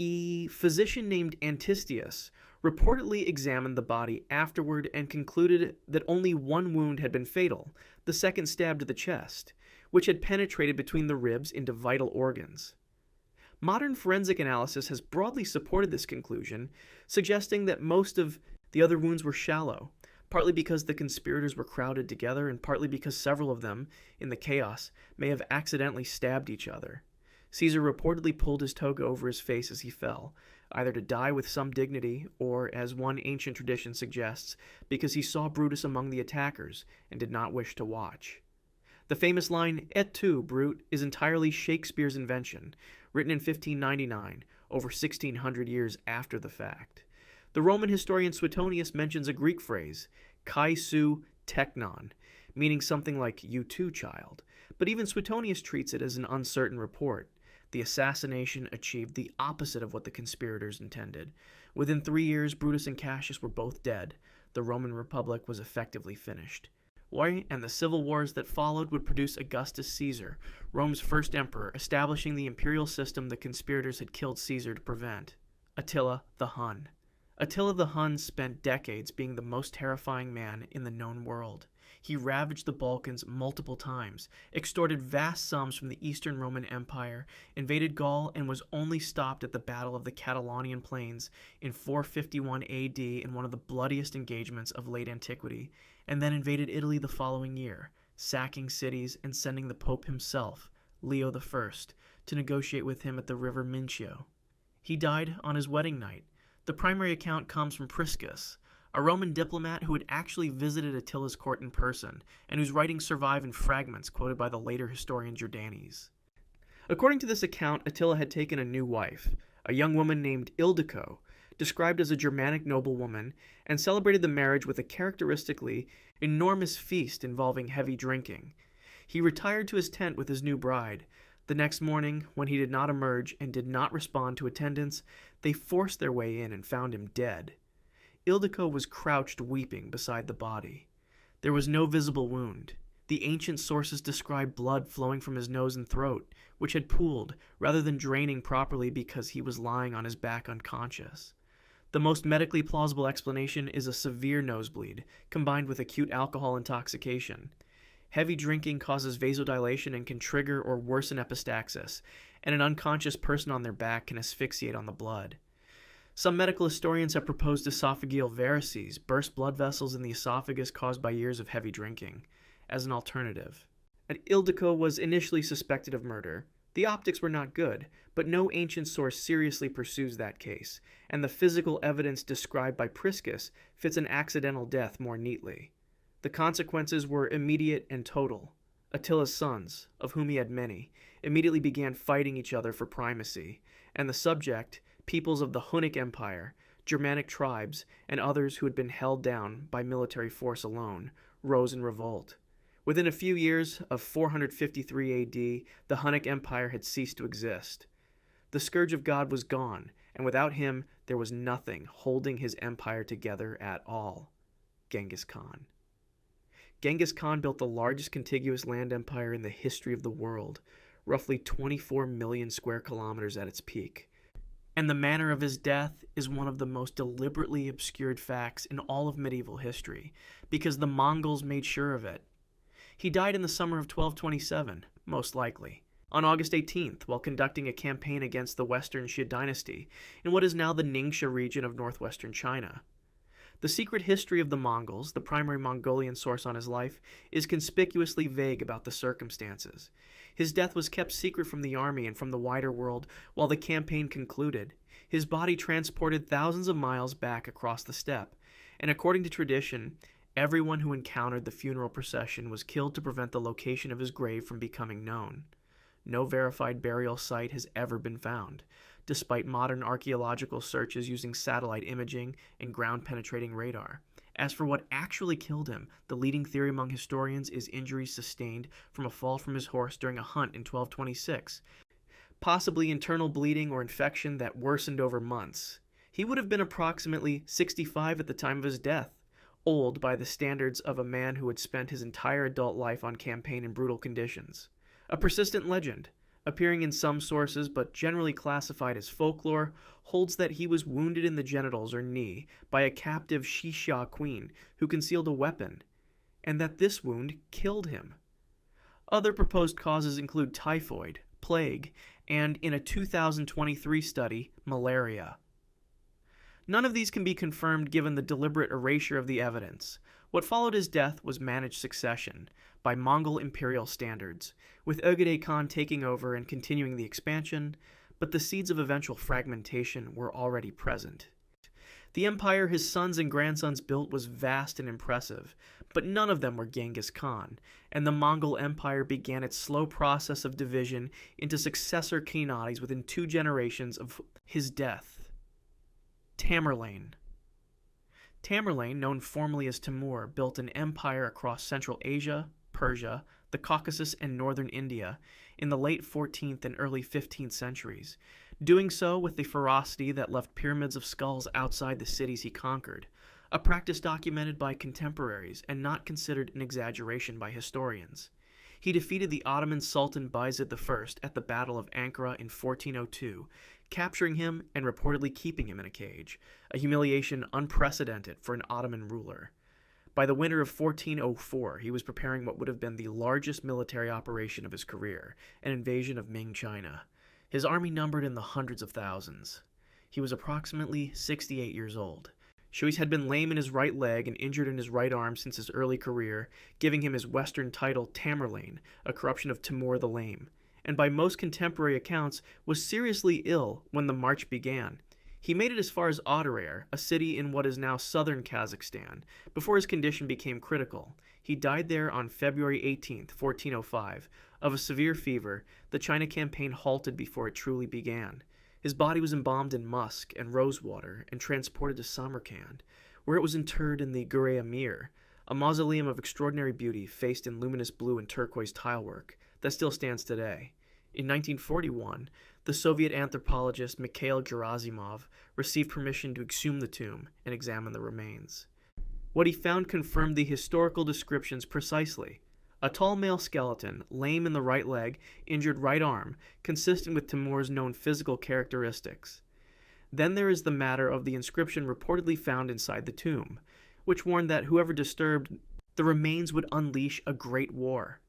Speaker 1: A physician named Antistius reportedly examined the body afterward and concluded that only one wound had been fatal, the second stab to the chest, which had penetrated between the ribs into vital organs. Modern forensic analysis has broadly supported this conclusion, suggesting that most of the other wounds were shallow, partly because the conspirators were crowded together and partly because several of them, in the chaos, may have accidentally stabbed each other. Caesar reportedly pulled his toga over his face as he fell, either to die with some dignity or, as one ancient tradition suggests, because he saw Brutus among the attackers and did not wish to watch. The famous line, "Et tu, Brute," is entirely Shakespeare's invention, written in 1599, over 1600 years after the fact. The Roman historian Suetonius mentions a Greek phrase, kai su teknon, meaning something like "you too, child," but even Suetonius treats it as an uncertain report. The assassination achieved the opposite of what the conspirators intended. Within 3 years, Brutus and Cassius were both dead. The Roman Republic was effectively finished. War and the civil wars that followed would produce Augustus Caesar, Rome's first emperor, establishing the imperial system the conspirators had killed Caesar to prevent. Attila the Hun. Attila the Hun spent decades being the most terrifying man in the known world. He ravaged the Balkans multiple times, extorted vast sums from the Eastern Roman Empire, invaded Gaul, and was only stopped at the Battle of the Catalonian Plains in 451 AD in one of the bloodiest engagements of late antiquity, and then invaded Italy the following year, sacking cities and sending the Pope himself, Leo I, to negotiate with him at the river Mincio. He died on his wedding night. The primary account comes from Priscus, a Roman diplomat who had actually visited Attila's court in person, and whose writings survive in fragments quoted by the later historian Jordanes. According to this account, Attila had taken a new wife, a young woman named Ildico, described as a Germanic noblewoman, and celebrated the marriage with a characteristically enormous feast involving heavy drinking. He retired to his tent with his new bride. The next morning, when he did not emerge and did not respond to attendants, they forced their way in and found him dead. Ildico was crouched weeping beside the body. There was no visible wound. The ancient sources describe blood flowing from his nose and throat, which had pooled, rather than draining properly because he was lying on his back unconscious. The most medically plausible explanation is a severe nosebleed, combined with acute alcohol intoxication. Heavy drinking causes vasodilation and can trigger or worsen epistaxis, and an unconscious person on their back can asphyxiate on the blood. Some medical historians have proposed esophageal varices, burst blood vessels in the esophagus caused by years of heavy drinking, as an alternative. And Ildico was initially suspected of murder. The optics were not good, but no ancient source seriously pursues that case, and the physical evidence described by Priscus fits an accidental death more neatly. The consequences were immediate and total. Attila's sons, of whom he had many, immediately began fighting each other for primacy, and the subject, peoples of the Hunnic Empire, Germanic tribes, and others who had been held down by military force alone, rose in revolt. Within a few years of 453 AD, the Hunnic Empire had ceased to exist. The scourge of God was gone, and without him there was nothing holding his empire together at all. Genghis Khan. Genghis Khan built the largest contiguous land empire in the history of the world, roughly 24 million square kilometers at its peak. And the manner of his death is one of the most deliberately obscured facts in all of medieval history, because the Mongols made sure of it. He died in the summer of 1227, most likely, on August 18th, while conducting a campaign against the Western Xia dynasty in what is now the Ningxia region of northwestern China. The secret history of the Mongols, the primary Mongolian source on his life, is conspicuously vague about the circumstances. His death was kept secret from the army and from the wider world while the campaign concluded. His body transported thousands of miles back across the steppe, and according to tradition, Everyone who encountered the funeral procession was killed to prevent the location of his grave from becoming known. No verified burial site has ever been found, despite modern archaeological searches using satellite imaging and ground-penetrating radar. As for what actually killed him, the leading theory among historians is injuries sustained from a fall from his horse during a hunt in 1226, possibly internal bleeding or infection that worsened over months. He would have been approximately 65 at the time of his death, old by the standards of a man who had spent his entire adult life on campaign in brutal conditions. A persistent legend, appearing in some sources but generally classified as folklore, holds that he was wounded in the genitals or knee by a captive Xia queen who concealed a weapon, and that this wound killed him. Other proposed causes include typhoid, plague, and, in a 2023 study, malaria. None of these can be confirmed given the deliberate erasure of the evidence. What followed his death was managed succession, by Mongol imperial standards, with Ögedei Khan taking over and continuing the expansion, but the seeds of eventual fragmentation were already present. The empire his sons and grandsons built was vast and impressive, but none of them were Genghis Khan, and the Mongol Empire began its slow process of division into successor khanates within 2 generations of his death. Tamerlane. Tamerlane, known formally as Timur, built an empire across Central Asia, Persia, the Caucasus, and northern India in the late 14th and early 15th centuries, doing so with the ferocity that left pyramids of skulls outside the cities he conquered, a practice documented by contemporaries and not considered an exaggeration by historians. He defeated the Ottoman Sultan Bayezid I at the Battle of Ankara in 1402, capturing him and reportedly keeping him in a cage, a humiliation unprecedented for an Ottoman ruler. By the winter of 1404, he was preparing what would have been the largest military operation of his career, an invasion of Ming China. His army numbered in the hundreds of thousands. He was approximately 68 years old. Shui's had been lame in his right leg and injured in his right arm since his early career, giving him his Western title Tamerlane, a corruption of Timur the Lame, and by most contemporary accounts was seriously ill when the march began. He made it as far as Otterair, a city in what is now southern Kazakhstan, before his condition became critical. He died there on February 18, 1405, of a severe fever. The China campaign halted before it truly began. His body was embalmed in musk and rosewater and transported to Samarkand, where it was interred in the Gurey Amir, a mausoleum of extraordinary beauty faced in luminous blue and turquoise tilework that still stands today. In 1941, the Soviet anthropologist Mikhail Gerasimov received permission to exhume the tomb and examine the remains. What he found confirmed the historical descriptions precisely. A tall male skeleton, lame in the right leg, injured right arm, consistent with Timur's known physical characteristics. Then there is the matter of the inscription reportedly found inside the tomb, which warned that whoever disturbed the remains would unleash a great war.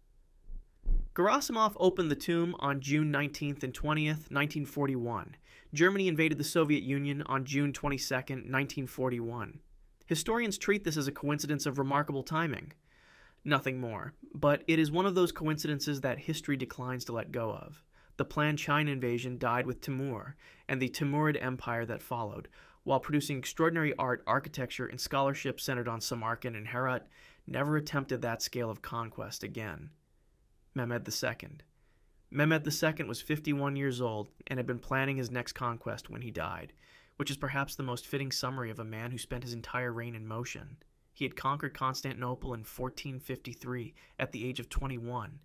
Speaker 1: Gerasimov opened the tomb on June 19th and 20th, 1941. Germany invaded the Soviet Union on June 22nd, 1941. Historians treat this as a coincidence of remarkable timing. Nothing more, but it is one of those coincidences that history declines to let go of. The planned China invasion died with Timur and the Timurid Empire that followed, while producing extraordinary art, architecture, and scholarship centered on Samarkand and Herat, never attempted that scale of conquest again. Mehmed II. Mehmed II was 51 years old and had been planning his next conquest when he died, which is perhaps the most fitting summary of a man who spent his entire reign in motion. He had conquered Constantinople in 1453 at the age of 21,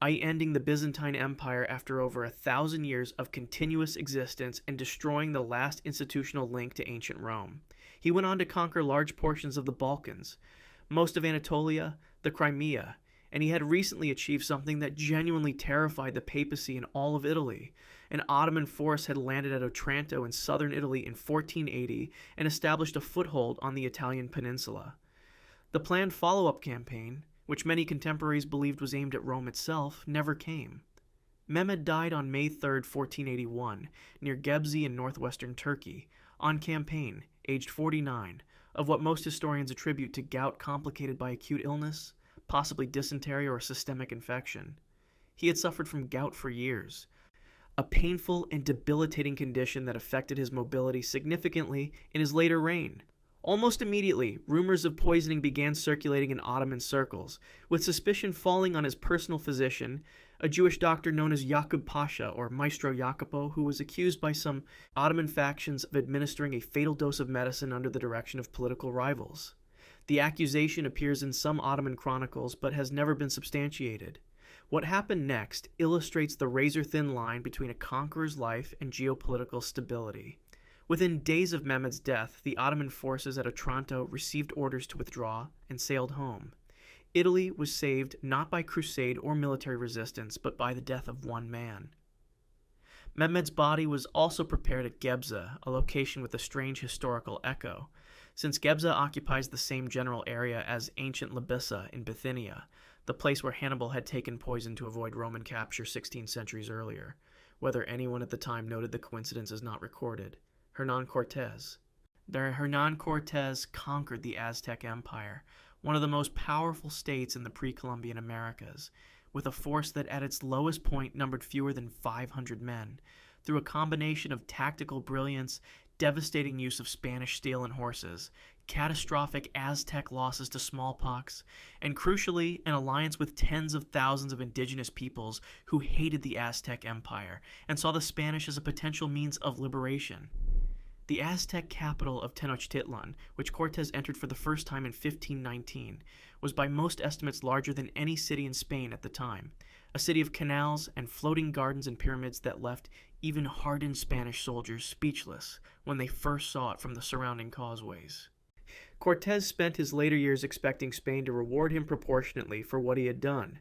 Speaker 1: ending the Byzantine Empire after over 1,000 years of continuous existence and destroying the last institutional link to ancient Rome. He went on to conquer large portions of the Balkans, most of Anatolia, the Crimea, and he had recently achieved something that genuinely terrified the papacy in all of Italy. An Ottoman force had landed at Otranto in southern Italy in 1480 and established a foothold on the Italian peninsula. The planned follow-up campaign, which many contemporaries believed was aimed at Rome itself, never came. Mehmed died on May 3, 1481, near Gebze in northwestern Turkey, on campaign, aged 49, of what most historians attribute to gout complicated by acute illness, possibly dysentery or a systemic infection. He had suffered from gout for years, a painful and debilitating condition that affected his mobility significantly in his later reign. Almost immediately, rumors of poisoning began circulating in Ottoman circles, with suspicion falling on his personal physician, a Jewish doctor known as Yaqub Pasha, or Maestro Jacopo, who was accused by some Ottoman factions of administering a fatal dose of medicine under the direction of political rivals. The accusation appears in some Ottoman chronicles but has never been substantiated. What happened next illustrates the razor-thin line between a conqueror's life and geopolitical stability. Within days of Mehmed's death, the Ottoman forces at Otranto received orders to withdraw and sailed home. Italy was saved not by crusade or military resistance, but by the death of one man. Mehmed's body was also prepared at Gebze, a location with a strange historical echo, since Gebze occupies the same general area as ancient Labissa in Bithynia, the place where Hannibal had taken poison to avoid Roman capture 16 centuries earlier. Whether anyone at the time noted the coincidence is not recorded. Hernán Cortés. Hernán Cortés conquered the Aztec Empire, one of the most powerful states in the pre-Columbian Americas, with a force that at its lowest point numbered fewer than 500 men, through a combination of tactical brilliance, devastating use of Spanish steel and horses, catastrophic Aztec losses to smallpox, and crucially, an alliance with tens of thousands of indigenous peoples who hated the Aztec Empire and saw the Spanish as a potential means of liberation. The Aztec capital of Tenochtitlan, which Cortés entered for the first time in 1519, was by most estimates larger than any city in Spain at the time, a city of canals and floating gardens and pyramids that left even hardened Spanish soldiers speechless when they first saw it from the surrounding causeways. Cortés spent his later years expecting Spain to reward him proportionately for what he had done.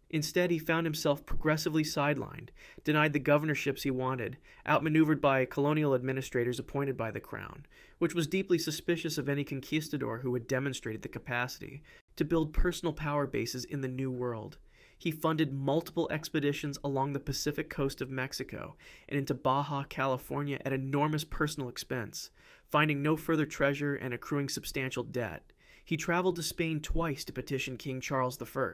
Speaker 1: Instead, he found himself progressively sidelined, denied the governorships he wanted, outmaneuvered by colonial administrators appointed by the crown, which was deeply suspicious of any conquistador who had demonstrated the capacity to build personal power bases in the New World. He funded multiple expeditions along the Pacific coast of Mexico and into Baja California at enormous personal expense, finding no further treasure and accruing substantial debt. He traveled to Spain twice to petition King Charles I,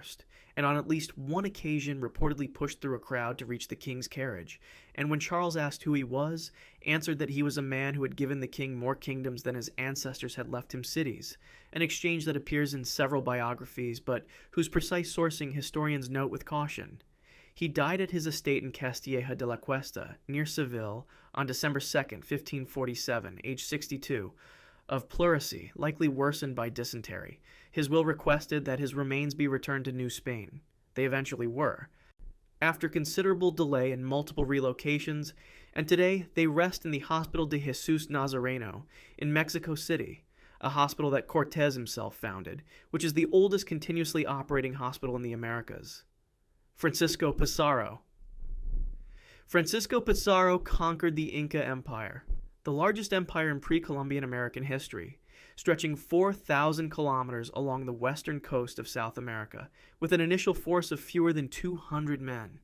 Speaker 1: and on at least one occasion reportedly pushed through a crowd to reach the king's carriage, and when Charles asked who he was, answered that he was a man who had given the king more kingdoms than his ancestors had left him cities, an exchange that appears in several biographies, but whose precise sourcing historians note with caution. He died at his estate in Castilleja de la Cuesta, near Seville, on December 2, 1547, aged 62, of pleurisy, likely worsened by dysentery. His will requested that his remains be returned to New Spain. They eventually were, after considerable delay and multiple relocations, and today they rest in the Hospital de Jesus Nazareno in Mexico City, a hospital that Cortés himself founded, which is the oldest continuously operating hospital in the Americas. Francisco Pizarro. Francisco Pizarro conquered the Inca Empire, the largest empire in pre-Columbian American history, stretching 4,000 kilometers along the western coast of South America, with an initial force of fewer than 200 men,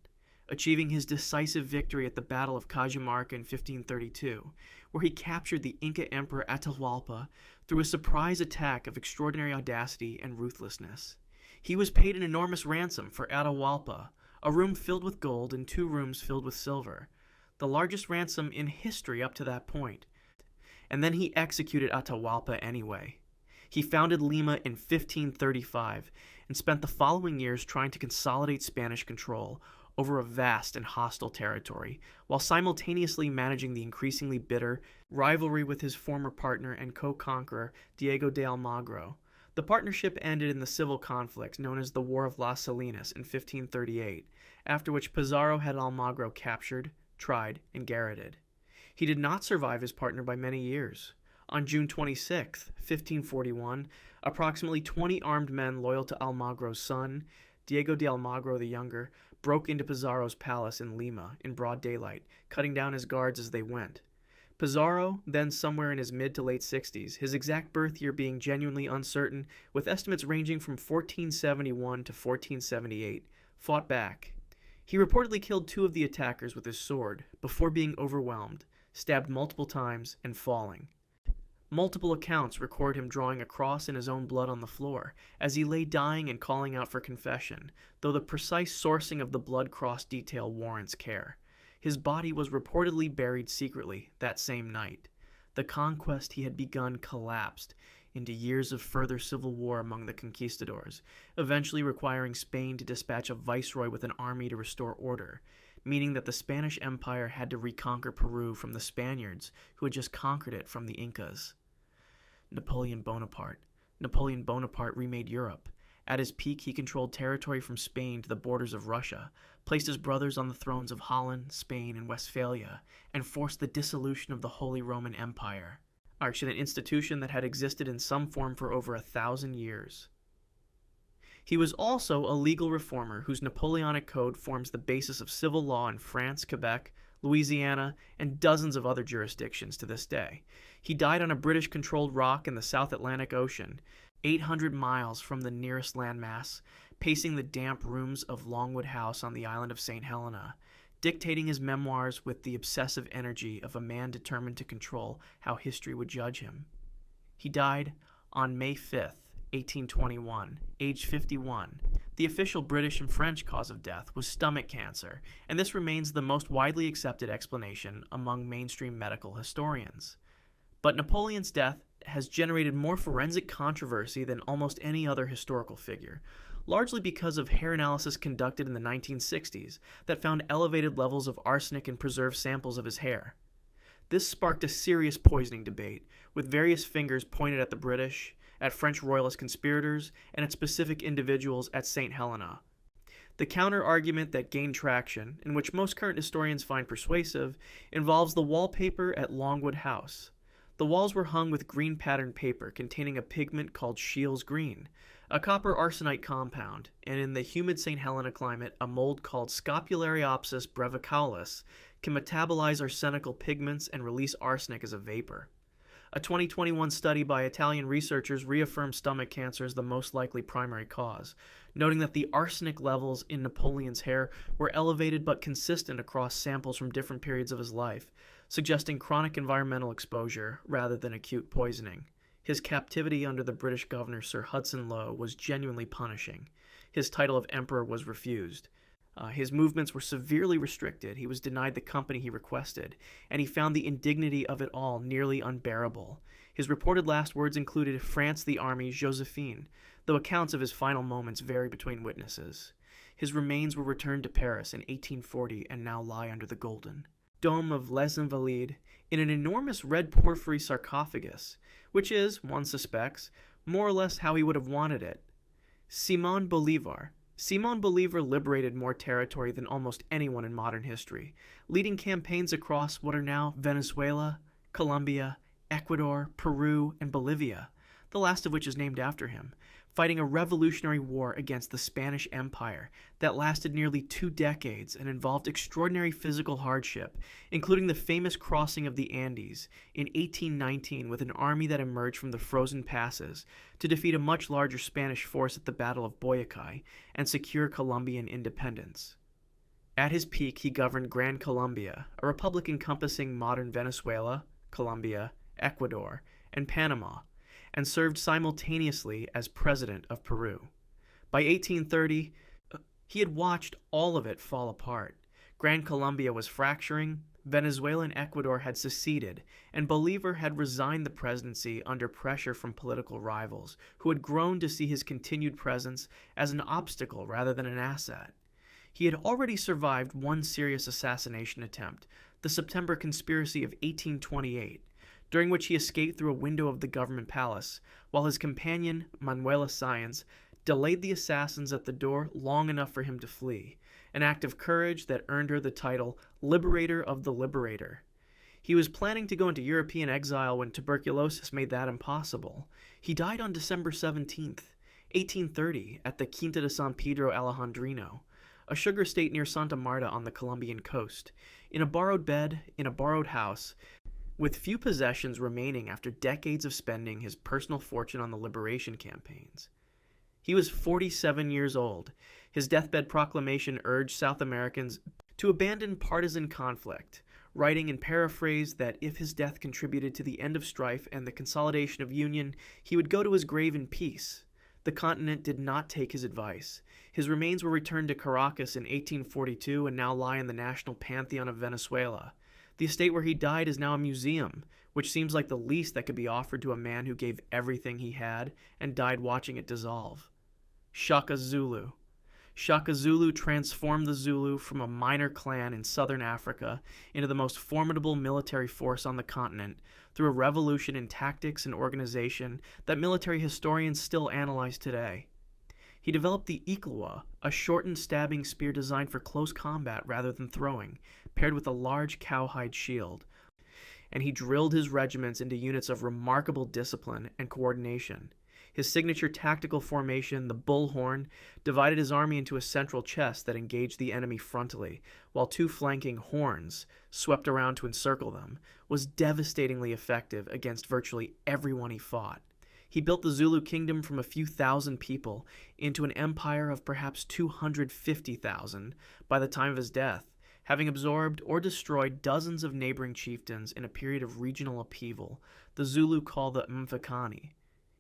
Speaker 1: achieving his decisive victory at the Battle of Cajamarca in 1532, where he captured the Inca Emperor Atahualpa through a surprise attack of extraordinary audacity and ruthlessness. He was paid an enormous ransom for Atahualpa, a room filled with gold and 2 rooms filled with silver, the largest ransom in history up to that point. And then he executed Atahualpa anyway. He founded Lima in 1535 and spent the following years trying to consolidate Spanish control over a vast and hostile territory, while simultaneously managing the increasingly bitter rivalry with his former partner and co-conqueror Diego de Almagro. The partnership ended in the civil conflict known as the War of Las Salinas in 1538, after which Pizarro had Almagro captured, tried, and garroted. He did not survive his partner by many years. On June 26, 1541, approximately 20 armed men loyal to Almagro's son, Diego de Almagro the Younger, broke into Pizarro's palace in Lima in broad daylight, cutting down his guards as they went. Pizarro, then somewhere in his mid to late 60s, his exact birth year being genuinely uncertain, with estimates ranging from 1471 to 1478, fought back. He reportedly killed 2 of the attackers with his sword before being overwhelmed, stabbed multiple times, and falling. Multiple accounts record him drawing a cross in his own blood on the floor as he lay dying and calling out for confession, though the precise sourcing of the blood cross detail warrants care. His body was reportedly buried secretly that same night. The conquest he had begun collapsed into years of further civil war among the conquistadors, eventually requiring Spain to dispatch a viceroy with an army to restore order, meaning that the Spanish Empire had to reconquer Peru from the Spaniards who had just conquered it from the Incas. Napoleon Bonaparte. Napoleon Bonaparte remade Europe. At his peak, he controlled territory from Spain to the borders of Russia, placed his brothers on the thrones of Holland, Spain, and Westphalia, and forced the dissolution of the Holy Roman Empire, actually an institution that had existed in some form for over 1,000 years. He was also a legal reformer whose Napoleonic Code forms the basis of civil law in France, Quebec, Louisiana, and dozens of other jurisdictions to this day. He died on a British-controlled rock in the South Atlantic Ocean, 800 miles from the nearest landmass, pacing the damp rooms of Longwood House on the island of St. Helena, dictating his memoirs with the obsessive energy of a man determined to control how history would judge him. He died on May 5th, 1821, age 51. The official British and French cause of death was stomach cancer, and this remains the most widely accepted explanation among mainstream medical historians. But Napoleon's death has generated more forensic controversy than almost any other historical figure, largely because of hair analysis conducted in the 1960s that found elevated levels of arsenic in preserved samples of his hair. This sparked a serious poisoning debate, with various fingers pointed at the British, at French royalist conspirators, and at specific individuals at St. Helena. The counter-argument that gained traction, and which most current historians find persuasive, involves the wallpaper at Longwood House. The walls were hung with green-patterned paper containing a pigment called Scheele's green, a copper arsenite compound, and in the humid St. Helena climate, a mold called Scopulariopsis brevicalis can metabolize arsenical pigments and release arsenic as a vapor. A 2021 study by Italian researchers reaffirmed stomach cancer as the most likely primary cause, noting that the arsenic levels in Napoleon's hair were elevated but consistent across samples from different periods of his life, suggesting chronic environmental exposure rather than acute poisoning. His captivity under the British governor Sir Hudson Lowe was genuinely punishing. His title of emperor was refused. His movements were severely restricted, he was denied the company he requested, and he found the indignity of it all nearly unbearable. His reported last words included France the army, Josephine, though accounts of his final moments vary between witnesses. His remains were returned to Paris in 1840 and now lie under the Golden Dome of Les Invalides in an enormous red porphyry sarcophagus, which is, one suspects, more or less how he would have wanted it. Simón Bolívar. Simón Bolívar liberated more territory than almost anyone in modern history, leading campaigns across what are now Venezuela, Colombia, Ecuador, Peru, and Bolivia, the last of which is named after him, fighting a revolutionary war against the Spanish Empire that lasted nearly 2 decades and involved extraordinary physical hardship, including the famous crossing of the Andes in 1819 with an army that emerged from the frozen passes to defeat a much larger Spanish force at the Battle of Boyacay and secure Colombian independence. At his peak, he governed Gran Colombia, a republic encompassing modern Venezuela, Colombia, Ecuador, and Panama, and served simultaneously as president of Peru. By 1830, he had watched all of it fall apart. Gran Colombia was fracturing, Venezuela and Ecuador had seceded, and Bolívar had resigned the presidency under pressure from political rivals, who had grown to see his continued presence as an obstacle rather than an asset. He had already survived one serious assassination attempt, the September Conspiracy of 1828, during which he escaped through a window of the government palace, while his companion, Manuela Sáenz, delayed the assassins at the door long enough for him to flee, an act of courage that earned her the title Liberator of the Liberator. He was planning to go into European exile when tuberculosis made that impossible. He died on December 17th, 1830, at the Quinta de San Pedro Alejandrino, a sugar estate near Santa Marta on the Colombian coast, in a borrowed bed, in a borrowed house, with few possessions remaining after decades of spending his personal fortune on the liberation campaigns. He was 47 years old. His deathbed proclamation urged South Americans to abandon partisan conflict, writing in paraphrase that if his death contributed to the end of strife and the consolidation of union, he would go to his grave in peace. The continent did not take his advice. His remains were returned to Caracas in 1842 and now lie in the national pantheon of Venezuela. The estate where he died is now a museum, which seems like the least that could be offered to a man who gave everything he had and died watching it dissolve. Shaka Zulu. Shaka Zulu transformed the Zulu from a minor clan in southern Africa into the most formidable military force on the continent through a revolution in tactics and organization that military historians still analyze today. He developed the Iklewa, a shortened stabbing spear designed for close combat rather than throwing, paired with a large cowhide shield. And he drilled his regiments into units of remarkable discipline and coordination. His signature tactical formation, the bullhorn, divided his army into a central chest that engaged the enemy frontally, while two flanking horns, swept around to encircle them, was devastatingly effective against virtually everyone he fought. He built the Zulu kingdom from a few thousand people into an empire of perhaps 250,000 by the time of his death, having absorbed or destroyed dozens of neighboring chieftains in a period of regional upheaval the Zulu call the Mfecane.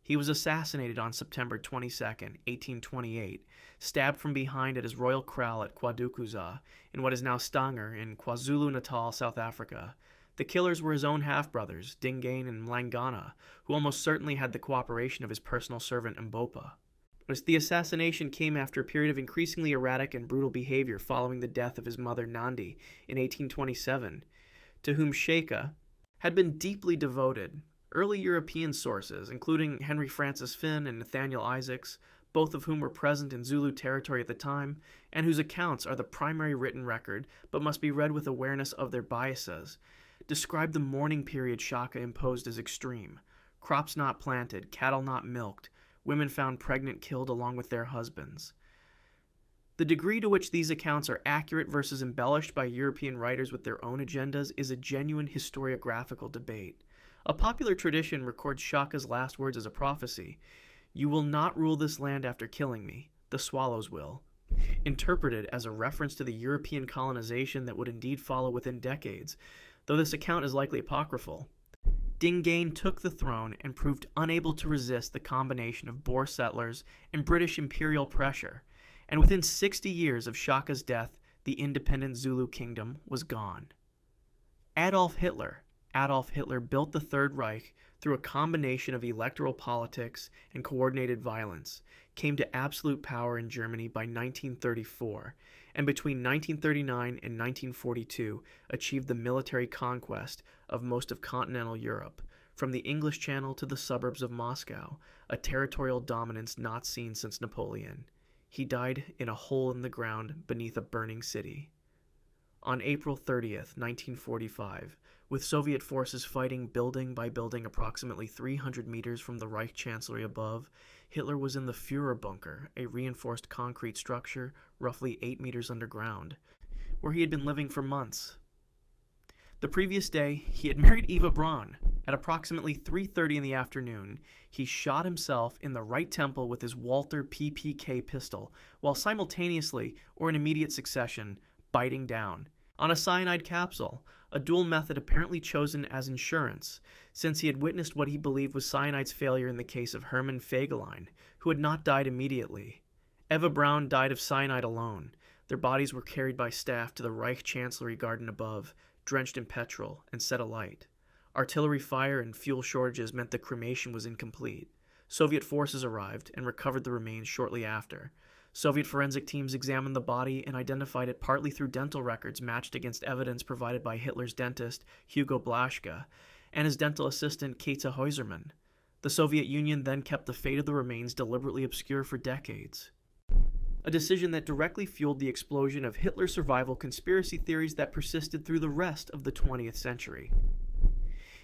Speaker 1: He was assassinated on September 22, 1828, stabbed from behind at his royal kraal at Kwadukuza, in what is now Stanger in KwaZulu-Natal, South Africa. The killers were his own half-brothers, Dingane and Mlangana, who almost certainly had the cooperation of his personal servant Mbopa. The assassination came after a period of increasingly erratic and brutal behavior following the death of his mother Nandi in 1827, to whom Shaka had been deeply devoted. Early European sources, including Henry Francis Finn and Nathaniel Isaacs, both of whom were present in Zulu territory at the time, and whose accounts are the primary written record but must be read with awareness of their biases, describe the mourning period Shaka imposed as extreme. Crops not planted, cattle not milked, women found pregnant killed along with their husbands. The degree to which these accounts are accurate versus embellished by European writers with their own agendas is a genuine historiographical debate. A popular tradition records Shaka's last words as a prophecy: "You will not rule this land after killing me, the swallows will," interpreted as a reference to the European colonization that would indeed follow within decades, though this account is likely apocryphal. Dingane took the throne and proved unable to resist the combination of Boer settlers and British imperial pressure, and within 60 years of Shaka's death, the independent Zulu kingdom was gone. Adolf Hitler built the Third Reich through a combination of electoral politics and coordinated violence, came to absolute power in Germany by 1934, and between 1939 and 1942 achieved the military conquest of most of continental Europe, from the English Channel to the suburbs of Moscow, a territorial dominance not seen since Napoleon. He died in a hole in the ground beneath a burning city. On April 30th, 1945, with Soviet forces fighting building by building approximately 300 meters from the Reich Chancellery above, Hitler was in the Führer bunker, a reinforced concrete structure roughly 8 meters underground, where he had been living for months. The previous day, he had married Eva Braun. At approximately 3:30 in the afternoon, he shot himself in the right temple with his Walther PPK pistol, while simultaneously, or in immediate succession, biting down on a cyanide capsule, a dual method apparently chosen as insurance, since he had witnessed what he believed was cyanide's failure in the case of Hermann Fegelein, who had not died immediately. Eva Braun died of cyanide alone. Their bodies were carried by staff to the Reich Chancellery garden above, drenched in petrol, and set alight. Artillery fire and fuel shortages meant the cremation was incomplete. Soviet forces arrived and recovered the remains shortly after. Soviet forensic teams examined the body and identified it partly through dental records matched against evidence provided by Hitler's dentist, Hugo Blaschke, and his dental assistant, Kata Heusermann. The Soviet Union then kept the fate of the remains deliberately obscure for decades. A decision that directly fueled the explosion of Hitler survival conspiracy theories that persisted through the rest of the 20th century.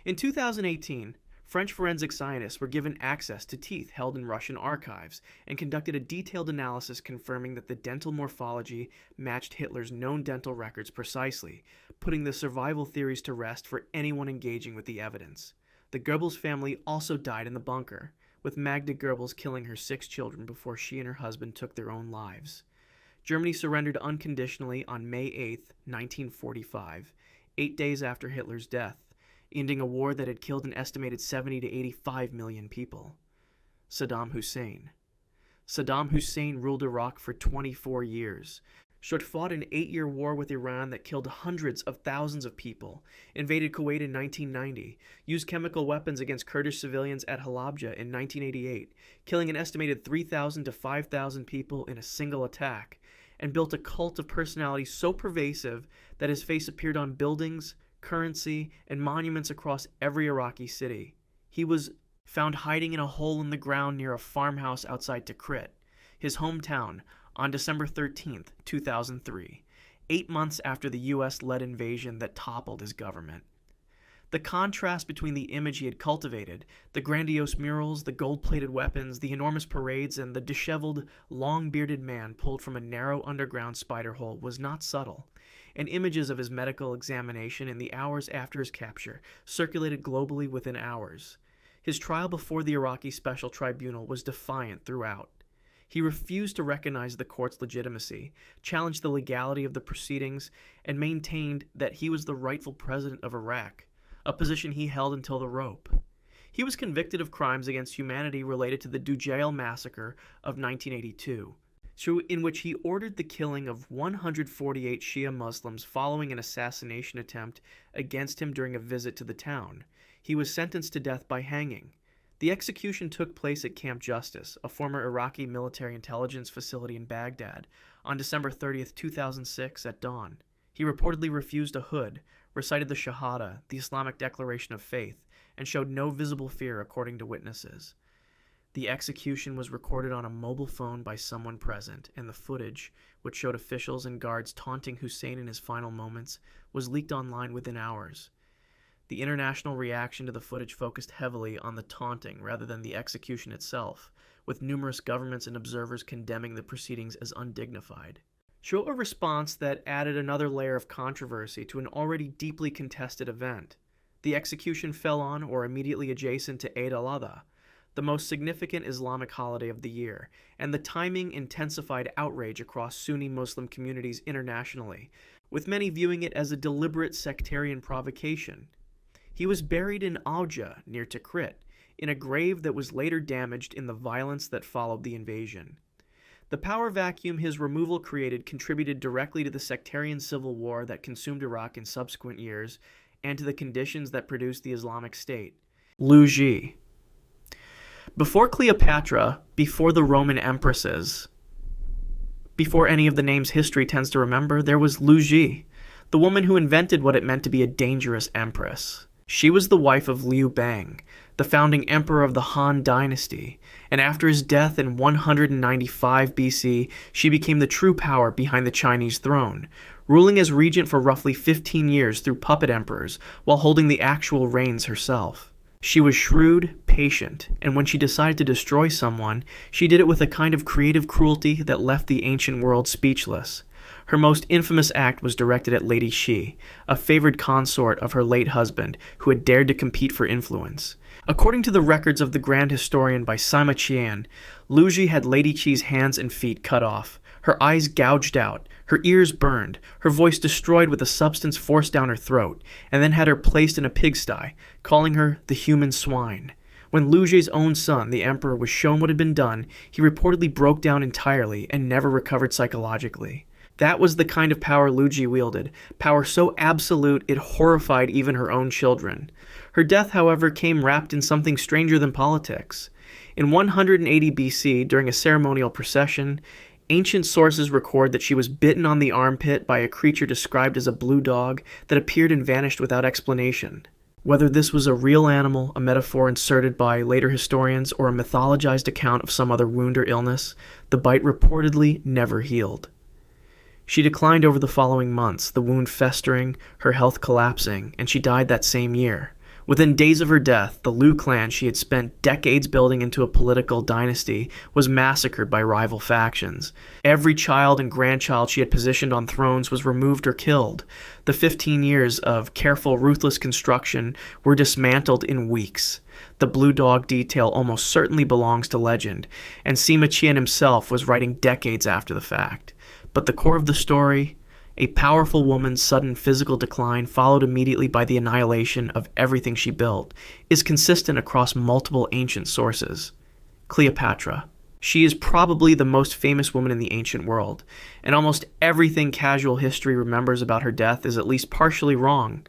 Speaker 1: In 2018, French forensic scientists were given access to teeth held in Russian archives and conducted a detailed analysis confirming that the dental morphology matched Hitler's known dental records precisely, putting the survival theories to rest for anyone engaging with the evidence. The Goebbels family also died in the bunker, with Magda Goebbels killing her 6 children before she and her husband took their own lives. Germany surrendered unconditionally on May 8, 1945, 8 days after Hitler's death, ending a war that had killed an estimated 70 to 85 million people. Saddam Hussein ruled Iraq for 24 years, She had fought an 8-year war with Iran that killed hundreds of thousands of people, invaded Kuwait in 1990, used chemical weapons against Kurdish civilians at Halabja in 1988, killing an estimated 3,000 to 5,000 people in a single attack, and built a cult of personality so pervasive that his face appeared on buildings, currency, and monuments across every Iraqi city. He was found hiding in a hole in the ground near a farmhouse outside Tikrit, his hometown, on December 13, 2003, 8 months after the U.S.-led invasion that toppled his government. The contrast between the image he had cultivated, the grandiose murals, the gold-plated weapons, the enormous parades, and the disheveled, long-bearded man pulled from a narrow underground spider hole was not subtle, and images of his medical examination in the hours after his capture circulated globally within hours. His trial before the Iraqi Special Tribunal was defiant throughout. He refused to recognize the court's legitimacy, challenged the legality of the proceedings, and maintained that he was the rightful president of Iraq, a position he held until the rope. He was convicted of crimes against humanity related to the Dujail massacre of 1982, in which he ordered the killing of 148 Shia Muslims following an assassination attempt against him during a visit to the town. He was sentenced to death by hanging. The execution took place at Camp Justice, a former Iraqi military intelligence facility in Baghdad, on December 30, 2006 at dawn. He reportedly refused a hood, recited the Shahada, the Islamic declaration of faith, and showed no visible fear according to witnesses. The execution was recorded on a mobile phone by someone present, and the footage, which showed officials and guards taunting Hussein in his final moments, was leaked online within hours. The international reaction to the footage focused heavily on the taunting rather than the execution itself, with numerous governments and observers condemning the proceedings as undignified. Show a response that added another layer of controversy to an already deeply contested event. The execution fell on or immediately adjacent to Eid al-Adha, the most significant Islamic holiday of the year, and the timing intensified outrage across Sunni Muslim communities internationally, with many viewing it as a deliberate sectarian provocation. He was buried in Auja, near Tikrit, in a grave that was later damaged in the violence that followed the invasion. The power vacuum his removal created contributed directly to the sectarian civil war that consumed Iraq in subsequent years, and to the conditions that produced the Islamic State. Liu Ji. Before Cleopatra, before the Roman empresses, before any of the names history tends to remember, there was Liu Ji, the woman who invented what it meant to be a dangerous empress. She was the wife of Liu Bang, the founding emperor of the Han dynasty, and after his death in 195 BC, she became the true power behind the Chinese throne, ruling as regent for roughly 15 years through puppet emperors, while holding the actual reins herself. She was shrewd, patient, and when she decided to destroy someone, she did it with a kind of creative cruelty that left the ancient world speechless. Her most infamous act was directed at Lady Shi, a favored consort of her late husband, who had dared to compete for influence. According to the records of the Grand Historian by Sima Qian, Liu Ji had Lady Qi's hands and feet cut off, her eyes gouged out, her ears burned, her voice destroyed with a substance forced down her throat, and then had her placed in a pigsty, calling her the human swine. When Liu Ji's own son, the emperor, was shown what had been done, he reportedly broke down entirely and never recovered psychologically. That was the kind of power Liu Ji wielded, power so absolute it horrified even her own children. Her death, however, came wrapped in something stranger than politics. In 180 BC, during a ceremonial procession, ancient sources record that she was bitten on the armpit by a creature described as a blue dog that appeared and vanished without explanation. Whether this was a real animal, a metaphor inserted by later historians, or a mythologized account of some other wound or illness, the bite reportedly never healed. She declined over the following months, the wound festering, her health collapsing, and she died that same year. Within days of her death, the Liu clan she had spent decades building into a political dynasty was massacred by rival factions. Every child and grandchild she had positioned on thrones was removed or killed. The 15 years of careful, ruthless construction were dismantled in weeks. The blue dog detail almost certainly belongs to legend, and Sima Qian himself was writing decades after the fact. But the core of the story, a powerful woman's sudden physical decline followed immediately by the annihilation of everything she built, is consistent across multiple ancient sources. Cleopatra. She is probably the most famous woman in the ancient world, and almost everything casual history remembers about her death is at least partially wrong.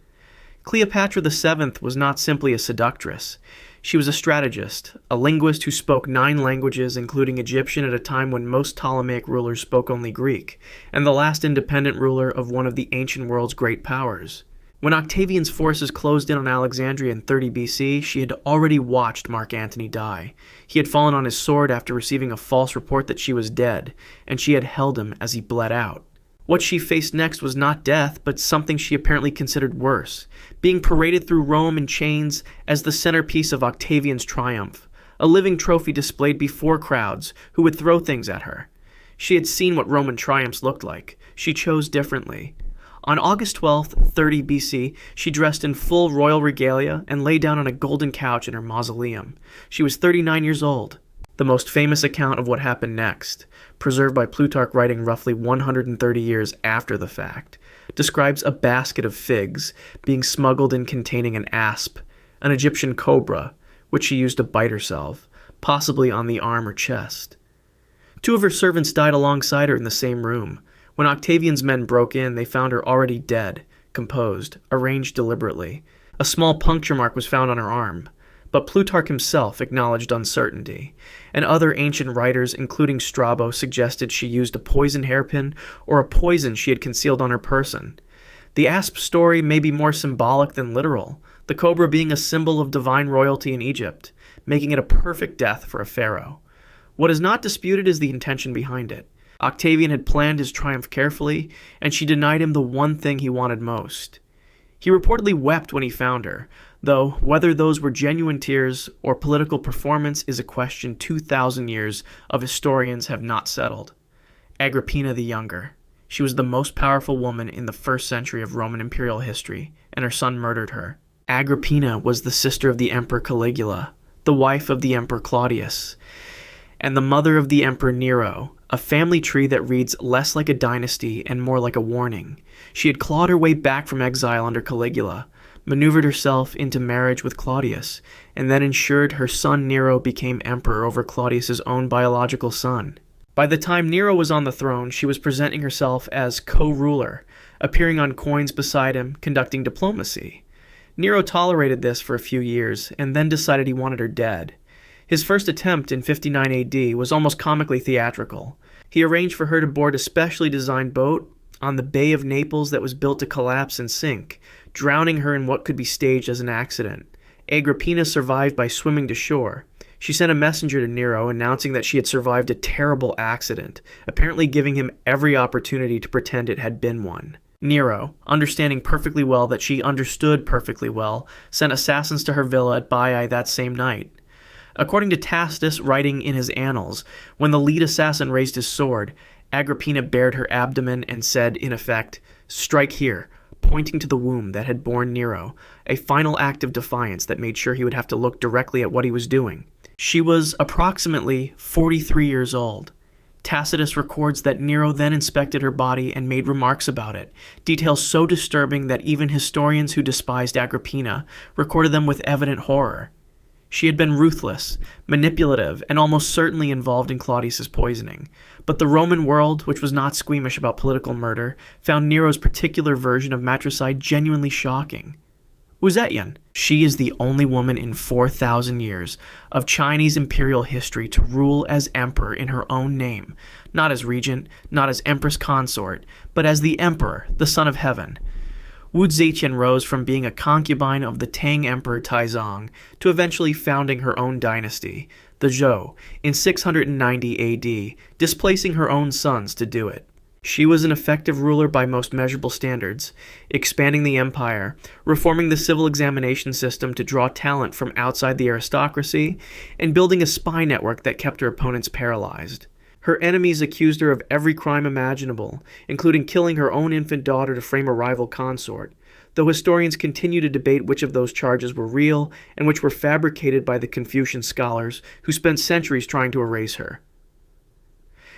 Speaker 1: Cleopatra VII was not simply a seductress. She was a strategist, a linguist who spoke 9 languages, including Egyptian at a time when most Ptolemaic rulers spoke only Greek, and the last independent ruler of one of the ancient world's great powers. When Octavian's forces closed in on Alexandria in 30 BC, she had already watched Mark Antony die. He had fallen on his sword after receiving a false report that she was dead, and she had held him as he bled out. What she faced next was not death, but something she apparently considered worse, being paraded through Rome in chains as the centerpiece of Octavian's triumph, a living trophy displayed before crowds who would throw things at her. She had seen what Roman triumphs looked like. She chose differently. On August 12th, 30 BC, she dressed in full royal regalia and lay down on a golden couch in her mausoleum. She was 39 years old. The most famous account of what happened next, preserved by Plutarch writing roughly 130 years after the fact, describes a basket of figs being smuggled in containing an asp, an Egyptian cobra, which she used to bite herself, possibly on the arm or chest. 2 of her servants died alongside her in the same room. When Octavian's men broke in, they found her already dead, composed, arranged deliberately. A small puncture mark was found on her arm. But Plutarch himself acknowledged uncertainty, and other ancient writers, including Strabo, suggested she used a poisoned hairpin or a poison she had concealed on her person. The asp story may be more symbolic than literal, the cobra being a symbol of divine royalty in Egypt, making it a perfect death for a pharaoh. What is not disputed is the intention behind it. Octavian had planned his triumph carefully, and she denied him the one thing he wanted most. He reportedly wept when he found her, though whether those were genuine tears or political performance is a question 2,000 years of historians have not settled. Agrippina the Younger. She was the most powerful woman in the 1st century of Roman imperial history, and her son murdered her. Agrippina was the sister of the Emperor Caligula, the wife of the Emperor Claudius, and the mother of the Emperor Nero, a family tree that reads less like a dynasty and more like a warning. She had clawed her way back from exile under Caligula, maneuvered herself into marriage with Claudius, and then ensured her son Nero became emperor over Claudius's own biological son. By the time Nero was on the throne, she was presenting herself as co-ruler, appearing on coins beside him, conducting diplomacy. Nero tolerated this for a few years, and then decided he wanted her dead. His first attempt in 59 AD was almost comically theatrical. He arranged for her to board a specially designed boat on the Bay of Naples that was built to collapse and sink, drowning her in what could be staged as an accident. Agrippina survived by swimming to shore. She sent a messenger to Nero announcing that she had survived a terrible accident, apparently giving him every opportunity to pretend it had been one. Nero, understanding perfectly well that she understood perfectly well, sent assassins to her villa at Baiae that same night. According to Tacitus writing in his annals, when the lead assassin raised his sword, Agrippina bared her abdomen and said, in effect, "Strike here," pointing to the womb that had borne Nero, a final act of defiance that made sure he would have to look directly at what he was doing. She was approximately 43 years old. Tacitus records that Nero then inspected her body and made remarks about it, details so disturbing that even historians who despised Agrippina recorded them with evident horror. She had been ruthless, manipulative, and almost certainly involved in Claudius's poisoning. But the Roman world, which was not squeamish about political murder, found Nero's particular version of matricide genuinely shocking. Uzetian. She is the only woman in 4,000 years of Chinese imperial history to rule as emperor in her own name, not as regent, not as empress consort, but as the emperor, the son of heaven. Wu Zetian rose from being a concubine of the Tang Emperor Taizong to eventually founding her own dynasty, the Zhou, in 690 AD, displacing her own sons to do it. She was an effective ruler by most measurable standards, expanding the empire, reforming the civil examination system to draw talent from outside the aristocracy, and building a spy network that kept her opponents paralyzed. Her enemies accused her of every crime imaginable, including killing her own infant daughter to frame a rival consort, though historians continue to debate which of those charges were real and which were fabricated by the Confucian scholars who spent centuries trying to erase her.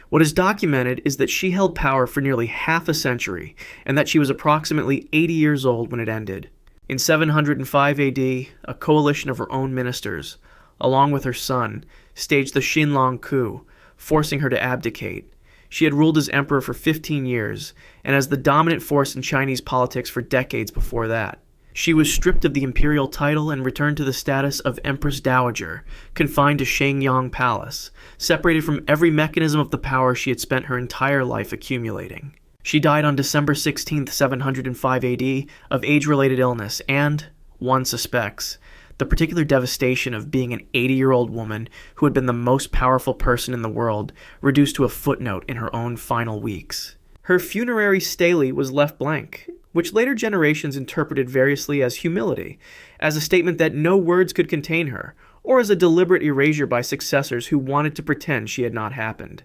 Speaker 1: What is documented is that she held power for nearly half a century, and that she was approximately 80 years old when it ended. In 705 AD, a coalition of her own ministers, along with her son, staged the Xinlong coup, forcing her to abdicate. She had ruled as emperor for 15 years, and as the dominant force in Chinese politics for decades before that. She was stripped of the imperial title and returned to the status of Empress Dowager, confined to Shenyang Palace, separated from every mechanism of the power she had spent her entire life accumulating. She died on December 16, 705 AD, of age-related illness and, one suspects, the particular devastation of being an 80-year-old woman who had been the most powerful person in the world, reduced to a footnote in her own final weeks. Her funerary stele was left blank, which later generations interpreted variously as humility, as a statement that no words could contain her, or as a deliberate erasure by successors who wanted to pretend she had not happened.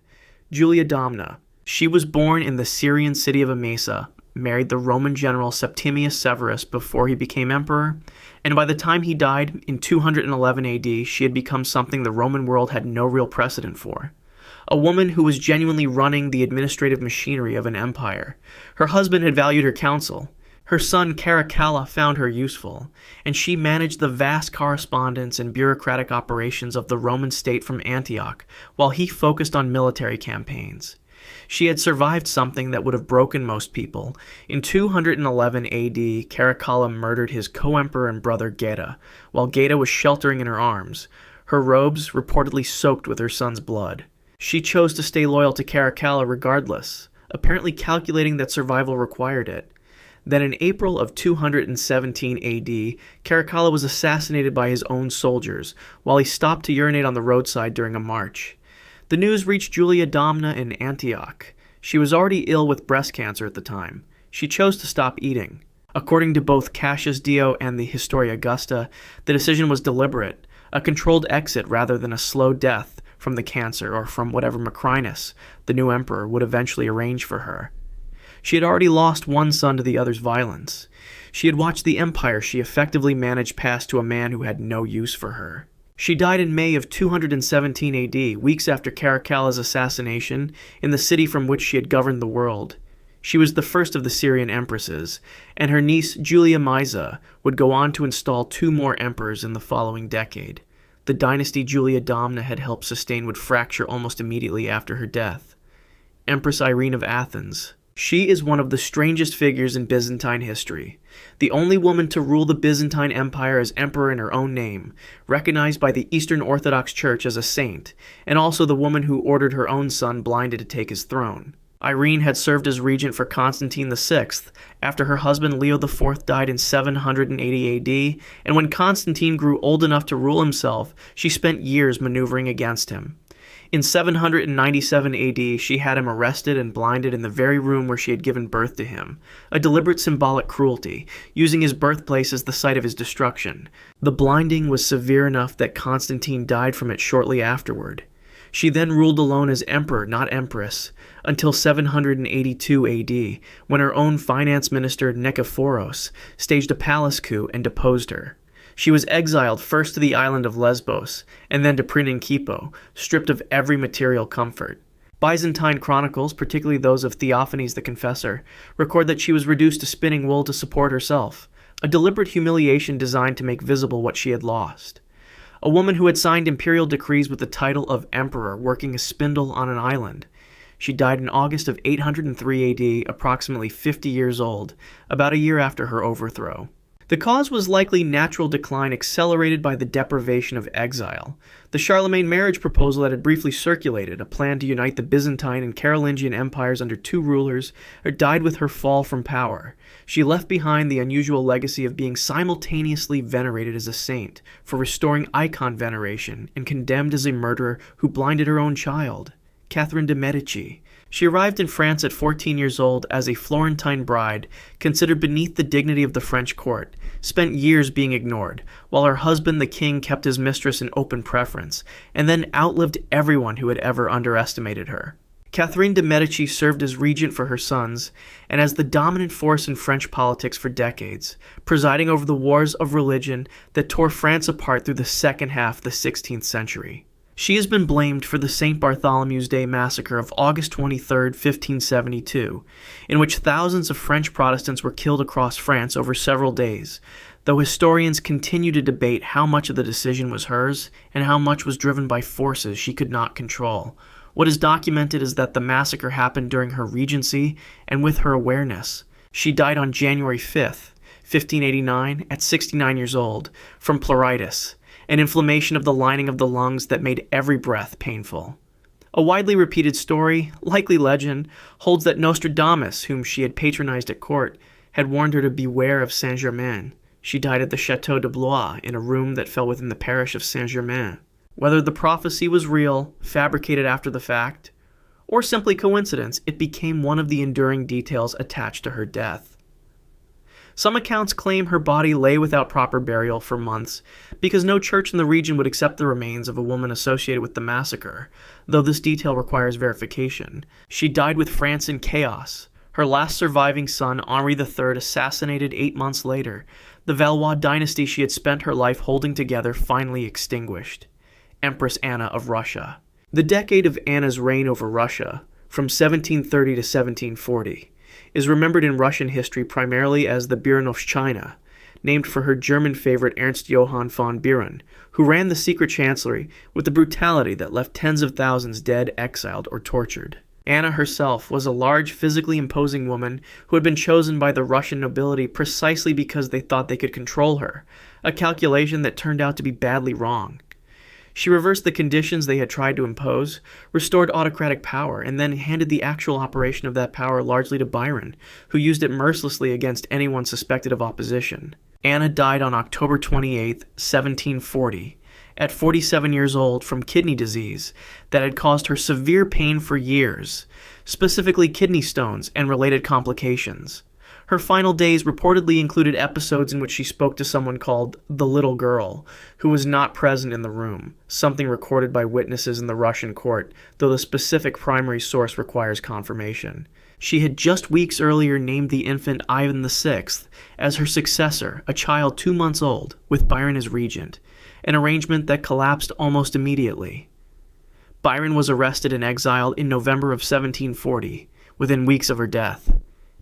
Speaker 1: Julia Domna. She was born in the Syrian city of Emesa, married the Roman general Septimius Severus before he became emperor, and by the time he died in 211 AD, she had become something the Roman world had no real precedent for. A woman who was genuinely running the administrative machinery of an empire. Her husband had valued her counsel. Her son Caracalla found her useful, and she managed the vast correspondence and bureaucratic operations of the Roman state from Antioch, while he focused on military campaigns. She had survived something that would have broken most people. In 211 AD, Caracalla murdered his co-emperor and brother Geta, while Geta was sheltering in her arms, her robes reportedly soaked with her son's blood. She chose to stay loyal to Caracalla regardless, apparently calculating that survival required it. Then in April of 217 AD, Caracalla was assassinated by his own soldiers, while he stopped to urinate on the roadside during a march. The news reached Julia Domna in Antioch. She was already ill with breast cancer at the time. She chose to stop eating. According to both Cassius Dio and the Historia Augusta, the decision was deliberate, a controlled exit rather than a slow death from the cancer or from whatever Macrinus, the new emperor, would eventually arrange for her. She had already lost one son to the other's violence. She had watched the empire she effectively managed pass to a man who had no use for her. She died in May of 217 AD, weeks after Caracalla's assassination, in the city from which she had governed the world. She was the first of the Syrian empresses, and her niece Julia Maisa would go on to install two more emperors in the following decade. The dynasty Julia Domna had helped sustain would fracture almost immediately after her death. Empress Irene of Athens. She is one of the strangest figures in Byzantine history, the only woman to rule the Byzantine Empire as emperor in her own name, recognized by the Eastern Orthodox Church as a saint, and also the woman who ordered her own son blinded to take his throne. Irene had served as regent for Constantine VI after her husband Leo IV died in 780 AD, and when Constantine grew old enough to rule himself, she spent years maneuvering against him. In 797 AD, she had him arrested and blinded in the very room where she had given birth to him, a deliberate symbolic cruelty, using his birthplace as the site of his destruction. The blinding was severe enough that Constantine died from it shortly afterward. She then ruled alone as emperor, not empress, until 782 AD, when her own finance minister Nikephoros staged a palace coup and deposed her. She was exiled first to the island of Lesbos, and then to Prinankipo, stripped of every material comfort. Byzantine chronicles, particularly those of Theophanes the Confessor, record that she was reduced to spinning wool to support herself, a deliberate humiliation designed to make visible what she had lost. A woman who had signed imperial decrees with the title of emperor working a spindle on an island. She died in August of 803 AD, approximately 50 years old, about a year after her overthrow. The cause was likely natural decline accelerated by the deprivation of exile. The Charlemagne marriage proposal that had briefly circulated, a plan to unite the Byzantine and Carolingian empires under two rulers, died with her fall from power. She left behind the unusual legacy of being simultaneously venerated as a saint for restoring icon veneration and condemned as a murderer who blinded her own child. Catherine de' Medici. She arrived in France at 14 years old as a Florentine bride, considered beneath the dignity of the French court, spent years being ignored, while her husband the king kept his mistress in open preference, and then outlived everyone who had ever underestimated her. Catherine de' Medici served as regent for her sons, and as the dominant force in French politics for decades, presiding over the wars of religion that tore France apart through the second half of the 16th century. She has been blamed for the St. Bartholomew's Day massacre of August 23, 1572, in which thousands of French Protestants were killed across France over several days, though historians continue to debate how much of the decision was hers and how much was driven by forces she could not control, What is documented is that the massacre happened during her regency and with her awareness. She died on January 5th, 1589, at 69 years old, from pleuritis, an inflammation of the lining of the lungs that made every breath painful. A widely repeated story, likely legend, holds that Nostradamus, whom she had patronized at court, had warned her to beware of Saint-Germain. She died at the Château de Blois in a room that fell within the parish of Saint-Germain. Whether the prophecy was real, fabricated after the fact, or simply coincidence, it became one of the enduring details attached to her death. Some accounts claim her body lay without proper burial for months because no church in the region would accept the remains of a woman associated with the massacre, though this detail requires verification. She died with France in chaos. Her last surviving son, Henri III, assassinated 8 months later. The Valois dynasty she had spent her life holding together finally extinguished. Empress Anna of Russia. The decade of Anna's reign over Russia, from 1730 to 1740, is remembered in Russian history primarily as the Burenovshchina, named for her German favorite Ernst Johann von Buren, who ran the secret chancellery with a brutality that left tens of thousands dead, exiled, or tortured. Anna herself was a large, physically imposing woman who had been chosen by the Russian nobility precisely because they thought they could control her, a calculation that turned out to be badly wrong. She reversed the conditions they had tried to impose, restored autocratic power, and then handed the actual operation of that power largely to Byron, who used it mercilessly against anyone suspected of opposition. Anna died on October 28, 1740, at 47 years old from kidney disease that had caused her severe pain for years, specifically kidney stones and related complications. Her final days reportedly included episodes in which she spoke to someone called the little girl, who was not present in the room, something recorded by witnesses in the Russian court, though the specific primary source requires confirmation. She had just weeks earlier named the infant Ivan VI as her successor, a child 2 months old, with Byron as regent, an arrangement that collapsed almost immediately. Byron was arrested and exiled in November of 1740, within weeks of her death.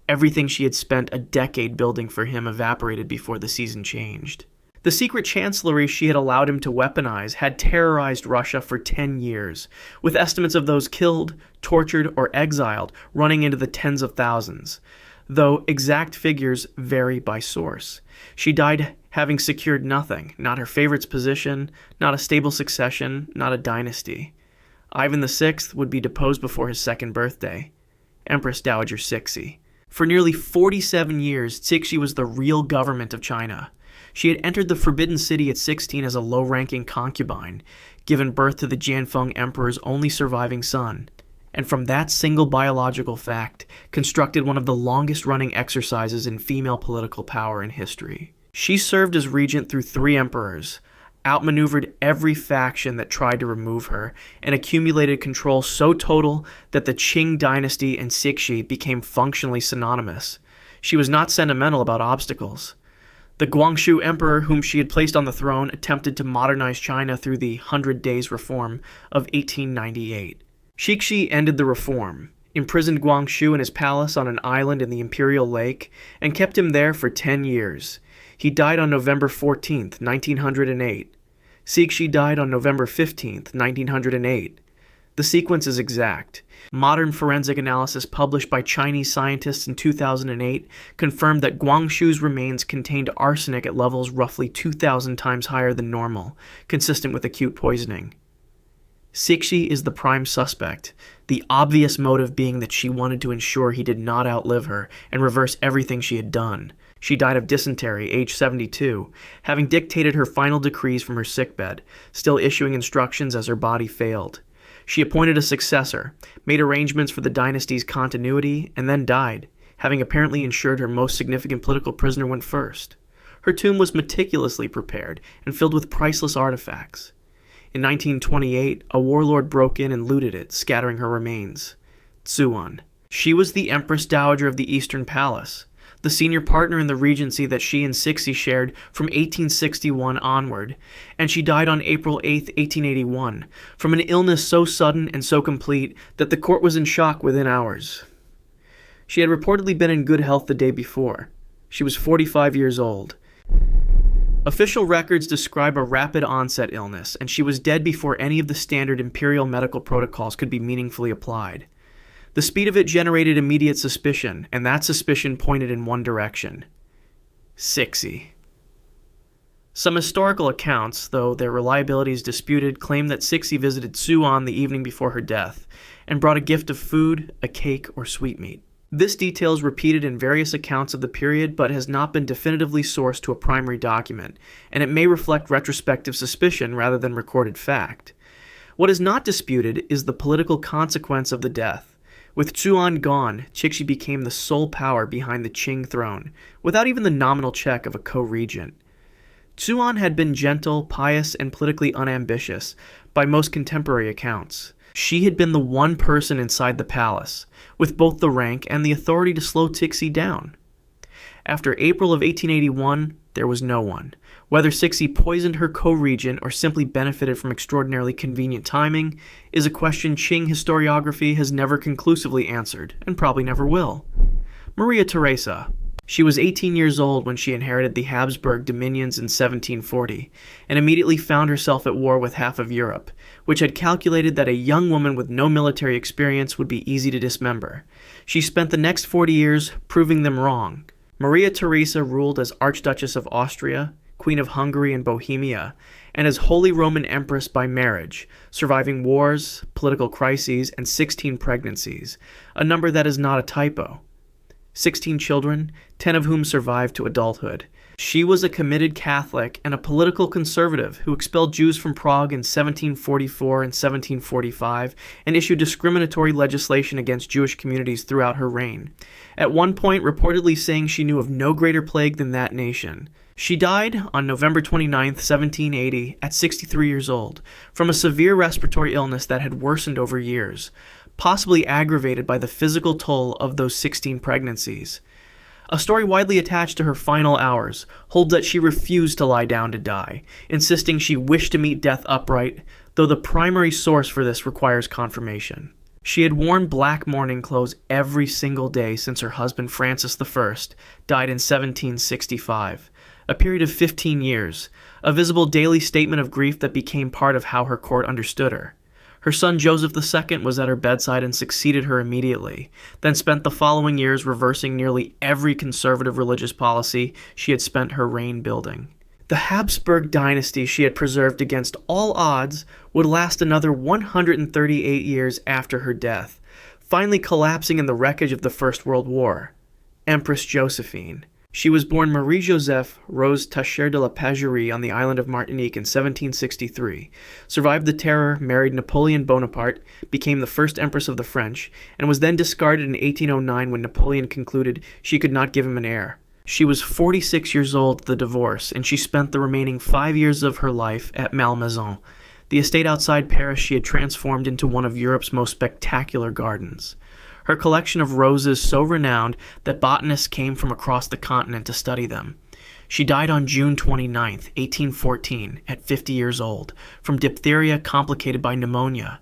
Speaker 1: Everything she had spent a decade building for him evaporated before the season changed. The secret chancellery she had allowed him to weaponize had terrorized Russia for 10 years, with estimates of those killed, tortured, or exiled running into the tens of thousands, though exact figures vary by source. She died having secured nothing, not her favorite's position, not a stable succession, not a dynasty. Ivan VI would be deposed before his second birthday. Empress Dowager Cixi. For nearly 47 years, Cixi was the real government of China. She had entered the Forbidden City at 16 as a low-ranking concubine, given birth to the Jianfeng Emperor's only surviving son, and from that single biological fact, constructed one of the longest-running exercises in female political power in history. She served as regent through 3 emperors, outmaneuvered every faction that tried to remove her, and accumulated control so total that the Qing dynasty and Cixi became functionally synonymous. She was not sentimental about obstacles. The Guangxu emperor whom she had placed on the throne attempted to modernize China through the 100 Days Reform of 1898. Cixi ended the reform, imprisoned Guangxu in his palace on an island in the Imperial Lake, and kept him there for 10 years. He died on November 14, 1908. Cixi died on November 15, 1908. The sequence is exact. Modern forensic analysis published by Chinese scientists in 2008 confirmed that Guangxu's remains contained arsenic at levels roughly 2,000 times higher than normal, consistent with acute poisoning. Cixi is the prime suspect, the obvious motive being that she wanted to ensure he did not outlive her and reverse everything she had done. She died of dysentery, age 72, having dictated her final decrees from her sickbed, still issuing instructions as her body failed. She appointed a successor, made arrangements for the dynasty's continuity, and then died, having apparently ensured her most significant political prisoner went first. Her tomb was meticulously prepared and filled with priceless artifacts. In 1928, a warlord broke in and looted it, scattering her remains. Tsuan. She was the Empress Dowager of the Eastern Palace, the senior partner in the regency that she and Cixi shared from 1861 onward, and she died on April 8, 1881, from an illness so sudden and so complete that the court was in shock within hours. She had reportedly been in good health the day before. She was 45 years old. Official records describe a rapid onset illness, and she was dead before any of the standard imperial medical protocols could be meaningfully applied. The speed of it generated immediate suspicion, and that suspicion pointed in one direction: Cixi. Some historical accounts, though their reliability is disputed, claim that Cixi visited Suan the evening before her death and brought a gift of food, a cake, or sweetmeat. This detail is repeated in various accounts of the period but has not been definitively sourced to a primary document, and it may reflect retrospective suspicion rather than recorded fact. What is not disputed is the political consequence of the death. With Suan gone, Cixi became the sole power behind the Qing throne, without even the nominal check of a co-regent. Suan had been gentle, pious, and politically unambitious by most contemporary accounts. She had been the one person inside the palace, with both the rank and the authority to slow Cixi down. After April of 1881, there was no one. Whether Cixi poisoned her co-regent or simply benefited from extraordinarily convenient timing is a question Qing historiography has never conclusively answered, and probably never will. Maria Theresa. She was 18 years old when she inherited the Habsburg dominions in 1740, and immediately found herself at war with half of Europe, which had calculated that a young woman with no military experience would be easy to dismember. She spent the next 40 years proving them wrong. Maria Theresa ruled as Archduchess of Austria, Queen of Hungary and Bohemia, and as Holy Roman Empress by marriage, surviving wars, political crises, and 16 pregnancies, a number that is not a typo. 16 children, 10 of whom survived to adulthood. She was a committed Catholic and a political conservative who expelled Jews from Prague in 1744 and 1745 and issued discriminatory legislation against Jewish communities throughout her reign, at one point reportedly saying she knew of no greater plague than that nation. She died on November 29, 1780, at 63 years old, from a severe respiratory illness that had worsened over years, possibly aggravated by the physical toll of those 16 pregnancies. A story widely attached to her final hours holds that she refused to lie down to die, insisting she wished to meet death upright, though the primary source for this requires confirmation. She had worn black mourning clothes every single day since her husband Francis I died in 1765, a period of 15 years, a visible daily statement of grief that became part of how her court understood her. Her son Joseph II was at her bedside and succeeded her immediately, then spent the following years reversing nearly every conservative religious policy she had spent her reign building. The Habsburg dynasty she had preserved against all odds would last another 138 years after her death, finally collapsing in the wreckage of the First World War. Empress Josephine. She was born Marie-Joseph Rose Tacher de la Pagerie on the island of Martinique in 1763, survived the Terror, married Napoleon Bonaparte, became the first Empress of the French, and was then discarded in 1809 when Napoleon concluded she could not give him an heir. She was 46 years old at the divorce, and she spent the remaining 5 years of her life at Malmaison, the estate outside Paris she had transformed into one of Europe's most spectacular gardens. Her collection of roses so renowned that botanists came from across the continent to study them. She died on June 29, 1814, at 50 years old, from diphtheria complicated by pneumonia.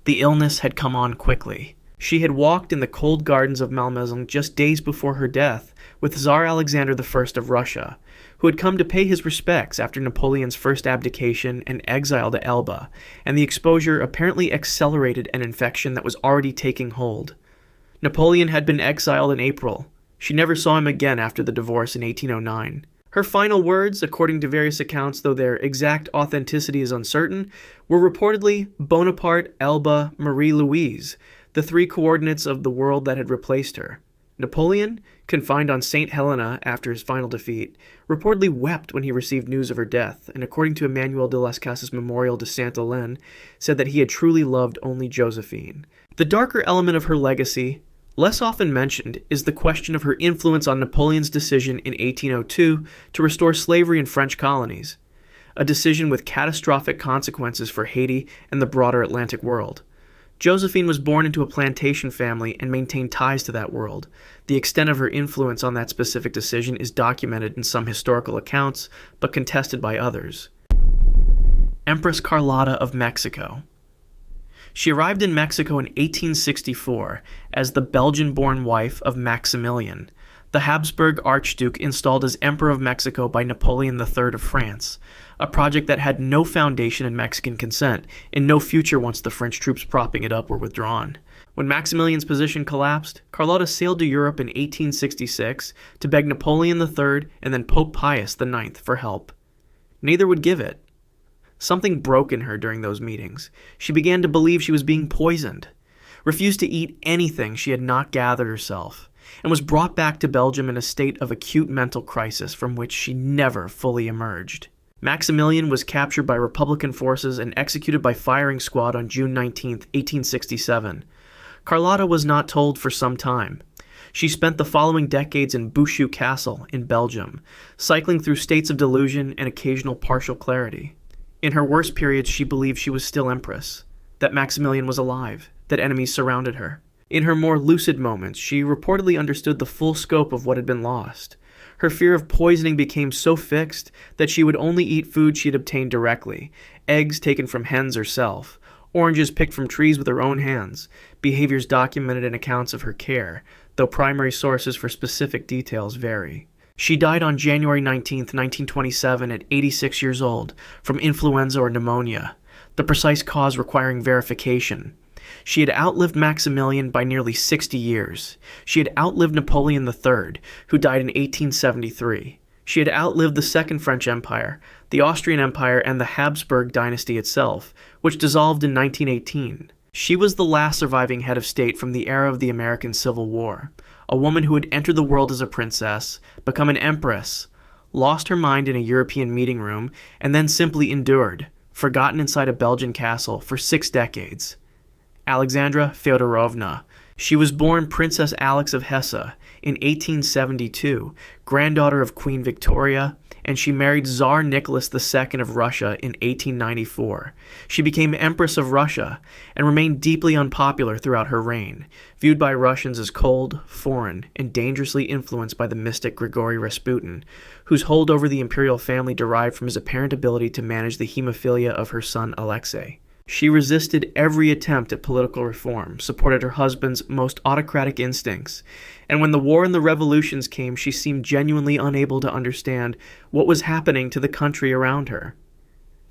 Speaker 1: The illness had come on quickly. She had walked in the cold gardens of Malmaison just days before her death with Tsar Alexander I of Russia, who had come to pay his respects after Napoleon's first abdication and exile to Elba, and the exposure apparently accelerated an infection that was already taking hold. Napoleon had been exiled in April. She never saw him again after the divorce in 1809. Her final words, according to various accounts, though their exact authenticity is uncertain, were reportedly Bonaparte, Elba, Marie-Louise, the three coordinates of the world that had replaced her. Napoleon, confined on St. Helena after his final defeat, reportedly wept when he received news of her death, and according to Emmanuel de Las Casas' Memorial de Sainte-Hélène, said that he had truly loved only Josephine. The darker element of her legacy, less often mentioned, is the question of her influence on Napoleon's decision in 1802 to restore slavery in French colonies, a decision with catastrophic consequences for Haiti and the broader Atlantic world. Josephine was born into a plantation family and maintained ties to that world. The extent of her influence on that specific decision is documented in some historical accounts, but contested by others. Empress Carlotta of Mexico. She arrived in Mexico in 1864 as the Belgian-born wife of Maximilian, the Habsburg Archduke installed as Emperor of Mexico by Napoleon III of France, a project that had no foundation in Mexican consent and no future once the French troops propping it up were withdrawn. When Maximilian's position collapsed, Carlotta sailed to Europe in 1866 to beg Napoleon III and then Pope Pius IX for help. Neither would give it. Something broke in her during those meetings. She began to believe she was being poisoned, refused to eat anything she had not gathered herself, and was brought back to Belgium in a state of acute mental crisis from which she never fully emerged. Maximilian was captured by Republican forces and executed by firing squad on June 19, 1867. Carlotta was not told for some time. She spent the following decades in Bouchoux Castle in Belgium, cycling through states of delusion and occasional partial clarity. In her worst periods, she believed she was still empress, that Maximilian was alive, that enemies surrounded her. In her more lucid moments, she reportedly understood the full scope of what had been lost. Her fear of poisoning became so fixed that she would only eat food she had obtained directly, eggs taken from hens herself, oranges picked from trees with her own hands, behaviors documented in accounts of her care, though primary sources for specific details vary. She died on January 19, 1927 at 86 years old from influenza or pneumonia, the precise cause requiring verification. She had outlived Maximilian by nearly 60 years. She had outlived Napoleon III, who died in 1873. She had outlived the Second French Empire, the Austrian Empire, and the Habsburg dynasty itself, which dissolved in 1918. She was the last surviving head of state from the era of the American Civil War, a woman who had entered the world as a princess, become an empress, lost her mind in a European meeting room, and then simply endured, forgotten inside a Belgian castle for 6 decades. Alexandra Feodorovna. She was born Princess Alex of Hesse in 1872, granddaughter of Queen Victoria, and she married Tsar Nicholas II of Russia in 1894. She became Empress of Russia and remained deeply unpopular throughout her reign, viewed by Russians as cold, foreign, and dangerously influenced by the mystic Grigory Rasputin, whose hold over the imperial family derived from his apparent ability to manage the hemophilia of her son Alexei. She resisted every attempt at political reform, supported her husband's most autocratic instincts, and when the war and the revolutions came, she seemed genuinely unable to understand what was happening to the country around her.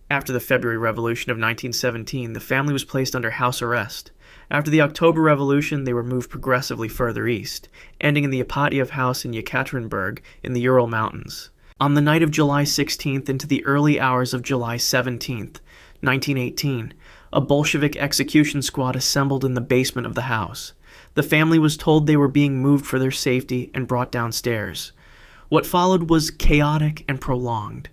Speaker 1: After the February Revolution of 1917, the family was placed under house arrest. After the October Revolution, they were moved progressively further east, ending in the Ipatiev house in Yekaterinburg in the Ural Mountains. On the night of July 16th into the early hours of July 17th, 1918, a Bolshevik execution squad assembled in the basement of the house. The family was told they were being moved for their safety and brought downstairs. What followed was chaotic and prolonged.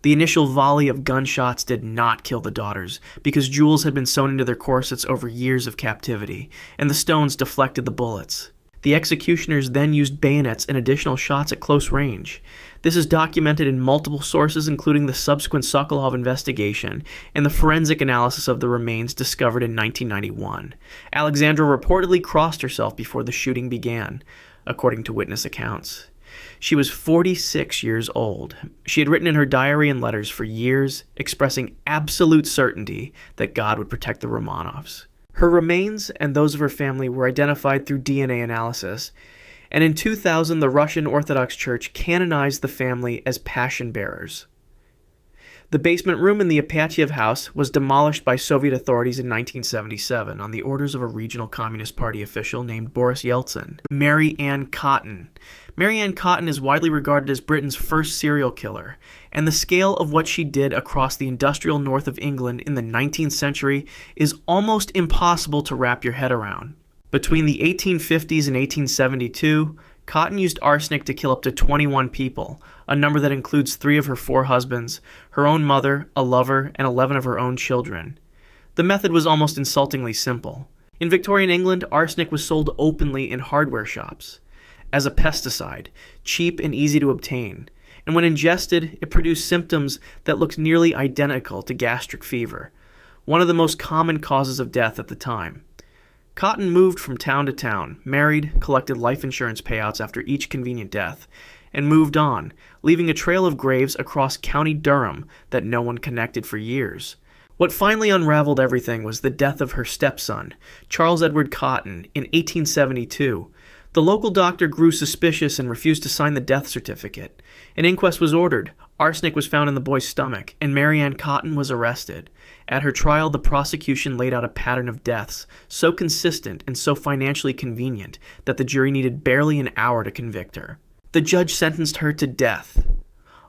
Speaker 1: The initial volley of gunshots did not kill the daughters, because jewels had been sewn into their corsets over years of captivity, and the stones deflected the bullets. The executioners then used bayonets and additional shots at close range. This is documented in multiple sources, including the subsequent Sokolov investigation and the forensic analysis of the remains discovered in 1991. Alexandra reportedly crossed herself before the shooting began, according to witness accounts. She was 46 years old. She had written in her diary and letters for years, expressing absolute certainty that God would protect the Romanovs. Her remains and those of her family were identified through DNA analysis, and in 2000 the Russian Orthodox Church canonized the family as passion bearers. The basement room in the Ipatiev house was demolished by Soviet authorities in 1977 on the orders of a regional Communist Party official named Boris Yeltsin. Mary Ann Cotton. Mary Ann Cotton is widely regarded as Britain's first serial killer, and the scale of what she did across the industrial north of England in the 19th century is almost impossible to wrap your head around. Between the 1850s and 1872, Cotton used arsenic to kill up to 21 people, a number that includes 3 of her 4 husbands, her own mother, a lover, and 11 of her own children. The method was almost insultingly simple. In Victorian England, arsenic was sold openly in hardware shops as a pesticide, cheap and easy to obtain, and when ingested, it produced symptoms that looked nearly identical to gastric fever, one of the most common causes of death at the time. Cotton moved from town to town, married, collected life insurance payouts after each convenient death, and moved on, leaving a trail of graves across County Durham that no one connected for years. What finally unraveled everything was the death of her stepson, Charles Edward Cotton, in 1872, The local doctor grew suspicious and refused to sign the death certificate. An inquest was ordered. Arsenic was found in the boy's stomach, and Mary Ann Cotton was arrested. At her trial, the prosecution laid out a pattern of deaths so consistent and so financially convenient that the jury needed barely an hour to convict her. The judge sentenced her to death.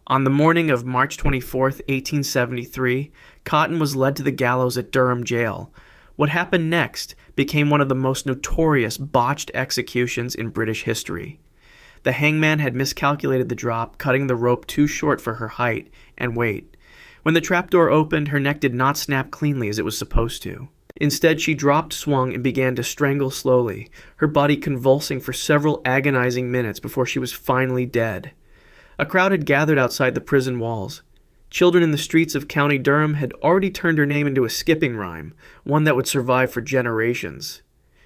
Speaker 1: On the morning of March 24, 1873, Cotton was led to the gallows at Durham Jail. What happened next became one of the most notorious botched executions in British history. The hangman had miscalculated the drop, cutting the rope too short for her height and weight. When the trapdoor opened, her neck did not snap cleanly as it was supposed to. Instead, she dropped, swung, and began to strangle slowly, her body convulsing for several agonizing minutes before she was finally dead. A crowd had gathered outside the prison walls. Children in the streets of County Durham had already turned her name into a skipping rhyme, one that would survive for generations.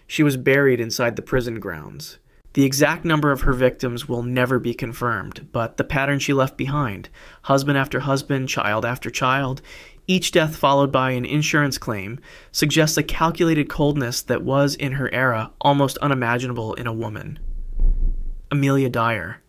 Speaker 1: She was buried inside the prison grounds. The exact number of her victims will never be confirmed, but the pattern she left behind, husband after husband, child after child, each death followed by an insurance claim, suggests a calculated coldness that was, in her era, almost unimaginable in a woman. Amelia Dyer.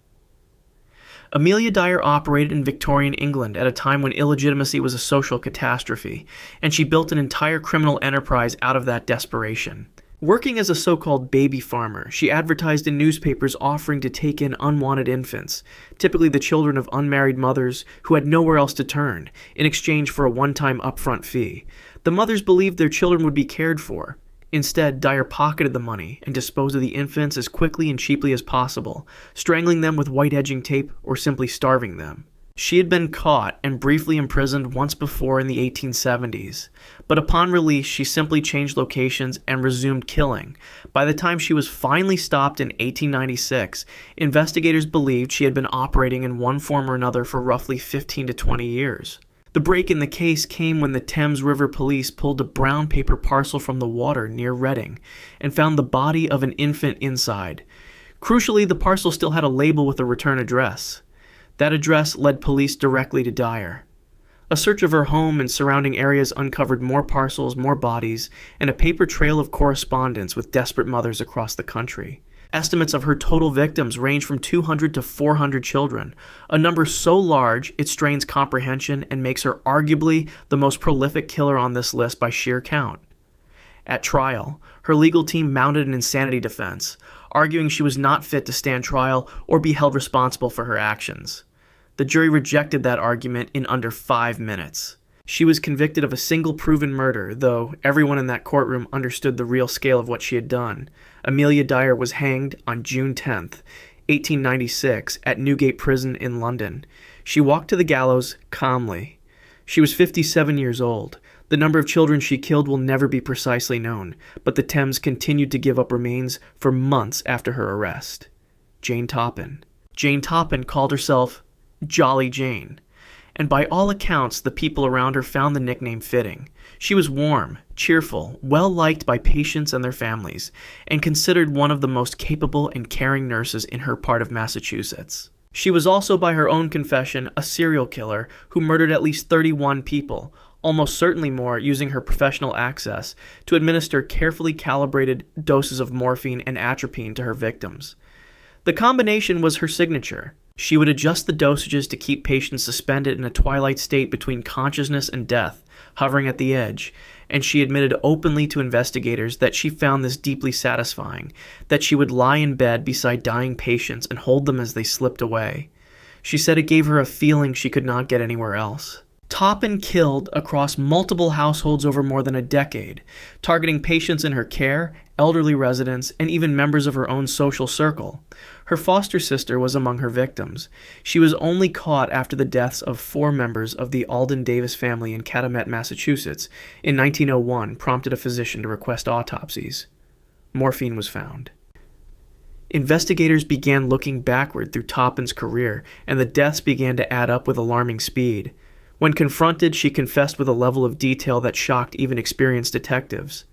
Speaker 1: Amelia Dyer operated in Victorian England at a time when illegitimacy was a social catastrophe, and she built an entire criminal enterprise out of that desperation. Working as a so-called baby farmer, she advertised in newspapers offering to take in unwanted infants, typically the children of unmarried mothers who had nowhere else to turn, in exchange for a one-time upfront fee. The mothers believed their children would be cared for. Instead, Dyer pocketed the money and disposed of the infants as quickly and cheaply as possible, strangling them with white edging tape or simply starving them. She had been caught and briefly imprisoned once before in the 1870s, but upon release she simply changed locations and resumed killing. By the time she was finally stopped in 1896, investigators believed she had been operating in one form or another for roughly 15 to 20 years. The break in the case came when the Thames River Police pulled a brown paper parcel from the water near Reading and found the body of an infant inside. Crucially, the parcel still had a label with a return address. That address led police directly to Dyer. A search of her home and surrounding areas uncovered more parcels, more bodies, and a paper trail of correspondence with desperate mothers across the country. Estimates of her total victims range from 200 to 400 children, a number so large it strains comprehension and makes her arguably the most prolific killer on this list by sheer count. At trial, her legal team mounted an insanity defense, arguing she was not fit to stand trial or be held responsible for her actions. The jury rejected that argument in under 5 minutes. She was convicted of a single proven murder, though everyone in that courtroom understood the real scale of what she had done. Amelia Dyer was hanged on June 10th, 1896, at Newgate Prison in London. She walked to the gallows calmly. She was 57 years old. The number of children she killed will never be precisely known, but the Thames continued to give up remains for months after her arrest. Jane Toppin. Jane Toppin called herself Jolly Jane, and by all accounts the people around her found the nickname fitting. She was warm, cheerful, well-liked by patients and their families, and considered one of the most capable and caring nurses in her part of Massachusetts. She was also, by her own confession, a serial killer who murdered at least 31 people, almost certainly more, using her professional access to administer carefully calibrated doses of morphine and atropine to her victims. The combination was her signature. She would adjust the dosages to keep patients suspended in a twilight state between consciousness and death, hovering at the edge, and she admitted openly to investigators that she found this deeply satisfying, that she would lie in bed beside dying patients and hold them as they slipped away. She said it gave her a feeling she could not get anywhere else. Toppin killed across multiple households over more than a decade, targeting patients in her care, elderly residents, and even members of her own social circle. Her foster sister was among her victims. She was only caught after the deaths of 4 members of the Alden Davis family in Calumet, Massachusetts, in 1901, prompted a physician to request autopsies. Morphine was found. Investigators began looking backward through Toppin's career, and the deaths began to add up with alarming speed. When confronted, she confessed with a level of detail that shocked even experienced detectives.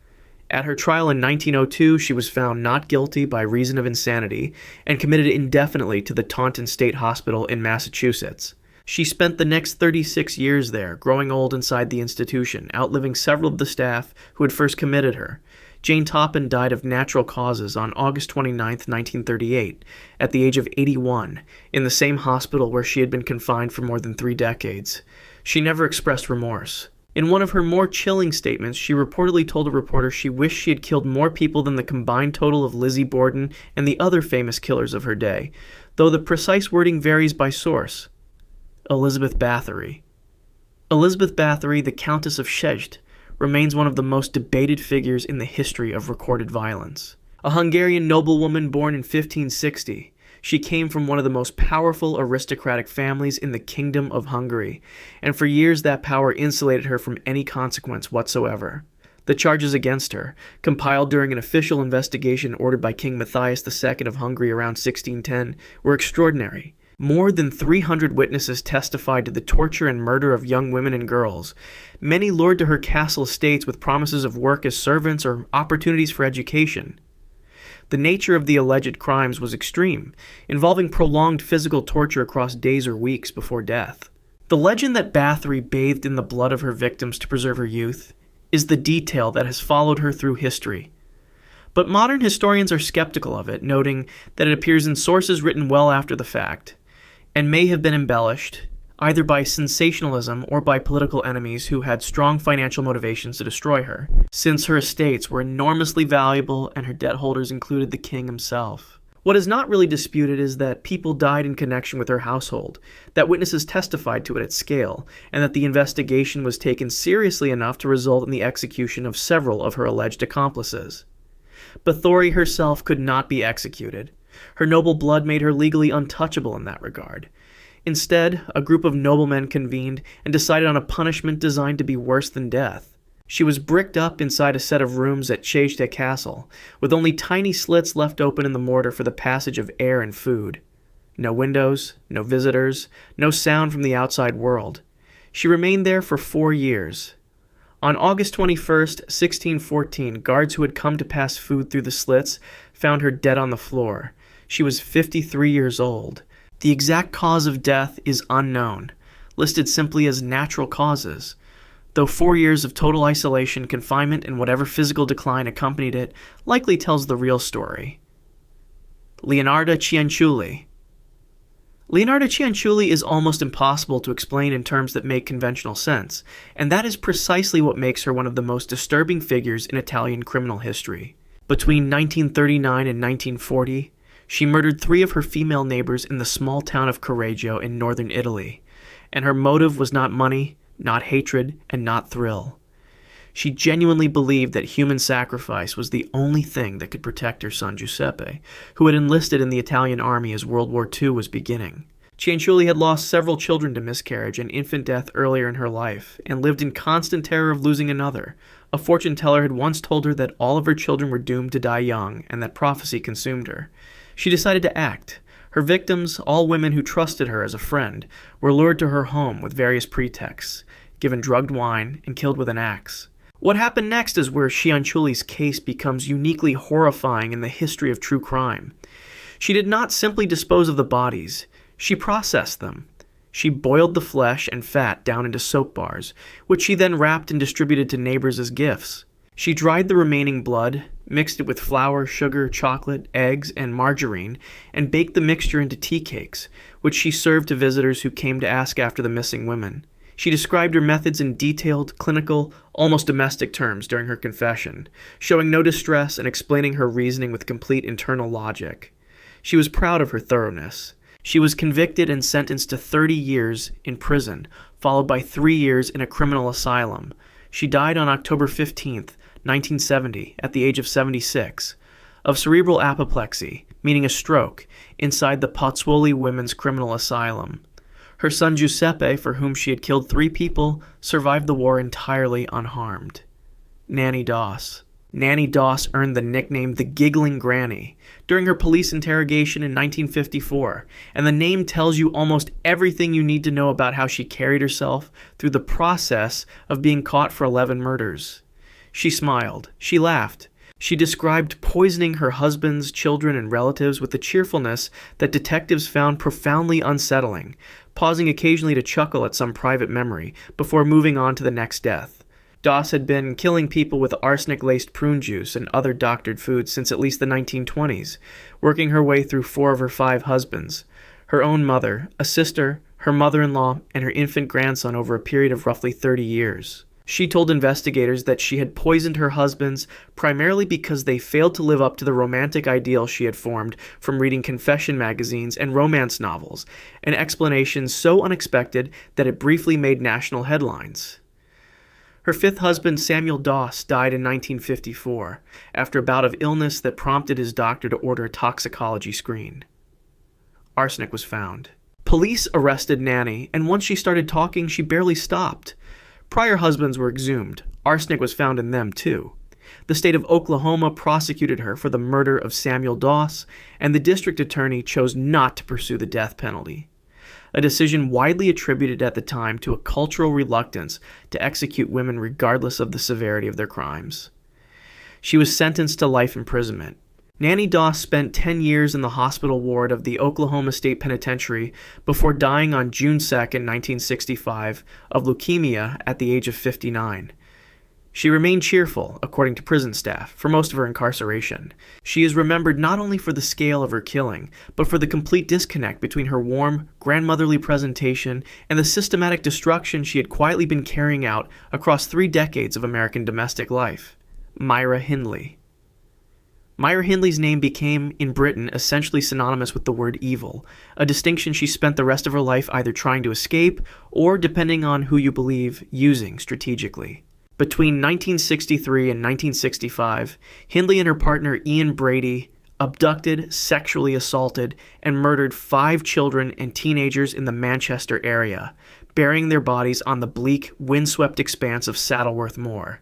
Speaker 1: At her trial in 1902, she was found not guilty by reason of insanity and committed indefinitely to the Taunton State Hospital in Massachusetts. She spent the next 36 years there, growing old inside the institution, outliving several of the staff who had first committed her. Jane Toppin died of natural causes on August 29, 1938, at the age of 81, in the same hospital where she had been confined for more than 3 decades. She never expressed remorse. In one of her more chilling statements, she reportedly told a reporter she wished she had killed more people than the combined total of Lizzie Borden and the other famous killers of her day, though the precise wording varies by source. Elizabeth Bathory. Elizabeth Bathory, the Countess of Szeged, remains one of the most debated figures in the history of recorded violence. A Hungarian noblewoman born in 1560, she came from one of the most powerful aristocratic families in the Kingdom of Hungary, and for years that power insulated her from any consequence whatsoever. The charges against her, compiled during an official investigation ordered by King Matthias II of Hungary around 1610, were extraordinary. More than 300 witnesses testified to the torture and murder of young women and girls. Many lured to her castle estates with promises of work as servants or opportunities for education. The nature of the alleged crimes was extreme, involving prolonged physical torture across days or weeks before death. The legend that Bathory bathed in the blood of her victims to preserve her youth is the detail that has followed her through history. But modern historians are skeptical of it, noting that it appears in sources written well after the fact, and may have been embellished, either by sensationalism or by political enemies who had strong financial motivations to destroy her, since her estates were enormously valuable and her debt holders included the king himself. What is not really disputed is that people died in connection with her household, that witnesses testified to it at scale, and that the investigation was taken seriously enough to result in the execution of several of her alleged accomplices. Bathory herself could not be executed. Her noble blood made her legally untouchable in that regard. Instead, a group of noblemen convened and decided on a punishment designed to be worse than death. She was bricked up inside a set of rooms at Szeged Castle, with only tiny slits left open in the mortar for the passage of air and food. No windows, no visitors, no sound from the outside world. She remained there for 4 years. On August 21st, 1614, guards who had come to pass food through the slits found her dead on the floor. She was 53 years old. The exact cause of death is unknown, listed simply as natural causes, though 4 years of total isolation, confinement, and whatever physical decline accompanied it likely tells the real story. Leonarda Cianciulli. Leonarda Cianciulli is almost impossible to explain in terms that make conventional sense, and that is precisely what makes her one of the most disturbing figures in Italian criminal history. Between 1939 and 1940, she murdered 3 of her female neighbors in the small town of Correggio in northern Italy, and her motive was not money, not hatred, and not thrill. She genuinely believed that human sacrifice was the only thing that could protect her son Giuseppe, who had enlisted in the Italian army as World War II was beginning. Cianciulli had lost several children to miscarriage and infant death earlier in her life, and lived in constant terror of losing another. A fortune teller had once told her that all of her children were doomed to die young, and that prophecy consumed her. She decided to act. Her victims, all women who trusted her as a friend, were lured to her home with various pretexts, given drugged wine, and killed with an axe. What happened next is where Cianciulli's case becomes uniquely horrifying in the history of true crime. She did not simply dispose of the bodies, she processed them. She boiled the flesh and fat down into soap bars, which she then wrapped and distributed to neighbors as gifts. She dried the remaining blood, mixed it with flour, sugar, chocolate, eggs, and margarine, and baked the mixture into tea cakes, which she served to visitors who came to ask after the missing women. She described her methods in detailed, clinical, almost domestic terms during her confession, showing no distress and explaining her reasoning with complete internal logic. She was proud of her thoroughness. She was convicted and sentenced to 30 years in prison, followed by 3 years in a criminal asylum. She died on October 15th, 1970, at the age of 76, of cerebral apoplexy, meaning a stroke, inside the Pozzuoli Women's Criminal Asylum. Her son Giuseppe, for whom she had killed 3 people, survived the war entirely unharmed. Nanny Doss. Nanny Doss earned the nickname the Giggling Granny during her police interrogation in 1954, and the name tells you almost everything you need to know about how she carried herself through the process of being caught for 11 murders. She smiled. She laughed. She described poisoning her husband's children and relatives with a cheerfulness that detectives found profoundly unsettling, pausing occasionally to chuckle at some private memory before moving on to the next death. Doss had been killing people with arsenic-laced prune juice and other doctored foods since at least the 1920s, working her way through 4 of her 5 husbands, her own mother, a sister, her mother-in-law, and her infant grandson over a period of roughly 30 years. She told investigators that she had poisoned her husbands primarily because they failed to live up to the romantic ideal she had formed from reading confession magazines and romance novels, an explanation so unexpected that it briefly made national headlines. Her 5th husband, Samuel Doss, died in 1954 after a bout of illness that prompted his doctor to order a toxicology screen. Arsenic was found. Police arrested Nanny, and once she started talking, she barely stopped. Prior husbands were exhumed. Arsenic was found in them, too. The state of Oklahoma prosecuted her for the murder of Samuel Doss, and the district attorney chose not to pursue the death penalty, a decision widely attributed at the time to a cultural reluctance to execute women regardless of the severity of their crimes. She was sentenced to life imprisonment. Nanny Doss spent 10 years in the hospital ward of the Oklahoma State Penitentiary before dying on June 2, 1965, of leukemia at the age of 59. She remained cheerful, according to prison staff, for most of her incarceration. She is remembered not only for the scale of her killing, but for the complete disconnect between her warm, grandmotherly presentation and the systematic destruction she had quietly been carrying out across 3 decades of American domestic life. Myra Hindley. Myra Hindley's name became, in Britain, essentially synonymous with the word evil, a distinction she spent the rest of her life either trying to escape or, depending on who you believe, using strategically. Between 1963 and 1965, Hindley and her partner Ian Brady abducted, sexually assaulted, and murdered 5 children and teenagers in the Manchester area, burying their bodies on the bleak, windswept expanse of Saddleworth Moor.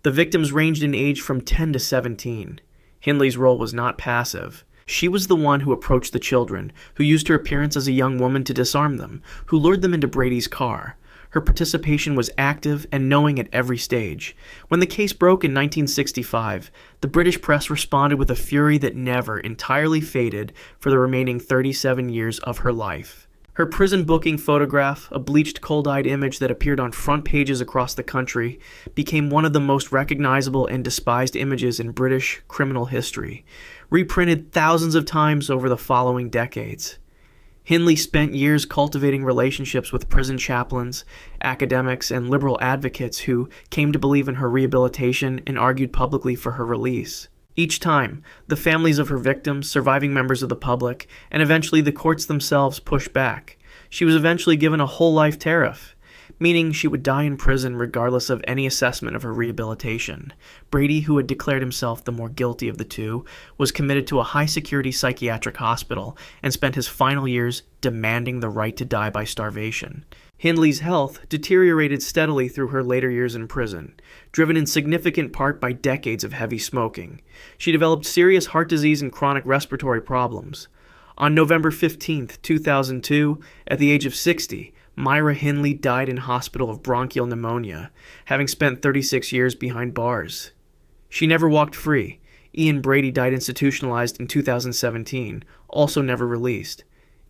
Speaker 1: The victims ranged in age from 10 to 17. Hindley's role was not passive. She was the one who approached the children, who used her appearance as a young woman to disarm them, who lured them into Brady's car. Her participation was active and knowing at every stage. When the case broke in 1965, the British press responded with a fury that never entirely faded for the remaining 37 years of her life. Her prison booking photograph, a bleached cold-eyed image that appeared on front pages across the country, became one of the most recognizable and despised images in British criminal history, reprinted thousands of times over the following decades. Hindley spent years cultivating relationships with prison chaplains, academics, and liberal advocates who came to believe in her rehabilitation and argued publicly for her release. Each time, the families of her victims, surviving members of the public, and eventually the courts themselves pushed back. She was eventually given a whole life tariff, meaning she would die in prison regardless of any assessment of her rehabilitation. Brady, who had declared himself the more guilty of the two, was committed to a high-security psychiatric hospital and spent his final years demanding the right to die by starvation. Hindley's health deteriorated steadily through her later years in prison, driven in significant part by decades of heavy smoking. She developed serious heart disease and chronic respiratory problems. On November 15, 2002, at the age of 60, Myra Hindley died in hospital of bronchial pneumonia, having spent 36 years behind bars. She never walked free. Ian Brady died institutionalized in 2017, also never released.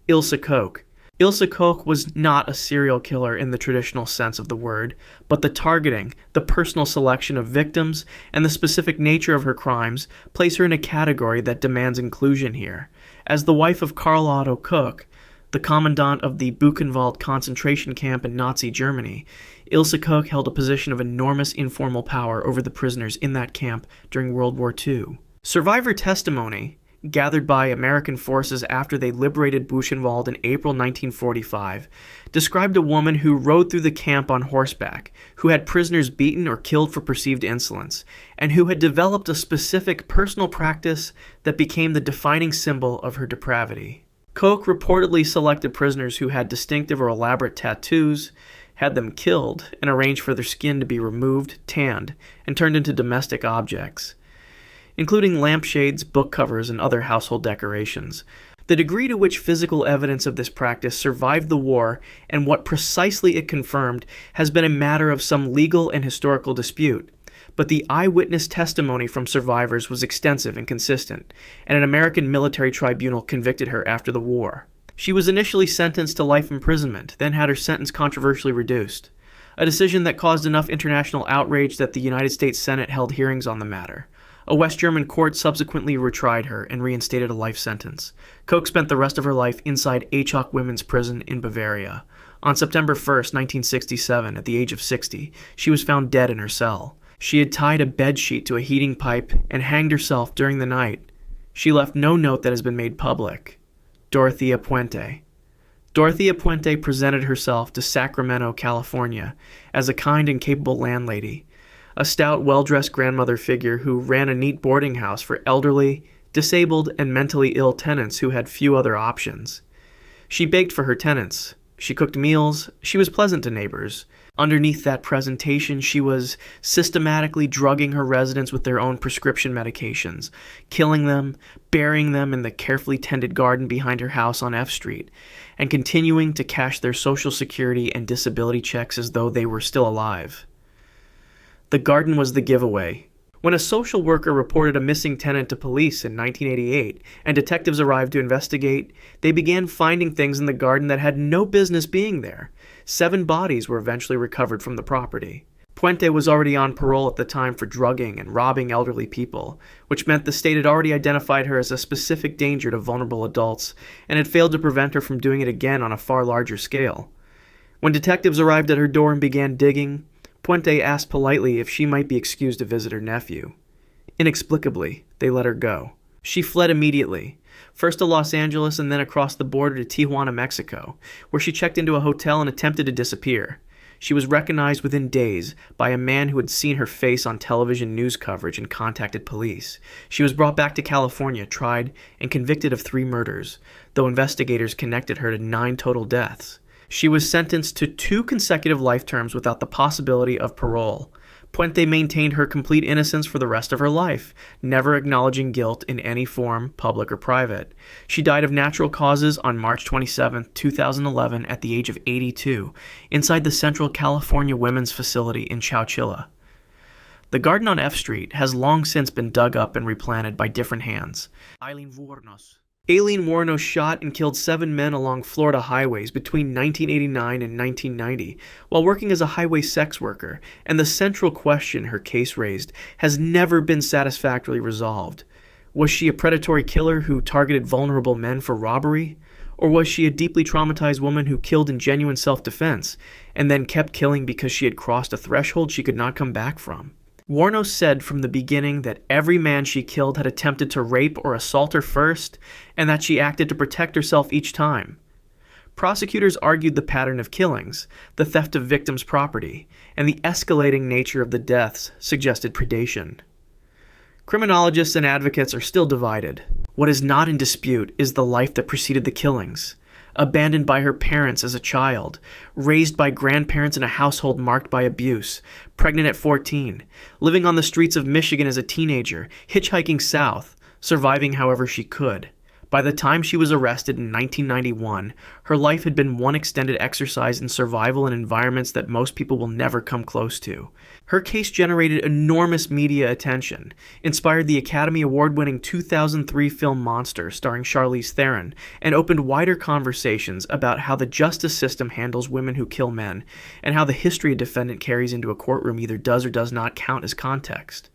Speaker 1: Ilsa Koch. Ilsa Koch was not a serial killer in the traditional sense of the word, but the targeting, the personal selection of victims, and the specific nature of her crimes place her in a category that demands inclusion here. As the wife of Karl Otto Koch, the commandant of the Buchenwald concentration camp in Nazi Germany, Ilsa Koch held a position of enormous informal power over the prisoners in that camp during World War II. Survivor testimony, gathered by American forces after they liberated Buchenwald in April 1945, described a woman who rode through the camp on horseback, who had prisoners beaten or killed for perceived insolence, and who had developed a specific personal practice that became the defining symbol of her depravity. Koch reportedly selected prisoners who had distinctive or elaborate tattoos, had them killed, and arranged for their skin to be removed, tanned, and turned into domestic objects, including lampshades, book covers, and other household decorations. The degree to which physical evidence of this practice survived the war and what precisely it confirmed has been a matter of some legal and historical dispute, but the eyewitness testimony from survivors was extensive and consistent, and an American military tribunal convicted her after the war. She was initially sentenced to life imprisonment, then had her sentence controversially reduced. a decision that caused enough international outrage that the United States Senate held hearings on the matter. A West German court subsequently retried her and reinstated a life sentence. Koch spent the rest of her life inside Achok Women's Prison in Bavaria. On September 1st, 1967, at the age of 60, she was found dead in her cell. She had tied a bedsheet to a heating pipe and hanged herself during the night. She left no note that has been made public. Dorothea Puente. Dorothea Puente presented herself to Sacramento, California, as a kind and capable landlady, a stout, well-dressed grandmother figure who ran a neat boarding house for elderly, disabled, and mentally ill tenants who had few other options. She baked for her tenants. She cooked meals. She was pleasant to neighbors. Underneath that presentation, she was systematically drugging her residents with their own prescription medications, killing them, burying them in the carefully tended garden behind her house on F Street, and continuing to cash their Social Security and disability checks as though they were still alive. The garden was the giveaway. When a social worker reported a missing tenant to police in 1988 and detectives arrived to investigate, they began finding things in the garden that had no business being there. 7 bodies were eventually recovered from the property. Puente was already on parole at the time for drugging and robbing elderly people, which meant the state had already identified her as a specific danger to vulnerable adults and had failed to prevent her from doing it again on a far larger scale. When detectives arrived at her door and began digging, Puente asked politely if she might be excused to visit her nephew. Inexplicably, they let her go. She fled immediately, first to Los Angeles and then across the border to Tijuana, Mexico, where she checked into a hotel and attempted to disappear. She was recognized within days by a man who had seen her face on television news coverage and contacted police. She was brought back to California, tried, and convicted of 3 murders, though investigators connected her to 9 total deaths. She was sentenced to 2 consecutive life terms without the possibility of parole. Puente maintained her complete innocence for the rest of her life, never acknowledging guilt in any form, public or private. She died of natural causes on March 27, 2011, at the age of 82, inside the Central California Women's Facility in Chowchilla. The garden on F Street has long since been dug up and replanted by different hands. Aileen Wuornos shot and killed 7 men along Florida highways between 1989 and 1990 while working as a highway sex worker, and the central question her case raised has never been satisfactorily resolved. Was she a predatory killer who targeted vulnerable men for robbery? Or was she a deeply traumatized woman who killed in genuine self-defense and then kept killing because she had crossed a threshold she could not come back from? Wuornos said from the beginning that every man she killed had attempted to rape or assault her first, and that she acted to protect herself each time. Prosecutors argued the pattern of killings, the theft of victims' property, and the escalating nature of the deaths suggested predation. Criminologists and advocates are still divided. What is not in dispute is the life that preceded the killings. Abandoned by her parents as a child, raised by grandparents in a household marked by abuse, pregnant at 14, living on the streets of Michigan as a teenager, hitchhiking south, surviving however she could. By the time she was arrested in 1991, her life had been one extended exercise in survival in environments that most people will never come close to. Her case generated enormous media attention, inspired the Academy Award-winning 2003 film Monster starring Charlize Theron, and opened wider conversations about how the justice system handles women who kill men, and how the history a defendant carries into a courtroom either does or does not count as context.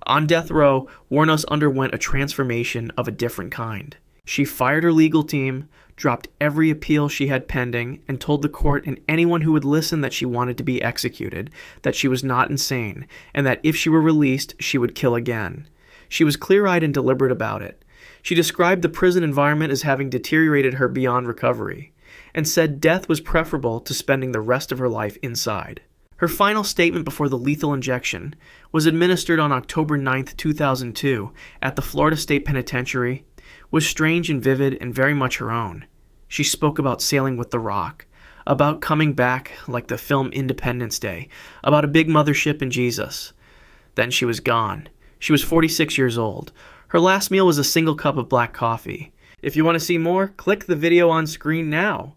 Speaker 1: On death row, Wuornos underwent a transformation of a different kind. She fired her legal team, dropped every appeal she had pending, and told the court and anyone who would listen that she wanted to be executed, that she was not insane, and that if she were released, she would kill again. She was clear-eyed and deliberate about it. She described the prison environment as having deteriorated her beyond recovery, and said death was preferable to spending the rest of her life inside. Her final statement before the lethal injection was administered on October 9, 2002, at the Florida State Penitentiary, was strange and vivid and very much her own. She spoke about sailing with the Rock, about coming back like the film Independence Day, about a big mothership and Jesus. Then she was gone. She was 46 years old. Her last meal was a single cup of black coffee. If you want to see more, click the video on screen now.